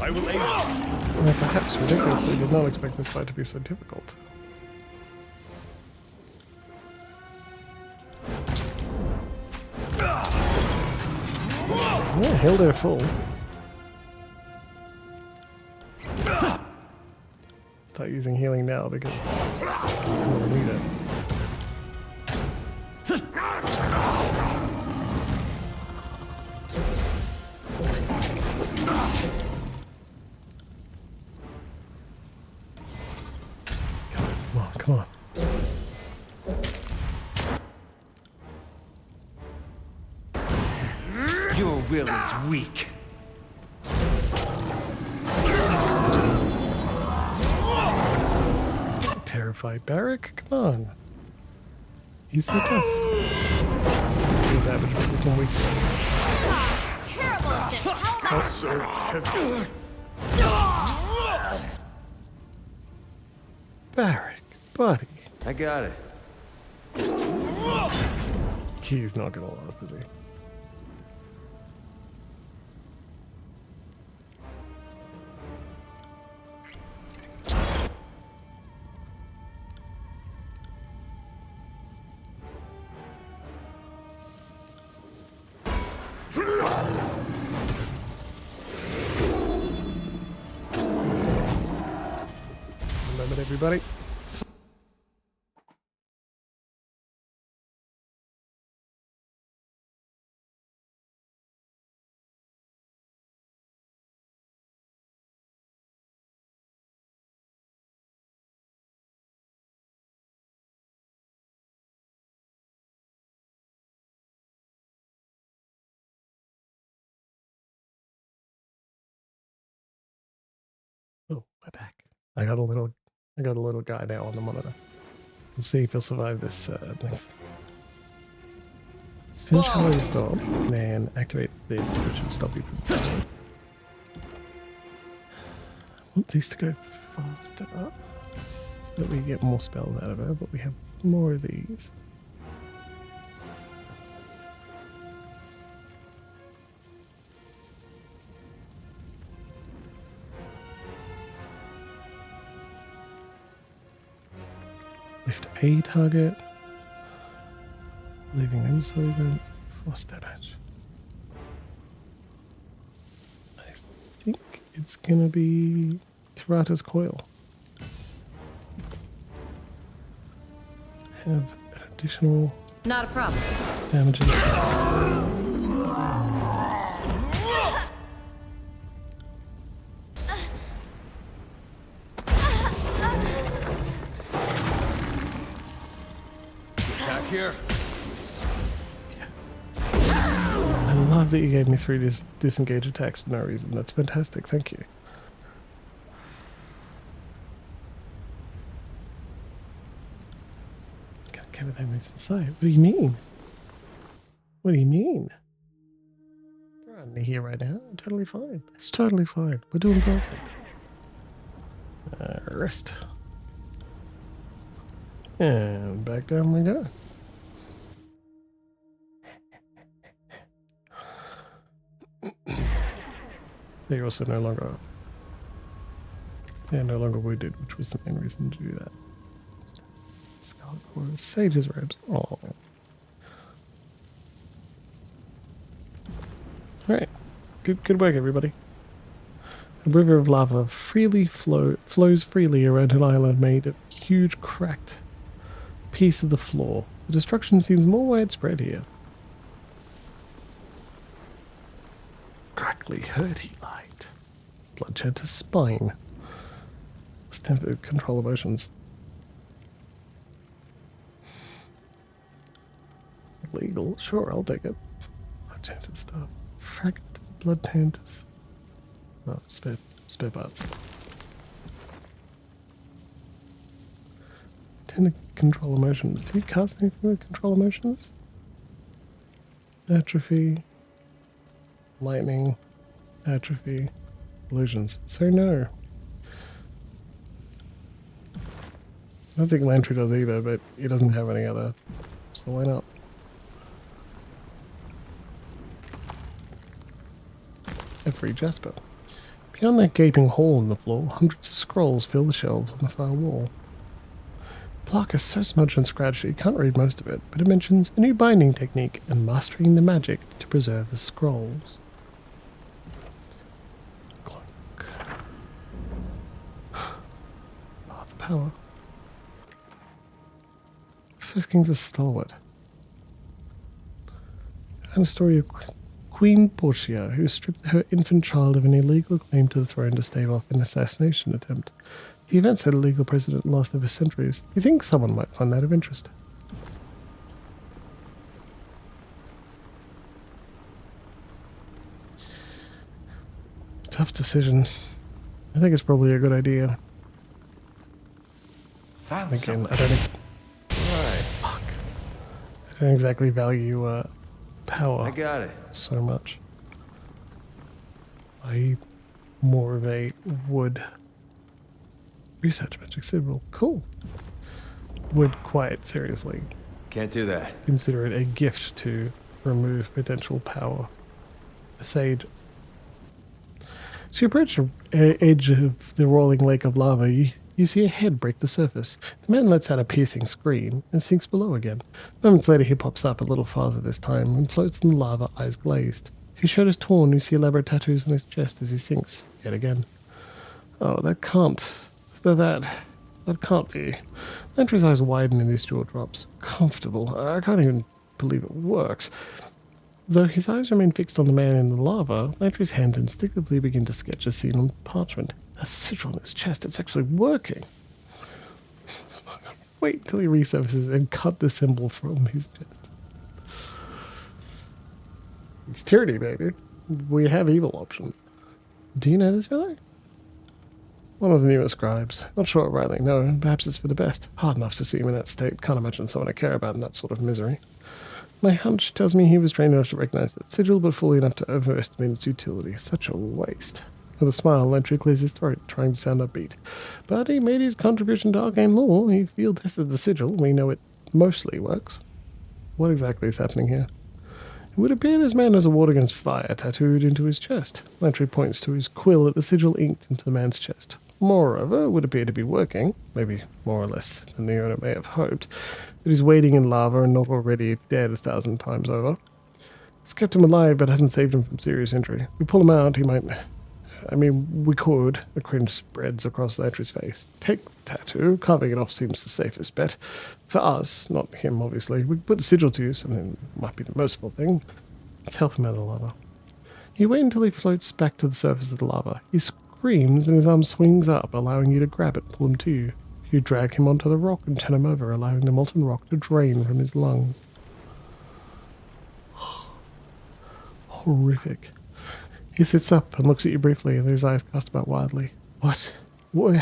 I will aid you. Well, perhaps ridiculously did not expect this fight to be so difficult. Yeah, healed her full. Start using healing now because I'm gonna need it. Come on. Your will is weak. Terrified Barrack? Come on. He's so tough. He's damage, but he's weak. Terrible at this. How So heavy. Barrack, buddy. I got it. He's not gonna last, is he? Remember, everybody. Oh, we're back. I got a little guy now on the monitor. We'll see if he'll survive this next. Let's finish how we stop, and then activate this, which will stop you from dying. I want these to go faster up, so that we get more spells out of her, but we have more of these. Lift a target, leaving them solvent, force damage. I think it's gonna be Tirata's Coil. Have an additional Not a problem. damage. Back here. I love love that you gave me 3 disengage attacks for no reason. That's fantastic. Thank you. Gotta get with enemies inside. What do you mean? What do you mean? They're not here right now. I'm totally fine. It's totally fine. We're doing perfect. Rest. And back down we go. They're also no longer wounded, which was the main reason to do that. Scarlet Horse, Sage's robes. Oh. Alright. Good work, everybody. A river of lava flows freely around an island made of huge cracked piece of the floor. The destruction seems more widespread here. Crackly, hurty light. Bloodshed to spine. Tempered control emotions. Legal? Sure, I'll take it. Bloodshed to stuff. Fragment blood tenders. Oh, spare parts. Tend to control emotions. Do you cast anything with control emotions? Atrophy. Lightning. Atrophy. Illusions. So no. I don't think Lantry does either, but he doesn't have any other. So why not? Every Jasper. Beyond that gaping hole in the floor, hundreds of scrolls fill the shelves on the far wall. The plaque is so smudged and scratched that you can't read most of it, but it mentions a new binding technique and mastering the magic to preserve the scrolls. Clunk. Oh, the power. First King's a stalwart. And a story of Queen Portia, who stripped her infant child of an illegal claim to the throne to stave off an assassination attempt. The events had a legal precedent last over centuries. You think someone might find that of interest? Tough decision. I think it's probably a good idea. Again, I don't exactly value power. I got it. So much. I'm more of a wood research magic symbol. Cool. Would quite seriously Can't do that. consider it a gift to remove potential power. A sage. So you approach the edge of the rolling lake of lava. You see a head break the surface. The man lets out a piercing scream and sinks below again. Moments later he pops up a little farther this time and floats in the lava, eyes glazed. His shirt is torn, you see elaborate tattoos on his chest as he sinks, yet again. Oh, that can't be. Lantry's eyes widen and his jaw drops. Comfortable. I can't even believe it works. Though his eyes remain fixed on the man in the lava, Lantry's hands instinctively begin to sketch a scene on parchment. A sigil on his chest, it's actually working. Wait till he resurfaces and cut the symbol from his chest. It's tyranny, baby. We have evil options. Do you know this fellow? One of the newest scribes. Not sure rightly, no. Perhaps it's for the best. Hard enough to see him in that state. Can't imagine someone I care about in that sort of misery. My hunch tells me he was trained enough to recognize that sigil, but fully enough to overestimate its utility. Such a waste. With a smile, Lantry clears his throat, trying to sound upbeat. But he made his contribution to arcane law. He field tested the sigil. We know it mostly works. What exactly is happening here? It would appear this man has a ward against fire tattooed into his chest. Lantry points to his quill at the sigil inked into the man's chest. Moreover, it would appear to be working, maybe more or less than the owner may have hoped, but he's waiting in lava and not already dead 1,000 times over. It's kept him alive, but hasn't saved him from serious injury. If we pull him out, he might... we could. A cringe spreads across Lantry's face. Take the tattoo. Carving it off seems the safest bet. For us, not him, obviously. We put the sigil to use, and it might be the merciful thing. Let's help him out of the lava. You wait until he floats back to the surface of the lava. He screams, and his arm swings up, allowing you to grab it and pull him to you. You drag him onto the rock and turn him over, allowing the molten rock to drain from his lungs. horrific. He sits up and looks at you briefly, and his eyes cast about wildly. What? What?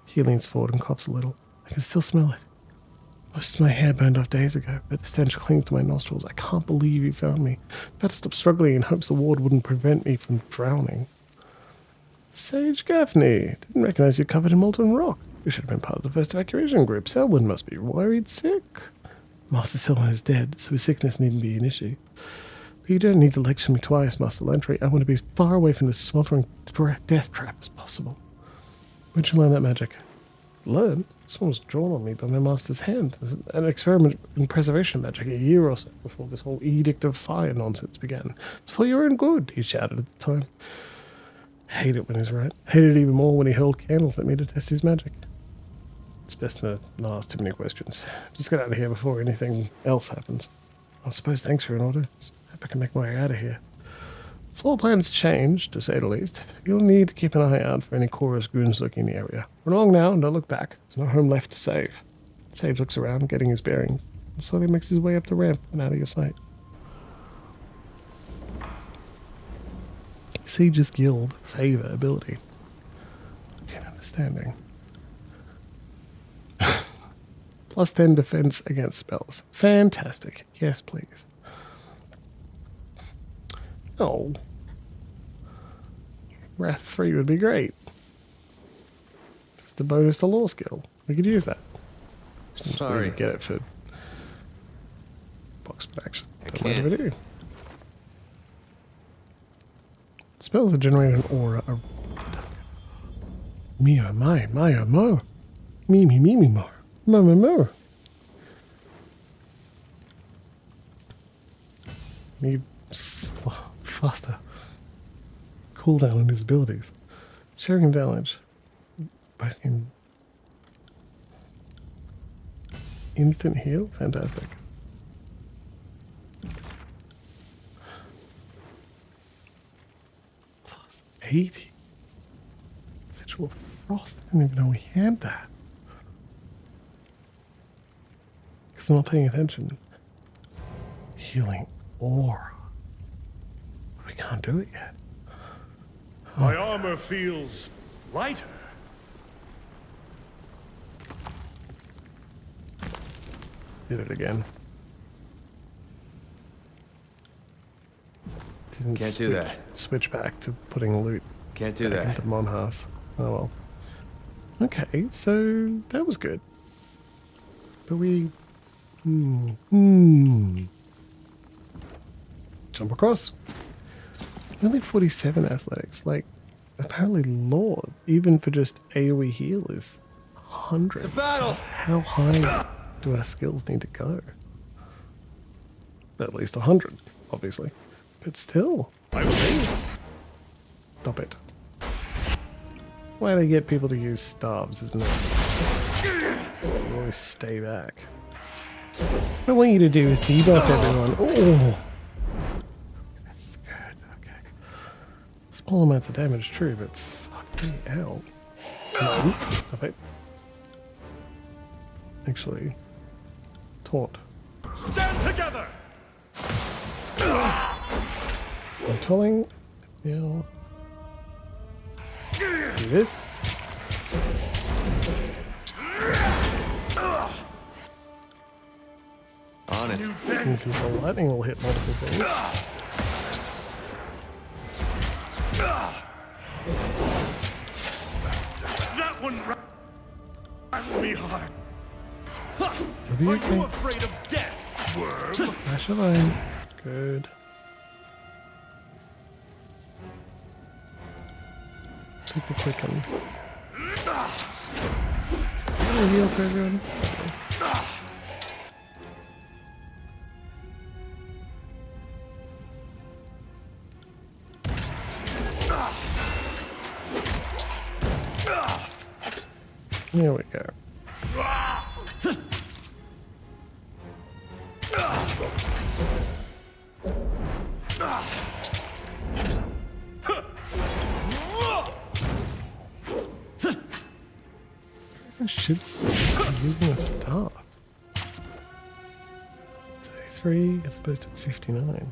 He leans forward and coughs a little. I can still smell it. Most of my hair burned off days ago, but the stench clings to my nostrils. I can't believe you found me. I've had to stop struggling in hopes the ward wouldn't prevent me from drowning. Sage Gaffney. Didn't recognize you covered in molten rock. You should have been part of the first evacuation group. Selwyn must be worried sick. Master Selwyn is dead, so his sickness needn't be an issue. But you don't need to lecture me twice, Master Lantry. I want to be as far away from this sweltering death trap as possible. Where'd you learn that magic? Learn? This one was drawn on me by my master's hand. As an experiment in preservation magic a year or so before this whole Edict of Fire nonsense began. It's for your own good, he shouted at the time. Hate it when he's right. Hated it even more when he hurled candles at me to test his magic. It's best to not ask too many questions. Just get out of here before anything else happens. I suppose thanks for an order. Hope I can make my way out of here. Floor plan's changed, to say the least. You'll need to keep an eye out for any chorus goons lurking in the area. Run along now and don't look back. There's no home left to save. Sage looks around, getting his bearings, and slowly makes his way up the ramp and out of your sight. Sage's Guild favor ability. Again, understanding. Plus 10 defense against spells. Fantastic. Yes, please. Oh. Wrath 3 would be great. Just a bonus to law skill. We could use that. Sorry. Get it for box action. I Don't mind if can't. I do. Spells that generate an aura are... Mio, my, mo. Me, more. Mo. Need faster cooldown on his abilities. Sharing damage. Both in instant heal? Fantastic. Plus 80. Sexual frost. I didn't even know we had that. Because I'm not paying attention. Healing aura. We can't do it yet. My armor feels lighter. Did it again. Didn't Can't do that. Switch back to putting loot Can't do back that. into Monhas. Oh well. Okay, so that was good. But we... Jump across. Only 47 athletics. Like, apparently Lord, even for just AoE heal, is 100. It's a battle! So how high do our skills need to go? At least 100, obviously. But still. Stop it. Why they get people to use staves, isn't it? You always stay back. What I want you to do is debuff everyone. Oh! That's good, okay. Small amounts of damage, true, but fucking hell. No, stop it. Actually, taunt. Stand together! I'm tolling. Now. Do this. On it. And control lightning will hit multiple things. That one rattled me hard. You'll be Are okay. you afraid of death, worm? Flash of iron. Good. Take the quicken. Still heal for everyone. Here we go. I should be using a staff. 33 as opposed to 59.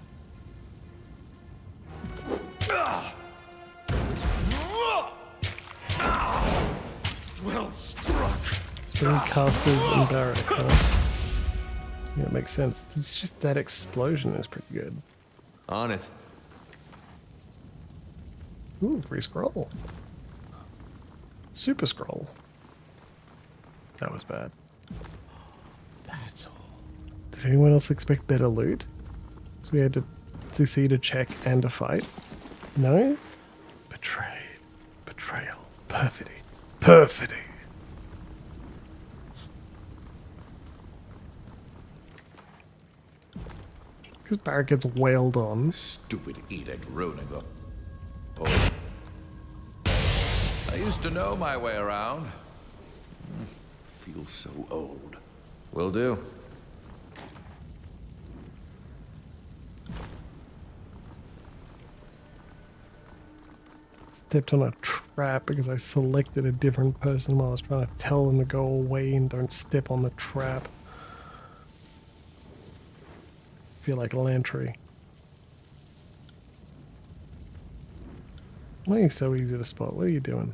Three casters and barrack, huh? Yeah, it makes sense. It's just that explosion is pretty good. On it. Ooh, free scroll. Super scroll. That was bad. That's all. Did anyone else expect better loot? So we had to succeed a check and a fight? No? Betrayed. Betrayal. Perfidy. Perfidy. Because Barrett gets wailed on. Stupid edict ruining the... Oh. I used to know my way around. Feel so old. Will do. Stepped on a trap because I selected a different person while I was trying to tell them to go away and don't step on the trap. Feel like Lantry. Why are you so easy to spot? What are you doing?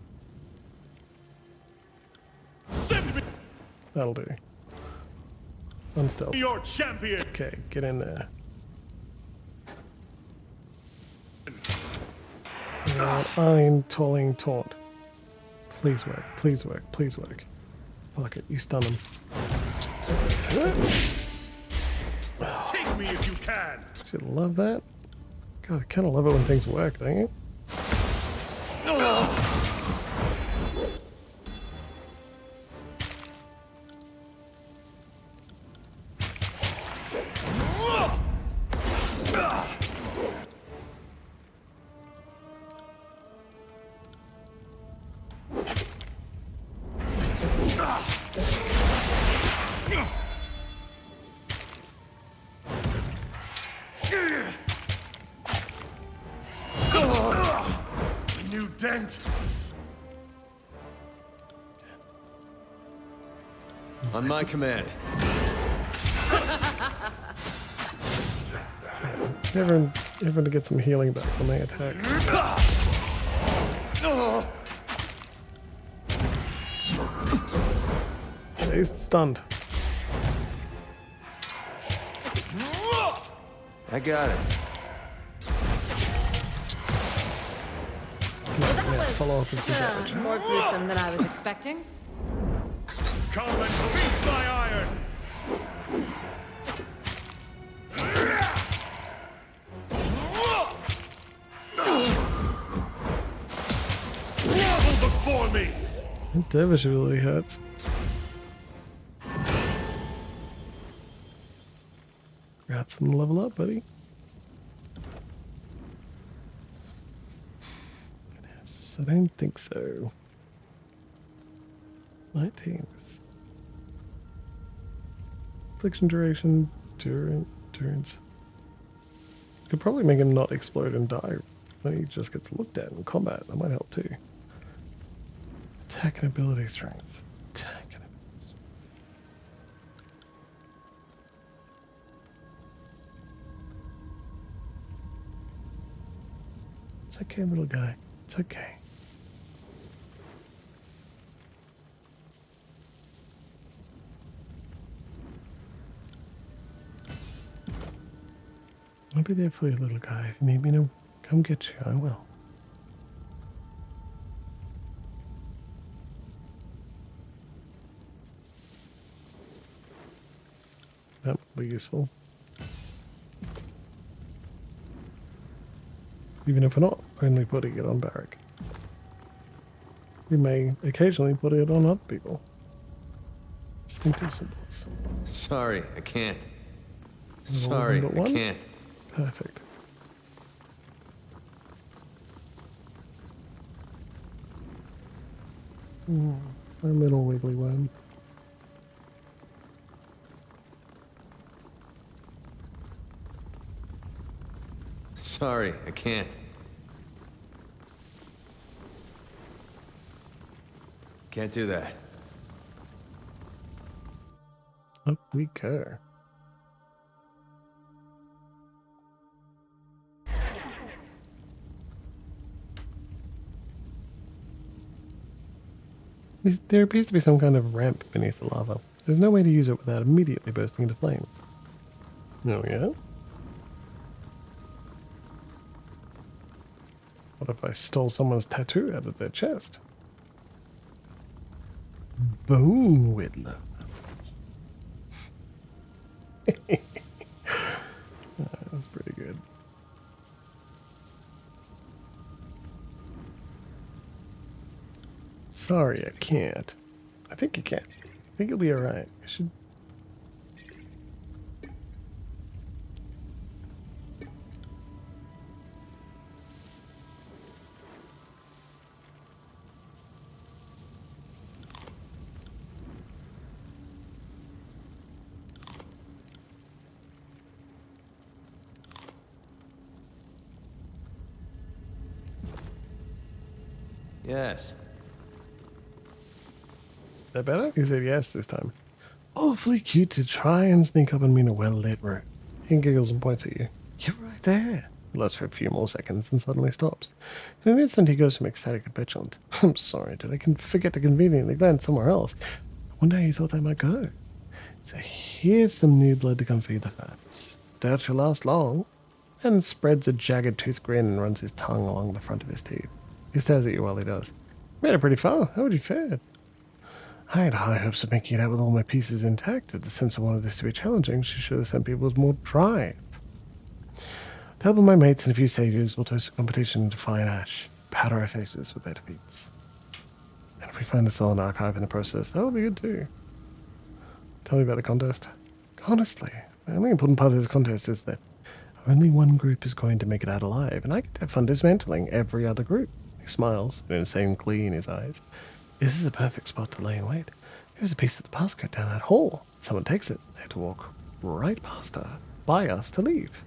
Send me That'll do. Unstealth. your champion! Okay, get in there. I'm tolling taunt. Please work, please work, please work. Fuck it, you stun him. Take me if you can! Should love that. God, I kind of love it when things work, don't you? A new dent! On my command. Everyone to get some healing back when they attack. Yeah, he's stunned. I got it. Yeah, follow up is the damage. More gruesome than I was expecting. Come and feast my iron! Grovel before me! That damage really hurts. Congrats on the level up, buddy. Yes, I don't think so. 19. Affliction duration, turns. Could probably make him not explode and die when he just gets looked at in combat. That might help too. Attack and ability strength. Attack and ability strength. It's okay, little guy. It's okay. I'll be there for you, little guy. If you need me to come get you, I will. That will be useful. Even if we're not only putting it on Barrack. We may occasionally put it on other people. Distinctive symbols. Sorry, I can't. All of Sorry, them but I one? can't. Perfect. A little wiggly worm. Sorry, I can't. Can't do that. Up we go. There appears to be some kind of ramp beneath the lava. There's no way to use it without immediately bursting into flame. Oh yeah? What if I stole someone's tattoo out of their chest? Bone Whittler. That's pretty good. Sorry, I can't. I think you can. I think you'll be alright. I should... Yes. That better? He said yes this time. Awfully cute to try and sneak up on me in a well-lit room. He giggles and points at you. You're right there. He lasts for a few more seconds and suddenly stops. In an instant he goes from ecstatic to petulant. I'm sorry, did I forget to conveniently glance somewhere else? I wonder how you thought I might go. So here's some new blood to come feed the fats. Doubt you'll last long. And spreads a jagged tooth grin and runs his tongue along the front of his teeth. He stares at you while he does. Made it pretty far. How would you fare? I had high hopes of making it out with all my pieces intact. The sense I wanted this to be challenging, she should have sent people with more drive. To help my mates and a few sages, we'll toast a competition into fire and ash. Powder our faces with their defeats. And if we find the Sullen archive in the process, that will be good too. Tell me about the contest. Honestly, the only important part of this contest is that only one group is going to make it out alive, and I get to have fun dismantling every other group. He smiles, an insane glee in his eyes. This is a perfect spot to lay in wait. There's a piece of the passcode down that hall. Someone takes it. They have to walk right past her, by us, to leave.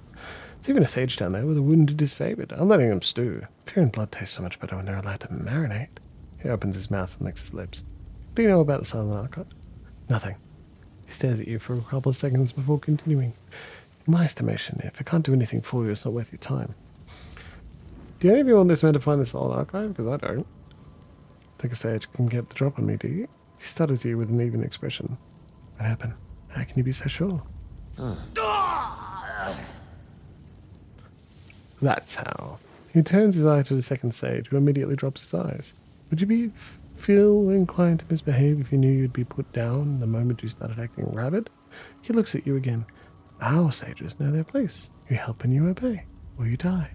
There's even a sage down there with a wound disfavored. I'm letting them stew. Fear and blood taste so much better when they're allowed to marinate. He opens his mouth and licks his lips. What do you know about the Silent Archive? Nothing. He stares at you for a couple of seconds before continuing. In my estimation, if I can't do anything for you, it's not worth your time. Do any of you want this man to find the Silent Archive? Because I don't. Think a sage can get the drop on me, do you? He stutters you with an even expression. What happened? How can you be so sure? That's how. He turns his eye to the second sage, who immediately drops his eyes. Would you feel inclined to misbehave if you knew you'd be put down the moment you started acting rabid? He looks at you again. Our sages know their place. You help and you obey, or you die.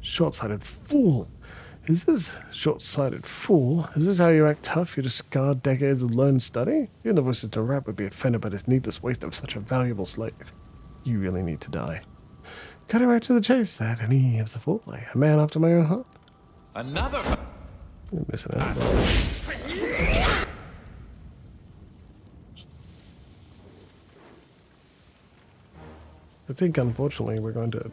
Short-sighted fool! Is this how you act tough, you discard decades of learned study? Even the voices to rap would be offended by this needless waste of such a valuable slave. You really need to die. Cutting right to the chase, that any of the foreplay. A man after my own heart. Another. You're missing out. I think, unfortunately, we're going to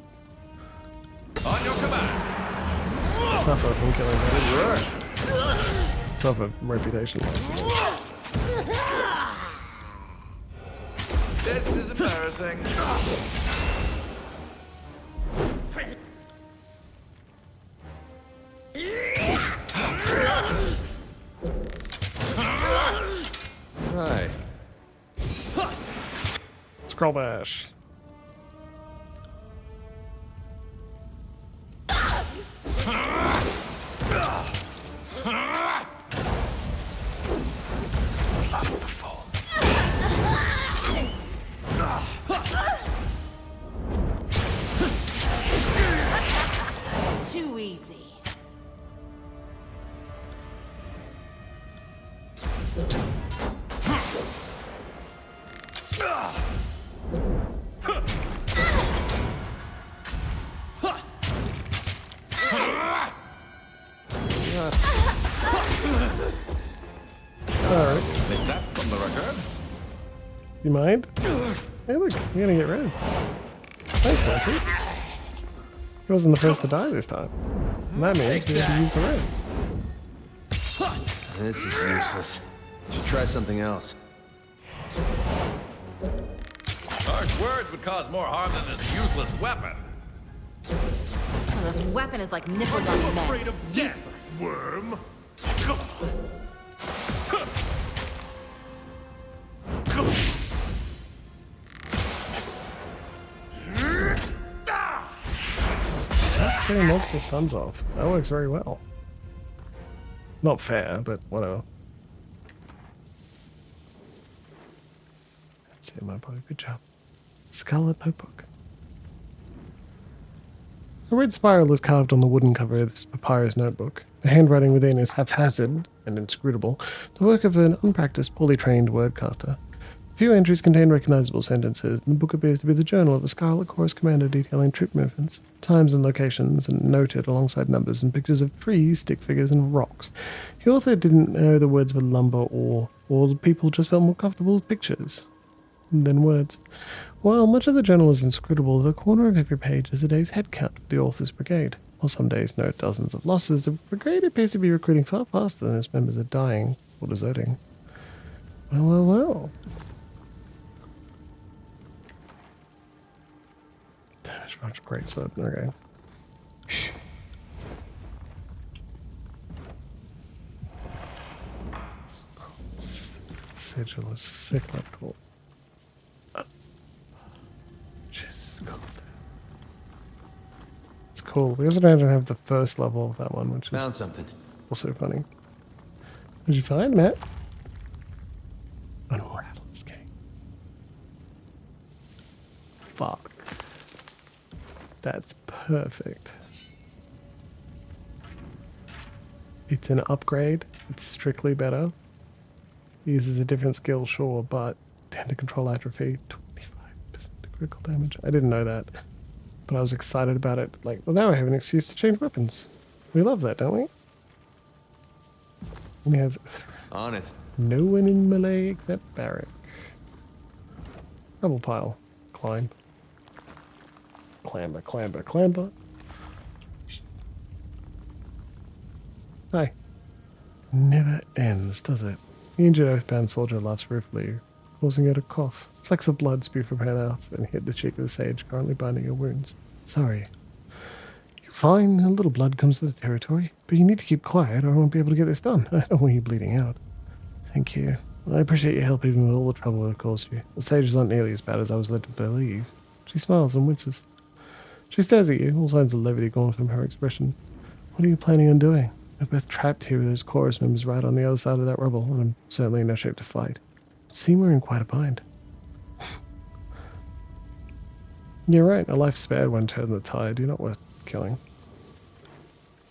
On your command. suffer from killing that. Suffer reputation loss. This is embarrassing. Right. Scroll bash. Too easy. Alright. Take that from the record. You mind? Hey look, you're gonna get rezzed. Thanks, Lantry. He wasn't the first to die this time. And that means we have to use the res. This is useless. Should try something else. Harsh words would cause more harm than this useless weapon. Oh, this weapon is like nipples on men. Afraid of death, worm. getting multiple stuns off. That works very well. Not fair, but whatever. That's it, my boy. Good job. Scarlet Notebook. A red spiral is carved on the wooden cover of this papyrus notebook. The handwriting within is haphazard and inscrutable, the work of an unpracticed, poorly trained wordcaster. Few entries contain recognizable sentences, and the book appears to be the journal of a Scarlet Chorus commander detailing troop movements, times and locations, and noted alongside numbers and pictures of trees, stick figures, and rocks. The author didn't know the words were lumber or the people just felt more comfortable with pictures than words. While much of the journal is inscrutable, the corner of every page is a day's head count for the author's brigade. While some days note dozens of losses, the brigade appears to be recruiting far faster than its members are dying or deserting. Well, well, well. Damage much great sword. Okay. Shh. Sigil is sick like cool. Jesus God. It's cool. We also don't have the first level of that one, which Found is something. also funny. What did you find, Matt? Unravel this game. Fuck. That's perfect. It's an upgrade. It's strictly better. Uses a different skill, sure, but tend to control atrophy. 25% critical damage. I didn't know that, but I was excited about it. Like, well, now I have an excuse to change weapons. We love that, don't we? We have On it. no one in melee except Barrack. Rubble pile. Climb. Clamber, clamber, clamber. Hi. Never ends, does it? The injured Earthbound soldier laughs ruefully, causing her to cough. Flecks of blood spew from her mouth and hit the cheek of the sage currently binding her wounds. Sorry. You're fine. A little blood comes to the territory, but you need to keep quiet or I won't be able to get this done. I don't want you bleeding out. Thank you. I appreciate your help even with all the trouble I've caused you. The sages aren't nearly as bad as I was led to believe. She smiles and winces. She stares at you, all signs of levity gone from her expression. What are you planning on doing? We're both trapped here with those chorus members right on the other side of that rubble, and I'm certainly in no shape to fight. It seems we're in quite a bind. You're right, a life spared won't turn the tide. You're not worth killing.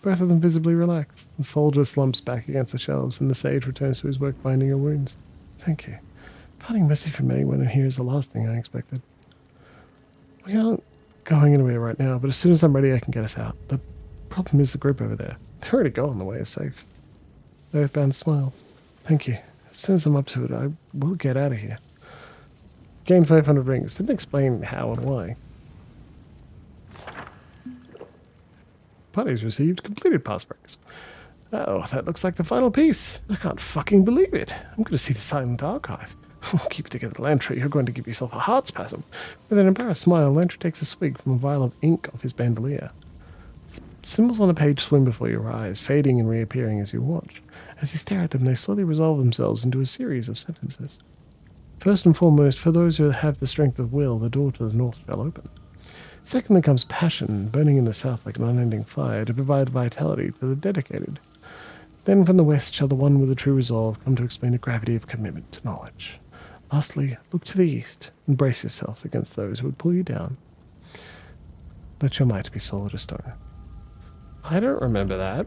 Both of them visibly relax. The soldier slumps back against the shelves, and the sage returns to his work binding her wounds. Thank you. Finding mercy from anyone in here is the last thing I expected. We aren't going anywhere right now, but as soon as I'm ready, I can get us out. The problem is the group over there. They're already gone, the way is safe. Earthbound smiles. Thank you. As soon as I'm up to it, I will get out of here. Gain 500 rings. Didn't explain how and why. Parties received completed pass breaks. Oh, that looks like the final piece. I can't fucking believe it. I'm going to see the silent archive. Keep it together, Lantry. You're going to give yourself a heart spasm. With an embarrassed smile, Lantry takes a swig from a vial of ink off his bandolier. Symbols on the page swim before your eyes, fading and reappearing as you watch. As you stare at them, they slowly resolve themselves into a series of sentences. First and foremost, for those who have the strength of will, the door to the north shall open. Secondly comes passion, burning in the south like an unending fire, to provide vitality to the dedicated. Then from the west shall the one with the true resolve come to explain the gravity of commitment to knowledge. Lastly, look to the east and brace yourself against those who would pull you down. Let your might be solid as stone. I don't remember that.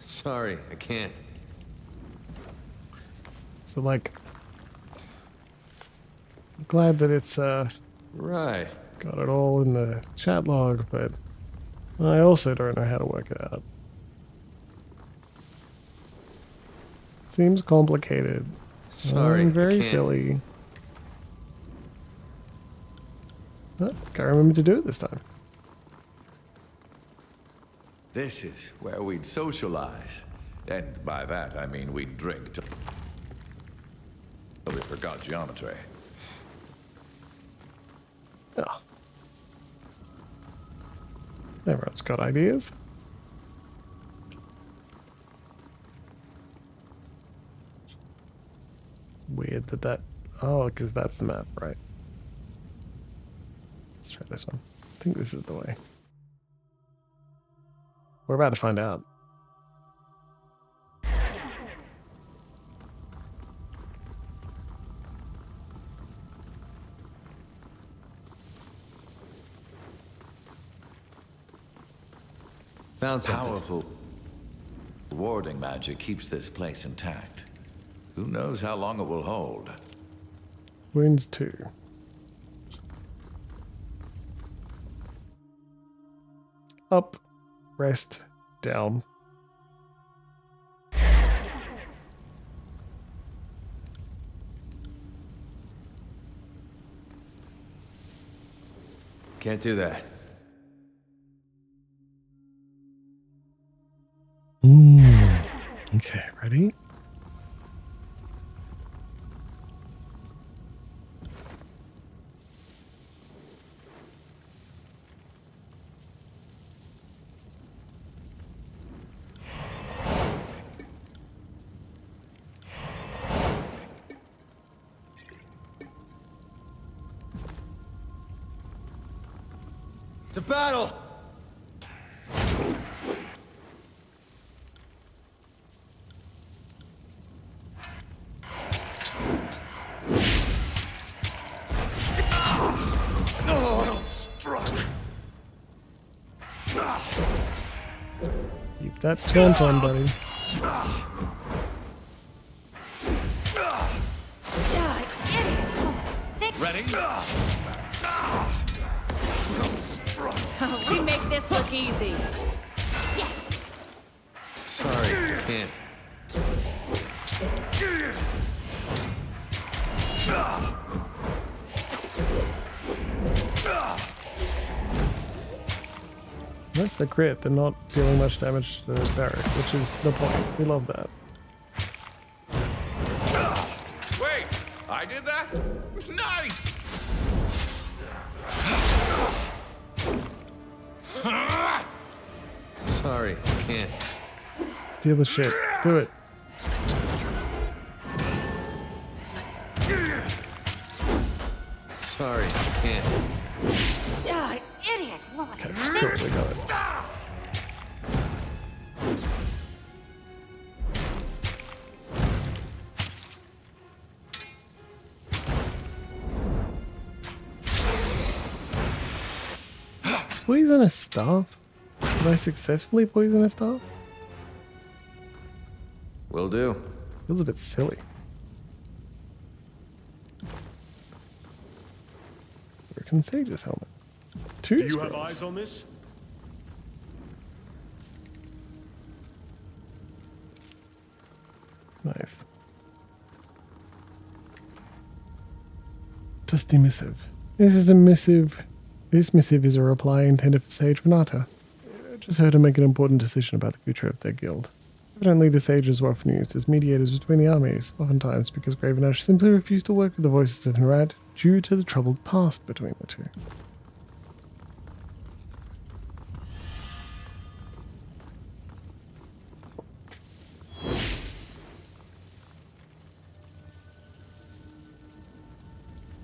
Sorry, I can't. So, like, I'm glad that it's Right. got it all in the chat log, but I also don't know how to work it out. Seems complicated. Sorry, I very can't. silly. But can't remember to do it this time. This is where we'd socialize. And by that, I mean we'd drink till we forgot geometry. Oh. Everyone's got ideas. Weird that. Oh, because that's the map, right? this one. I think this is the way. We're about to find out. Found something. Powerful warding magic keeps this place intact. Who knows how long it will hold? Wounds 2. Up, rest, down. Can't do that. Okay, ready? It's a battle! Keep that taunt on, buddy. Ready? We make this look easy. Sorry, I can't. That's the crit. They're not dealing much damage to the barrack, which is the point. We love that. Wait! I did that? Nice! Sorry, I can't. Steal the shit. Do it. Sorry, I can't. Yeah, idiot! What was Okay, cool. We got it. Poison a staff? Did I successfully poison a staff? Will do. Feels a bit silly. Broken Sage's helmet. Two Do you have scrolls. eyes on this? Nice. Dusty missive. This is a missive. This missive is a reply intended for Sage Renata. Just heard her make an important decision about the future of their guild. Evidently, the sages were often used as mediators between the armies, oftentimes because Graven Ash simply refused to work with the voices of Narad due to the troubled past between the two.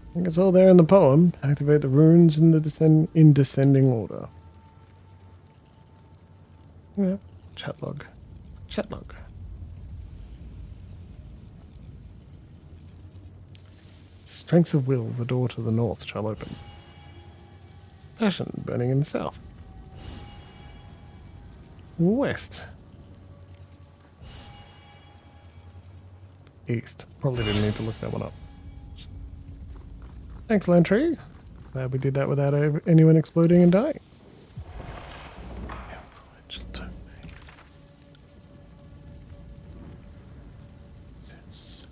I think it's all there in the poem. Activate the runes in the descending order. Yeah, chat log. Chat log. Strength of will, the door to the north shall open. Passion, burning in the south. West. East. Probably didn't need to look that one up. Thanks, Lantry. Glad we did that without anyone exploding and dying. Influential domain. Yes.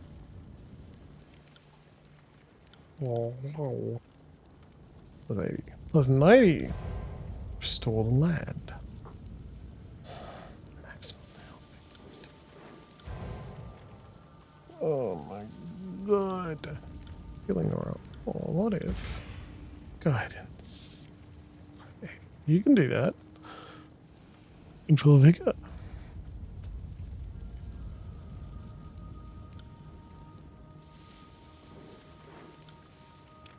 Oh, no. Plus 80. Plus 90. Restore the land. Maximum health. Oh my god. Healing aura. Oh, what if? Guidance. You can do that. In full vigor.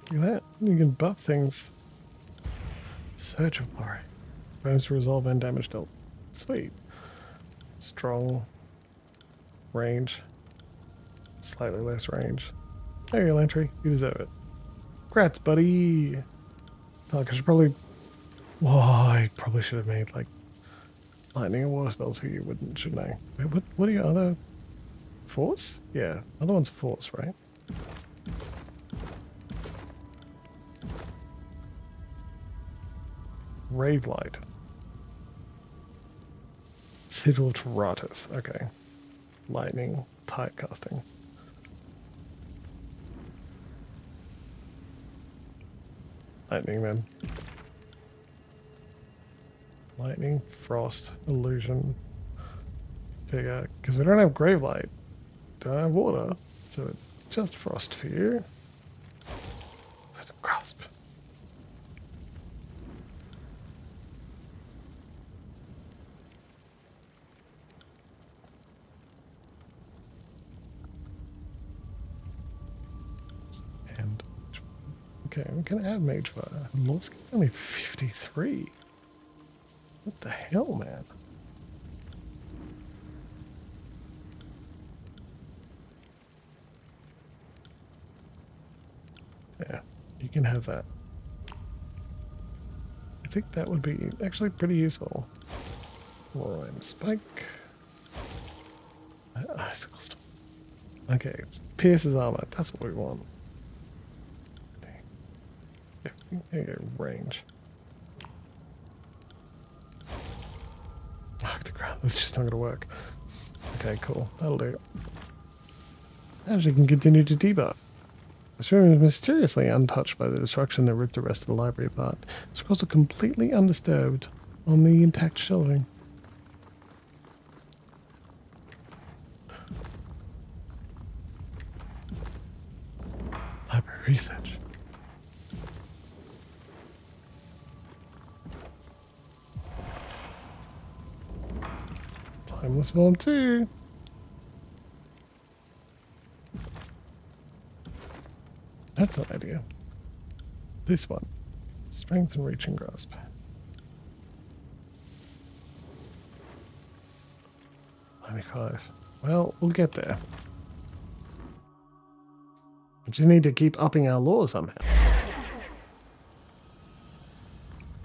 Do that. You can buff things Search of Glory. Bonus to resolve and damage dealt. Sweet. Strong. Range. Slightly less range. There you go, Lantry. You deserve it. Grats, buddy! Fuck, I should probably... Whoa, I probably should have made, like, lightning and water spells for you, shouldn't I? Wait, what are your other... Force? Yeah, other one's force, right? Rave light. Sigil Terratus. Okay. Lightning. Type casting. Lightning then. Lightning, frost, illusion, figure. Because we don't have grave light. Don't have water. So it's just frost for you. There's a grasp. And okay, we can add mage fire. Lord's only 53. What the hell, man? Yeah, you can have that. I think that would be actually pretty useful. Warren spike. Icicle storm. Okay, pierces armor. That's what we want. There you go, range. Oh, the ground. That's just not going to work. Okay, cool. That'll do. Actually, can continue to debuff. This room is mysteriously untouched by the destruction that ripped the rest of the library apart. Scrolls are completely undisturbed on the intact shelving. Library research. Timeless Form 2. That's an idea. This one. Strength and reach and grasp. $95. Well, we'll get there. We just need to keep upping our lore somehow.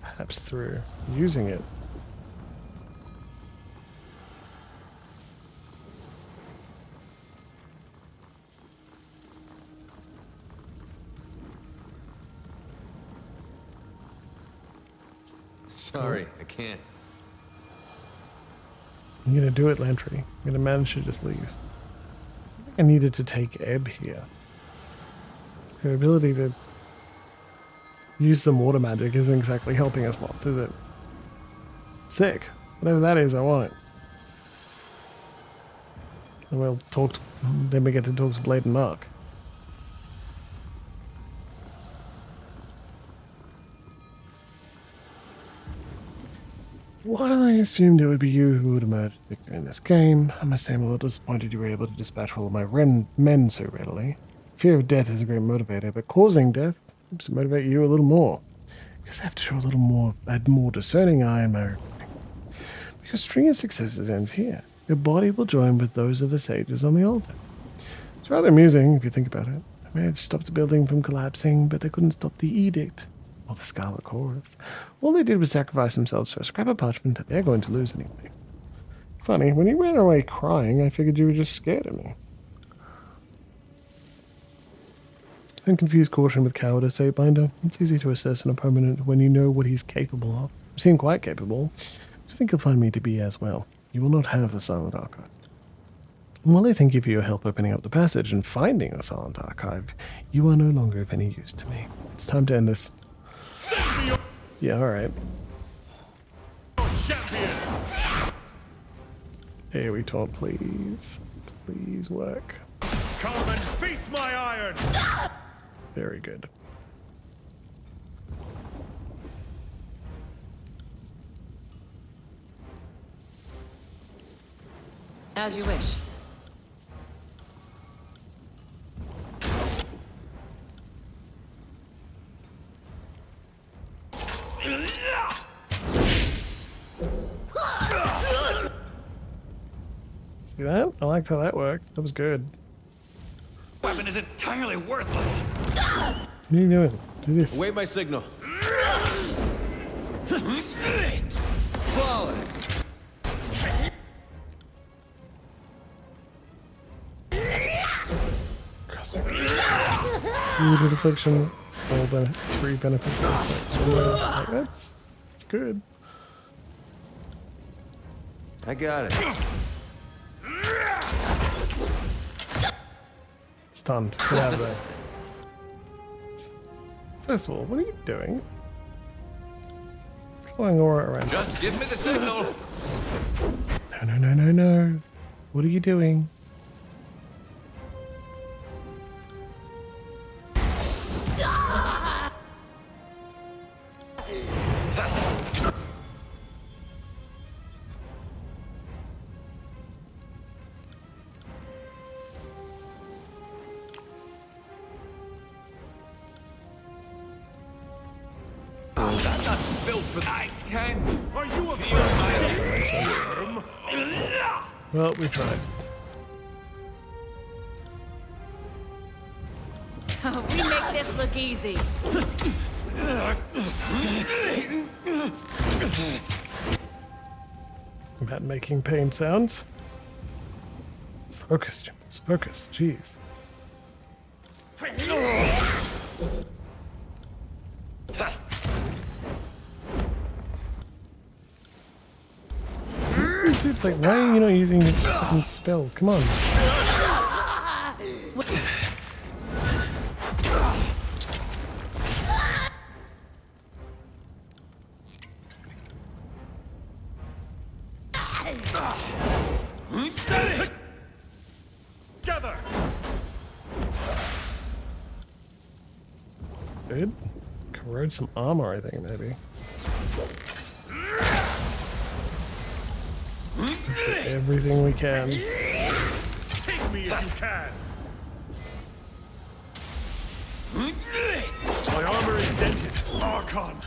Perhaps through using it. Sorry, I can't. I'm gonna do it, Lantry. I'm gonna manage to just leave. I think I needed to take Ebb here. Her ability to use some water magic isn't exactly helping us lots, is it? Sick. Whatever that is, I want it. And we'll talk to, then we get to talk to Blade and Mark. While I assumed it would be you who would emerge victor in this game, I must say I'm a little disappointed you were able to dispatch all of my men so readily. Fear of death is a great motivator, but causing death seems to motivate you a little more. Guess I have to show a more discerning eye in my recording. Your string of successes ends here. Your body will join with those of the sages on the altar. It's rather amusing if you think about it. I may have stopped the building from collapsing, but they couldn't stop the edict. Or the Scarlet Chorus. All they did was sacrifice themselves for a scrap of parchment that they're going to lose anyway. Funny, when you ran away crying, I figured you were just scared of me. Don't confuse caution with cowardice, Fatebinder. It's easy to assess an opponent when you know what he's capable of. You seem quite capable. I think you'll find me to be as well. You will not have the Silent Archive. And while I thank you for your help opening up the passage and finding the Silent Archive, you are no longer of any use to me. It's time to end this. Yeah, alright. Here we talk, please. Please work. Come and face my iron! Very good. As you wish. See that? I liked how that worked. That was good. Weapon is entirely worthless. What are you doing? Do this. Await my signal. Flawless. Limited affliction. All free beneficial effects. Like, that's good. I got it. Stunned. Get out of there. First of all, what are you doing? It's going aura around. Just give me the signal. No. What are you doing? I'm not built for that. I can't. Are you a Well, we tried. We make this look easy. About making pain sounds. Focus, Jimbles. Focus. Jeez. Dude, like, why are you not using this fucking spell? Come on. together? Good. Corrode some armor, I think, maybe. Everything we can. Take me if you can. My armor is dented. Archon.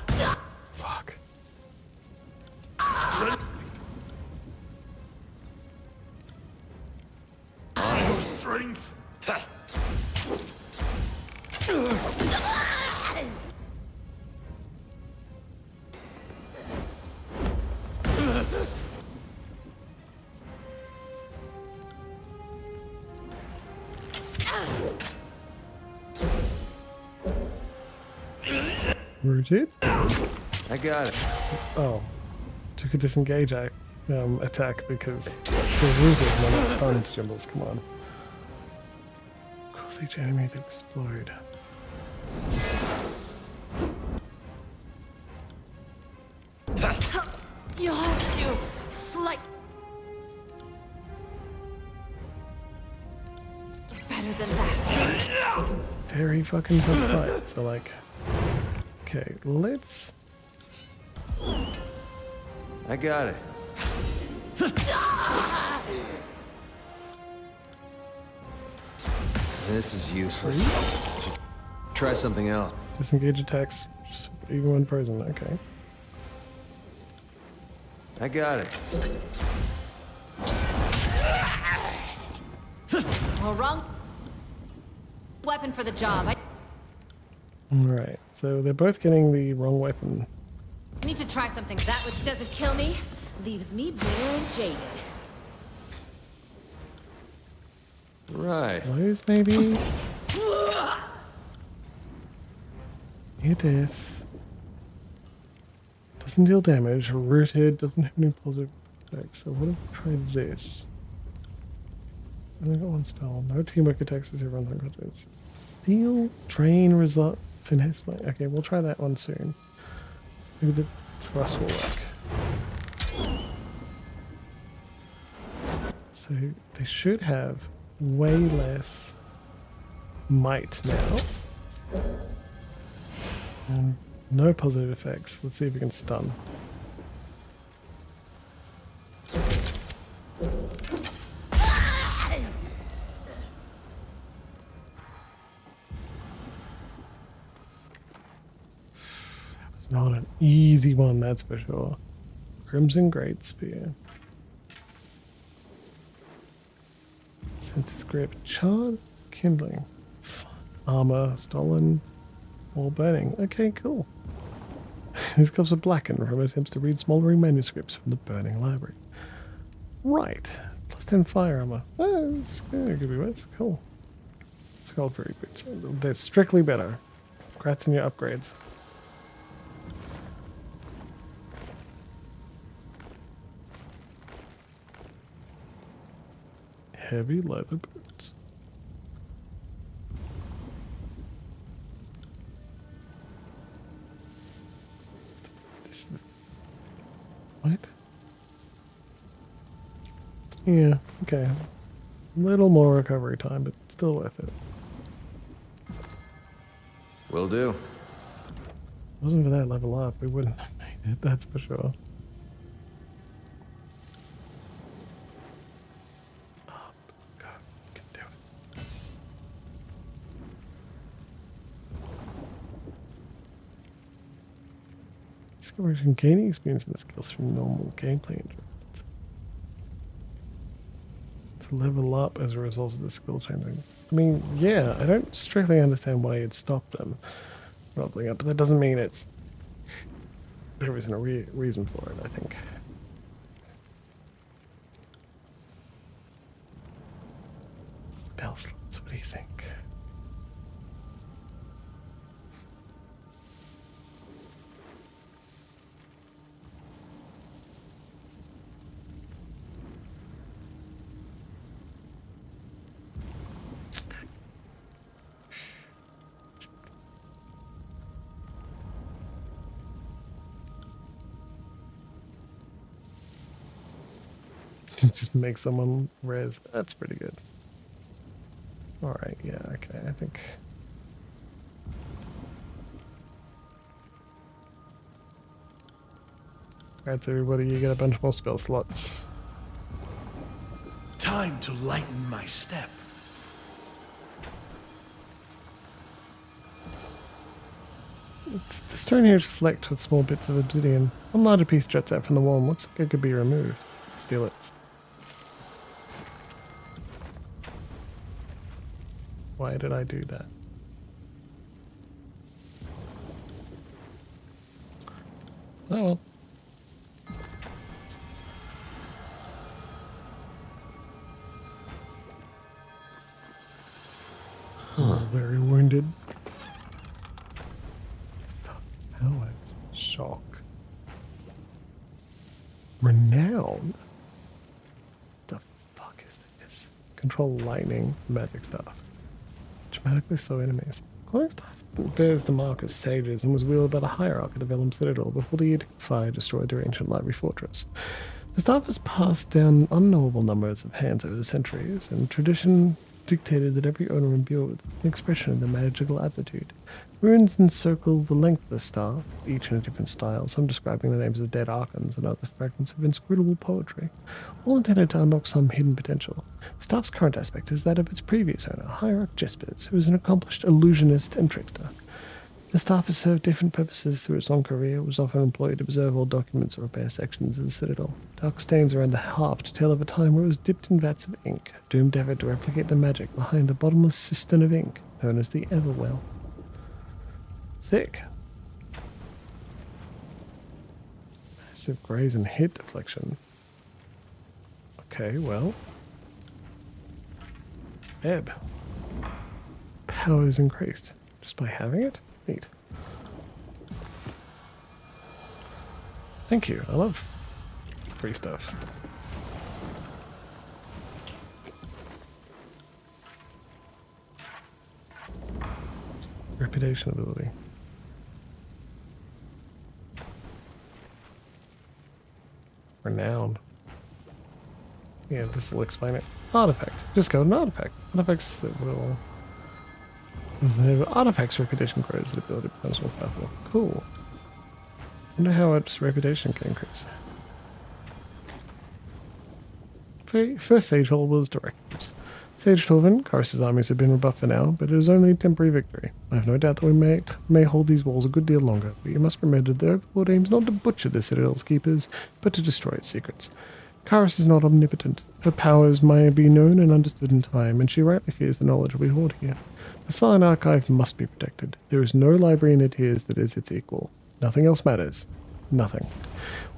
Fuck. Your strength. Rooted? I got it. Oh. Took a disengage attack because we're rooted and we're not stunned, Jimbles. Come on. Cause each enemy to explode. You have to slight. Better than that. Very fucking tough fight. So like, okay, let's. I got it. This is useless. Try something else. Disengage attacks, even when frozen. Okay. I got it. Well, wrong weapon for the job. I Alright, so they're both getting the wrong weapon. need to try something. That which doesn't kill me leaves me bitter and jaded. Right. Blows, maybe? Near death. Doesn't deal damage. Rooted. Doesn't have any positive effects. So what if we try this? Only got one spell. No teamwork attacks as everyone's unconscious. Steal, train, result, finesse. Okay, we'll try that one soon. Maybe the thrust will work. So they should have way less might now. And no positive effects. Let's see if we can stun. It's not an easy one, that's for sure. Crimson Great Spear. Senses grip. Charred kindling. Armor stolen or burning. Okay, cool. These cups are blackened from attempts to read smoldering manuscripts from the burning library. Right. Plus 10 fire armor. That's could be worse. Cool. Skull furry boots. They're strictly better. Congrats on your upgrades. Heavy leather boots. This is... What? Yeah, okay. A little more recovery time, but still worth it. Will do. If it wasn't for that level up, we wouldn't have made it, that's for sure. Oh, God, we can do it. Discovery gaining experience in the skills from normal gameplay interrupts. To level up as a result of the skill changing. I mean, yeah, I don't strictly understand why you'd stop them leveling up, but that doesn't mean it's... There isn't a reason for it, I think. Spell slots, what do you think? Just make someone res. That's pretty good. Alright, yeah, okay, I think... Congrats everybody, you get a bunch more spell slots. Time to lighten my step. The stone here is flecked with small bits of obsidian. One larger piece juts out from the wall and looks like it could be removed. Steal it. Why did I do that? Oh well. Oh, very wounded. Stuff powers. Shock. Renown? The fuck is this? Control lightning, magic stuff. Dramatically slow enemies. Clone staff bears the mark of sages and was wielded by the hierarch of the Vellum Citadel before the Edict of Fire destroyed their ancient library fortress. The staff has passed down unknowable numbers of hands over the centuries, and tradition dictated that every owner imbued with an expression of their magical aptitude. Runes encircle the length of the staff, each in a different style, some describing the names of dead archons and other fragments of inscrutable poetry, all intended to unlock some hidden potential. The staff's current aspect is that of its previous owner, Hierarch Jespers, who is an accomplished illusionist and trickster. The staff has served different purposes through its long career, was often employed to preserve old documents or repair sections of the Citadel. Dark stains around the haft tell of a time where it was dipped in vats of ink, a doomed effort to replicate the magic behind the bottomless cistern of ink, known as the Everwell. Sick. Massive graze and hit deflection. Okay, well. Ebb. Power is increased just by having it? Neat. Thank you. I love free stuff. Reputation ability. Renown. Yeah, this will explain it. Artifact. Just go to an artifact. Artifacts that will... Artifacts reputation grows, the ability becomes more powerful. Cool. Wonder how its reputation can increase. First Sage Hall was directives. Sage Torvin, Karis' armies have been rebuffed for now, but it is only a temporary victory. I have no doubt that we may hold these walls a good deal longer, but you must remember that the Overlord aims not to butcher the Citadel's keepers, but to destroy its secrets. Karis is not omnipotent. Her powers may be known and understood in time, and she rightly fears the knowledge we hoard here. The Silent Archive must be protected. There is no library in the tiers that is its equal. Nothing else matters. Nothing.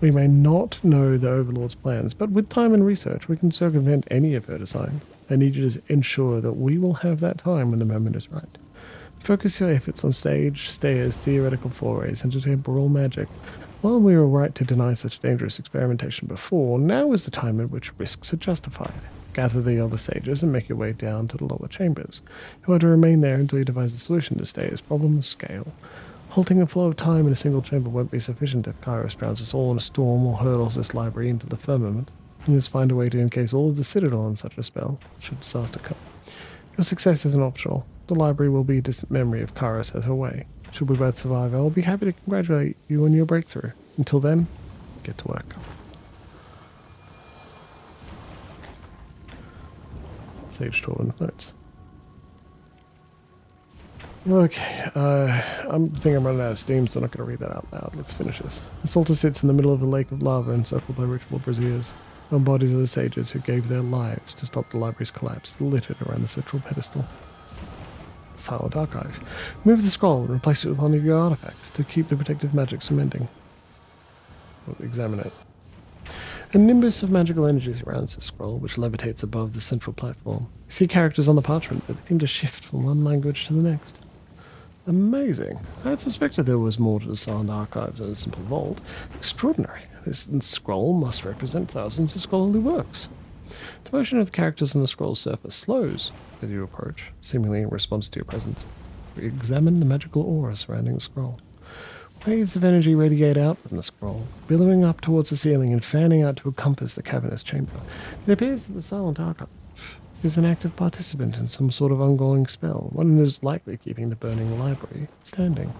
We may not know the Overlord's plans, but with time and research, we can circumvent any of her designs. I need you to ensure that we will have that time when the moment is right. Focus your efforts on stage, stairs, theoretical forays, into temporal magic. While we were right to deny such dangerous experimentation before, now is the time at which risks are justified. Gather the elder sages and make your way down to the lower chambers. You are to remain there until you devise a solution to Stayer's problem of scale. Halting a flow of time in a single chamber won't be sufficient if Kairos drowns us all in a storm or hurls this library into the firmament. You must find a way to encase all of the Citadel in such a spell, should disaster come. Your success isn't optional. The library will be a distant memory if Kairos has her way. Should we both survive, I will be happy to congratulate you on your breakthrough. Until then, get to work. Sage Torvin's notes. Okay, I think I'm running out of steam, so I'm not going to read that out loud. Let's finish this. This altar sits in the middle of a lake of lava encircled by ritual braziers. The bodies of the sages who gave their lives to stop the library's collapse littered around the central pedestal. Silent Archive. Move the scroll and replace it with one of your artifacts to keep the protective magic cementing. We'll examine it. A nimbus of magical energy surrounds the scroll, which levitates above the central platform. You see characters on the parchment, but they seem to shift from one language to the next. Amazing. I had suspected there was more to the Silent Archive than a simple vault. Extraordinary. This scroll must represent thousands of scholarly works. The motion of the characters on the scroll's surface slows as you approach, seemingly in response to your presence. We examine the magical aura surrounding the scroll. Waves of energy radiate out from the scroll, billowing up towards the ceiling and fanning out to encompass the cavernous chamber. It appears that the Silent Archive is an active participant in some sort of ongoing spell, one that is likely keeping the burning library standing.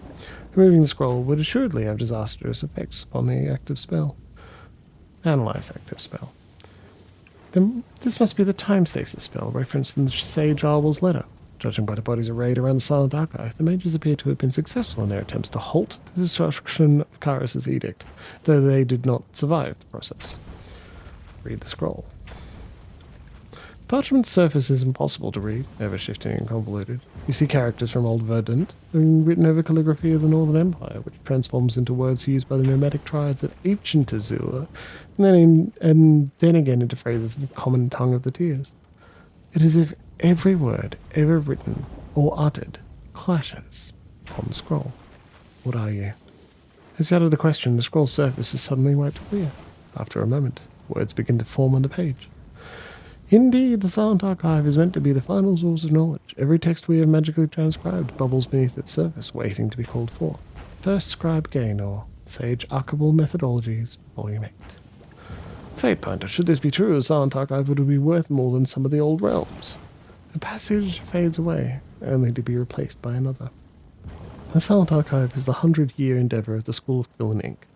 Removing the scroll would assuredly have disastrous effects upon the active spell. Analyze active spell. Then this must be the time stasis spell referenced in the Sage Arwell's letter. Judging by the bodies arrayed around the Silent Archive, the mages appear to have been successful in their attempts to halt the destruction of Kairos' edict, though they did not survive the process. Read the scroll. Parchment's surface is impossible to read, ever shifting and convoluted. You see characters from Old Verdant, written over calligraphy of the Northern Empire, which transforms into words used by the nomadic tribes of ancient Azur, and then again into phrases of the common tongue of the Tiers. It is as if every word ever written or uttered clashes on the scroll. What are you? As you utter the question, the scroll's surface is suddenly wiped clear. After a moment, words begin to form on the page. Indeed, the Silent Archive is meant to be the final source of knowledge. Every text we have magically transcribed bubbles beneath its surface, waiting to be called forth. First Scribe Gaynor, Sage Archibald Methodologies, Volume 8. Fatebinder, should this be true, the Silent Archive would be worth more than some of the old realms. The passage fades away, only to be replaced by another. The Silent Archive is the 100-year endeavor of the School of Quill and Ink.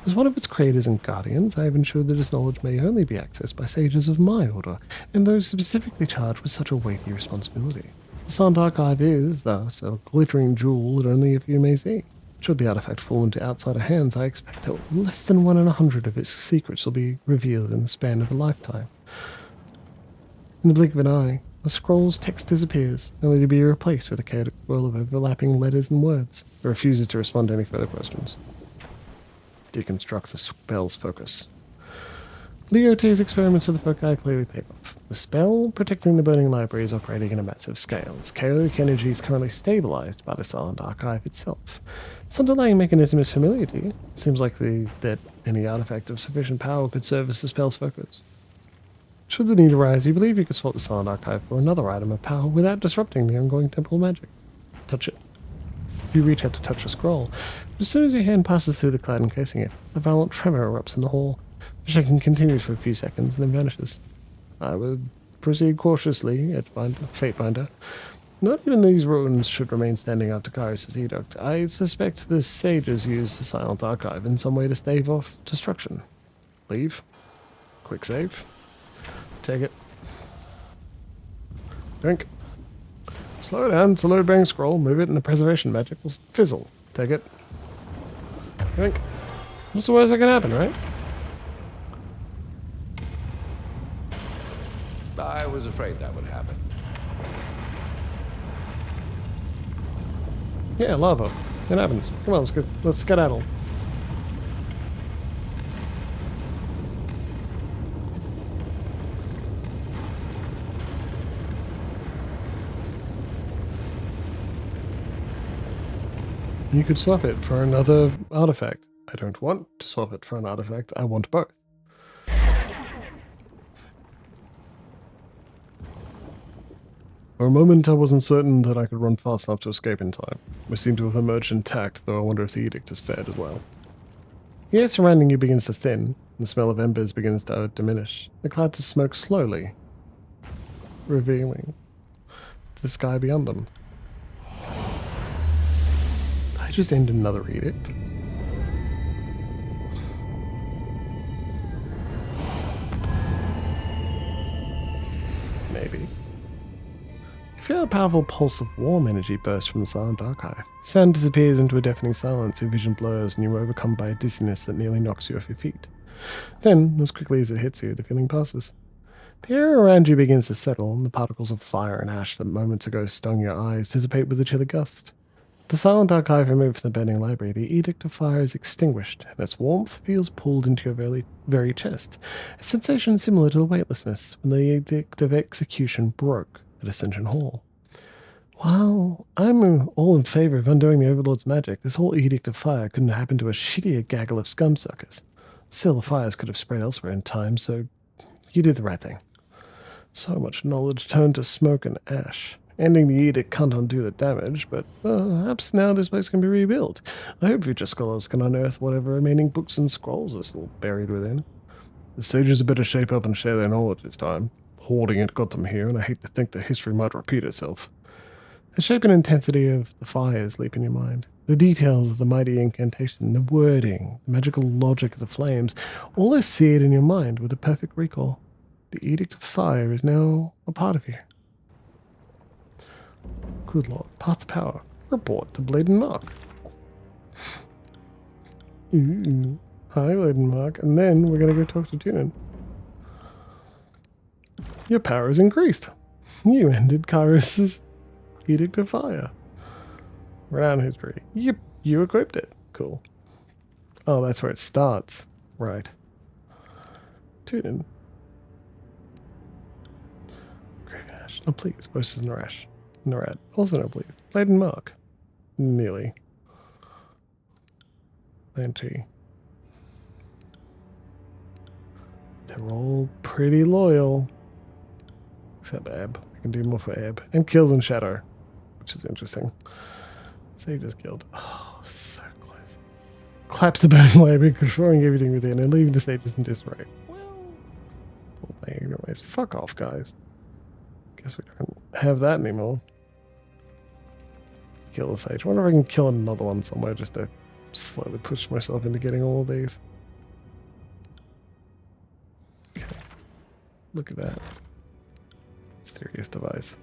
As one of its creators and guardians, I have ensured that its knowledge may only be accessed by sages of my order, and those specifically charged with such a weighty responsibility. The Silent Archive is, thus, a glittering jewel that only a few may see. Should the artifact fall into outsider hands, I expect that less than 1 in 100 of its secrets will be revealed in the span of a lifetime. In the blink of an eye, the scroll's text disappears, only to be replaced with a chaotic swirl of overlapping letters and words. It refuses to respond to any further questions. Deconstruct the spell's focus. Leote's experiments with the foci clearly paid off. The spell protecting the burning library is operating on a massive scale. Its chaotic energy is currently stabilized by the Silent Archive itself. Its underlying mechanism is familiar to you. It seems likely that any artifact of sufficient power could serve as the spell's focus. Should the need arise, you believe you could swap the Silent Archive for another item of power without disrupting the ongoing temple magic. Touch it. You reach out to touch the scroll, but as soon as your hand passes through the cloud encasing it, a violent tremor erupts in the hall. The shaking continues for a few seconds and then vanishes. I would proceed cautiously, Fatebinder. Not even these ruins should remain standing after Kairos' edict. I suspect the sages used the Silent Archive in some way to stave off destruction. Leave. Quick save. Take it. Drink. Slow down, it's a load bang scroll, move it and the preservation magic will fizzle. Take it. Drink. What's the worst that can happen, right? was afraid that would happen. Yeah, lava. It happens. Come on, let's skedaddle. You could swap it for another artifact. I don't want to swap it for an artifact. I want both. For a moment, I wasn't certain that I could run fast enough to escape in time. We seem to have emerged intact, though I wonder if the edict has fared as well. The air surrounding you begins to thin. The smell of embers begins to diminish. The clouds of smoke slowly, revealing the sky beyond them. Did I just end another edict? Maybe. You feel a powerful pulse of warm energy burst from the silent archive. Sound disappears into a deafening silence, your vision blurs, and you are overcome by a dizziness that nearly knocks you off your feet. Then, as quickly as it hits you, the feeling passes. The air around you begins to settle, and the particles of fire and ash that moments ago stung your eyes dissipate with a chilly gust. The silent archive removed from the burning library, the Edict of Fire is extinguished, and its warmth feels pulled into your very chest, a sensation similar to the weightlessness when the Edict of Execution broke at Ascension Hall. While I'm all in favor of undoing the Overlord's magic, this whole Edict of Fire couldn't happen to a shittier gaggle of scumsuckers. Still, the fires could have spread elsewhere in time, so you did the right thing. So much knowledge turned to smoke and ash. Ending the edict can't undo the damage, but perhaps now this place can be rebuilt. I hope future scholars can unearth whatever remaining books and scrolls are still buried within. The sages had better shape up and share their knowledge this time. Hoarding it got them here, and I hate to think that history might repeat itself. The shape and intensity of the fires leap in your mind. The details of the mighty incantation, the wording, the magical logic of the flames, all are seared in your mind with a perfect recall. The Edict of Fire is now a part of you. Good Lord. Path to Power. Report to Blade and Mark. Ooh. Hi, Blade and Mark. And then we're going to go talk to Tunin. Your power is increased. You ended Kairos' Edict of Fire. Renown history. Yep, you equipped it. Cool. Oh, that's where it starts. Right. Tunin. Grave Ash. Oh, please. Voices in Rash. Narad. Also no, please. Blade and Mark. Nearly. Lantry. They're all pretty loyal. Except Ebb. I can do more for Ebb. And Kills and Shadow. Which is interesting. Sage's Guild. Oh, so close. Collapse the burning library, destroying everything within, and leaving the sages in disarray. Well, all my ignorant ways. Fuck off, guys. Guess we don't have that anymore. Kill the sage. I wonder if I can kill another one somewhere just to slowly push myself into getting all of these. Okay. Look at that. Mysterious device.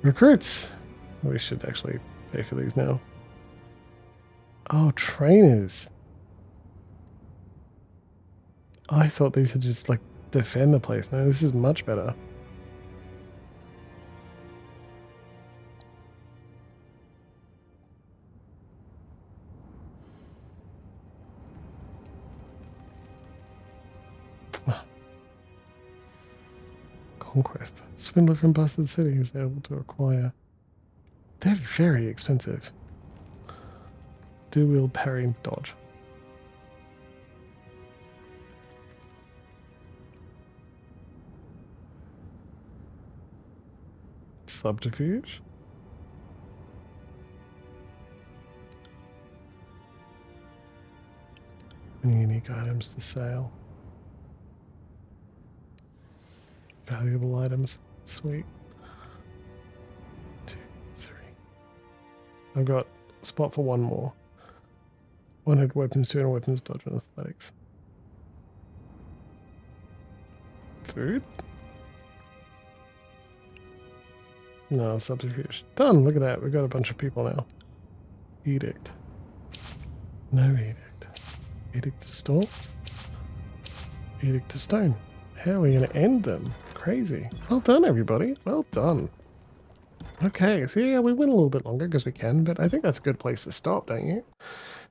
Recruits! We should actually pay for these now. Oh, trainers. I thought these would just like defend the place. No, this is much better. Conquest. Swindler from Bastard City is able to acquire. They're very expensive. Dual parry and dodge. Subterfuge. Unique items to sale. Valuable items. Sweet. 2, 3. I've got a spot for one more. One-hit weapons, 2 and weapons, dodge and athletics. Food? No, subterfuge. Done! Look at that. We've got a bunch of people now. Edict. No edict. Edict to storms? Edict to stone. How are we going to end them? Crazy. Well done, everybody. Well done. Okay, so yeah, we went a little bit longer because we can, but I think that's a good place to stop, don't you?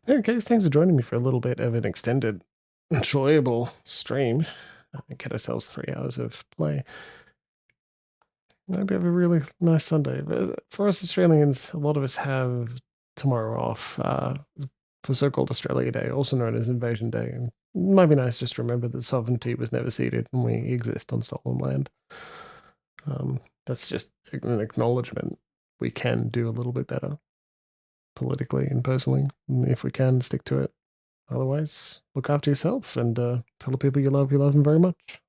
In any case, thanks for joining me for a little bit of an extended, enjoyable stream. Get ourselves 3 hours of play. Maybe have a really nice Sunday. But for us Australians, a lot of us have tomorrow off for so-called Australia Day, also known as Invasion Day. And it might be nice just to remember that sovereignty was never ceded and we exist on stolen land. That's just an acknowledgement we can do a little bit better politically and personally. If we can, stick to it. Otherwise, look after yourself and tell the people you love them very much.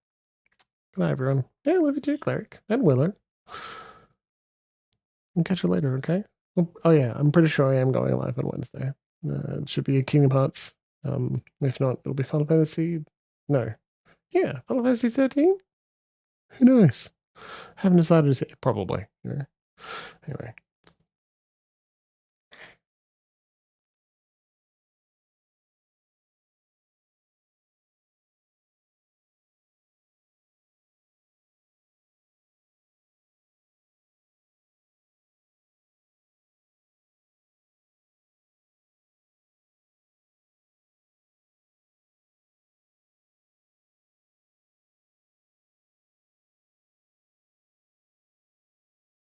Good night, everyone. Yeah, I love you too, Cleric. And Willow. I'll catch you later, okay? Oh yeah, I'm pretty sure I am going live on Wednesday. It should be a Kingdom Hearts. If not, it'll be Final Fantasy. No. Yeah, Final Fantasy 13? Who knows? Haven't decided to say probably. You know. Anyway.